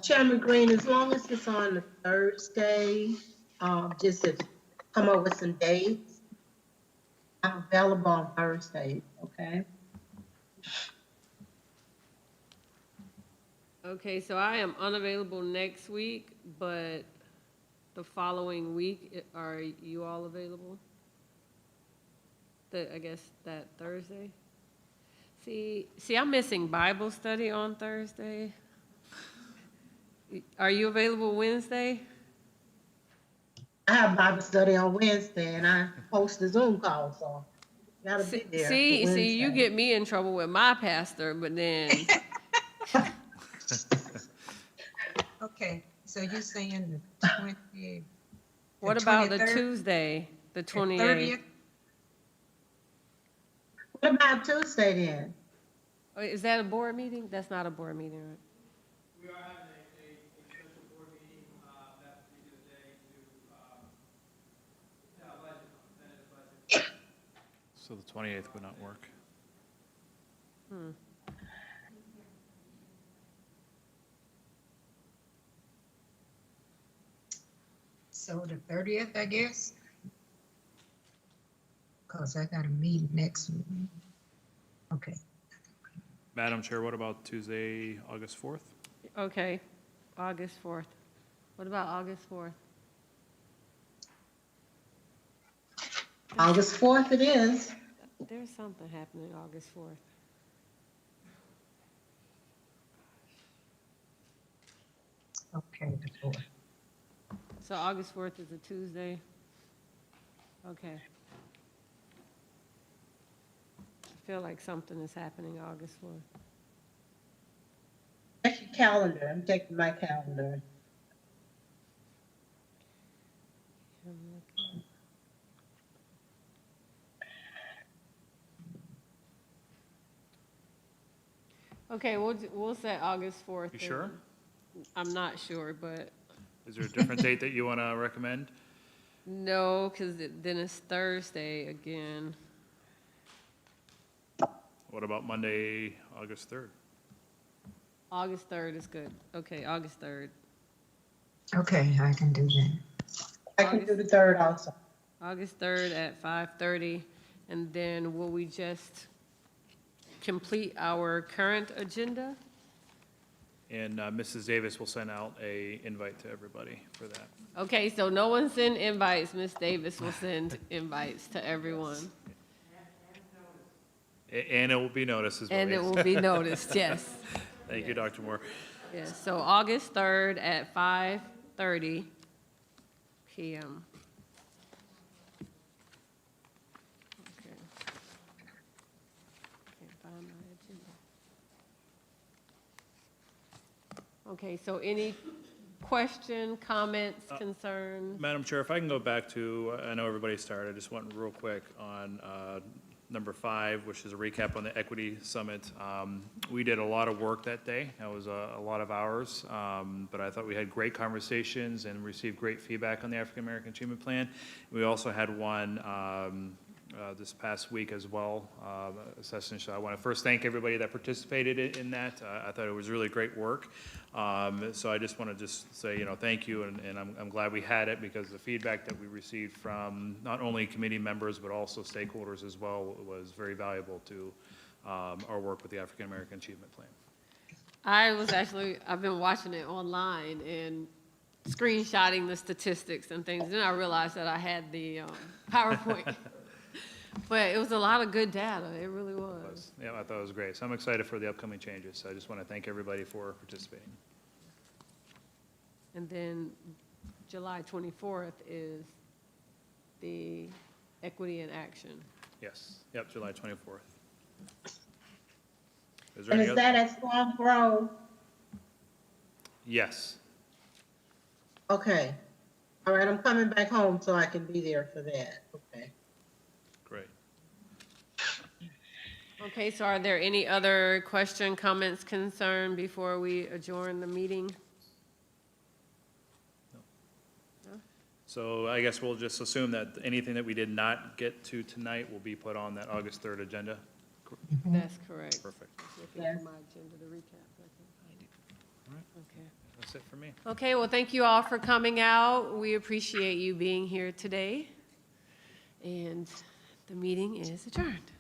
S6: Chairman Green, as long as it's on the Thursday, just to come up with some dates. I'm available on Thursday, okay?
S1: Okay, so I am unavailable next week, but the following week, are you all available? I guess that Thursday? See, I'm missing Bible study on Thursday. Are you available Wednesday?
S6: I have Bible study on Wednesday and I host a Zoom call, so gotta be there.
S1: See, you get me in trouble with my pastor, but then.
S4: Okay, so you're saying the 20th?
S1: What about the Tuesday, the 28th?
S6: What about Tuesday then?
S1: Is that a board meeting? That's not a board meeting, right?
S10: We are having a special board meeting that particular day to have budget.
S3: So the 28th would not work.
S4: So the 30th, I guess? Because I got a meeting next week. Okay.
S3: Madam Chair, what about Tuesday, August 4th?
S1: Okay, August 4th. What about August 4th?
S6: August 4th it is.
S1: There's something happening August 4th.
S4: Okay, the 4th.
S1: So August 4th is a Tuesday? Okay. I feel like something is happening August 4th.
S6: Check your calendar. I'm checking my calendar.
S1: I'm looking. Okay, we'll set August 4th.
S3: You sure?
S1: I'm not sure, but
S3: Is there a different date that you want to recommend?
S1: No, because then it's Thursday again.
S3: What about Monday, August 3rd?
S1: August 3rd is good. Okay, August 3rd.
S4: Okay, I can do that.
S6: I can do the 3rd also.
S1: August 3rd at 5:30. And then will we just complete our current agenda?
S3: And Mrs. Davis will send out a invite to everybody for that.
S1: Okay, so no one send invites. Ms. Davis will send invites to everyone.
S3: And it will be noticed as well.
S1: And it
S3: yes.
S1: will be noticed, yes.
S3: Thank you, Dr. Moore.
S1: Yes, so August 3rd at 5:30 PM. Okay. Can't find my agenda. Okay, so any question, comments, concerns?
S3: Madam Chair, if I can go back to, I know everybody started, I just want real quick on number 5, which is a recap on the Equity Summit. We did a lot of work that day. That was a lot of hours, but I thought we had great conversations and received great feedback on the African American Achievement Plan. We also had one this past week as well, session. So I want to first thank everybody that participated in that. I thought it was really great work. So I just want to just say, thank you, and I'm glad we had it because the feedback that we received from not only committee members but also stakeholders as well was very valuable to our work with the African American Achievement Plan.
S1: I've been watching it online and screenshotting the statistics and things. Then I realized that I had the PowerPoint. But it was a lot of good data. It really was.
S3: Yeah, I thought it was great. So I'm excited for the upcoming changes. So I just want to thank everybody for participating.
S1: And then July 24th is the Equity in Action.
S3: Yes. Yep, July 24th. Is there
S6: And
S3: any
S6: is
S3: other?
S6: that at Swamp Grove?
S3: Yes.
S6: Okay. All right, I'm coming back home so I can be there for that. Okay.
S3: Great.
S1: Okay, so are there any other question, comments, concern before we adjourn the meeting?
S3: So I guess we'll just assume that anything that we did not get to tonight will be put on that August 3rd agenda.
S1: That's correct.
S3: Perfect.
S1: Just looking
S6: Yes.
S1: for my agenda to recap, but I can't find it.
S3: All right.
S1: Okay.
S3: That's it for me.
S1: Okay, well, thank you all for coming out. We appreciate you being here today. And the meeting is adjourned.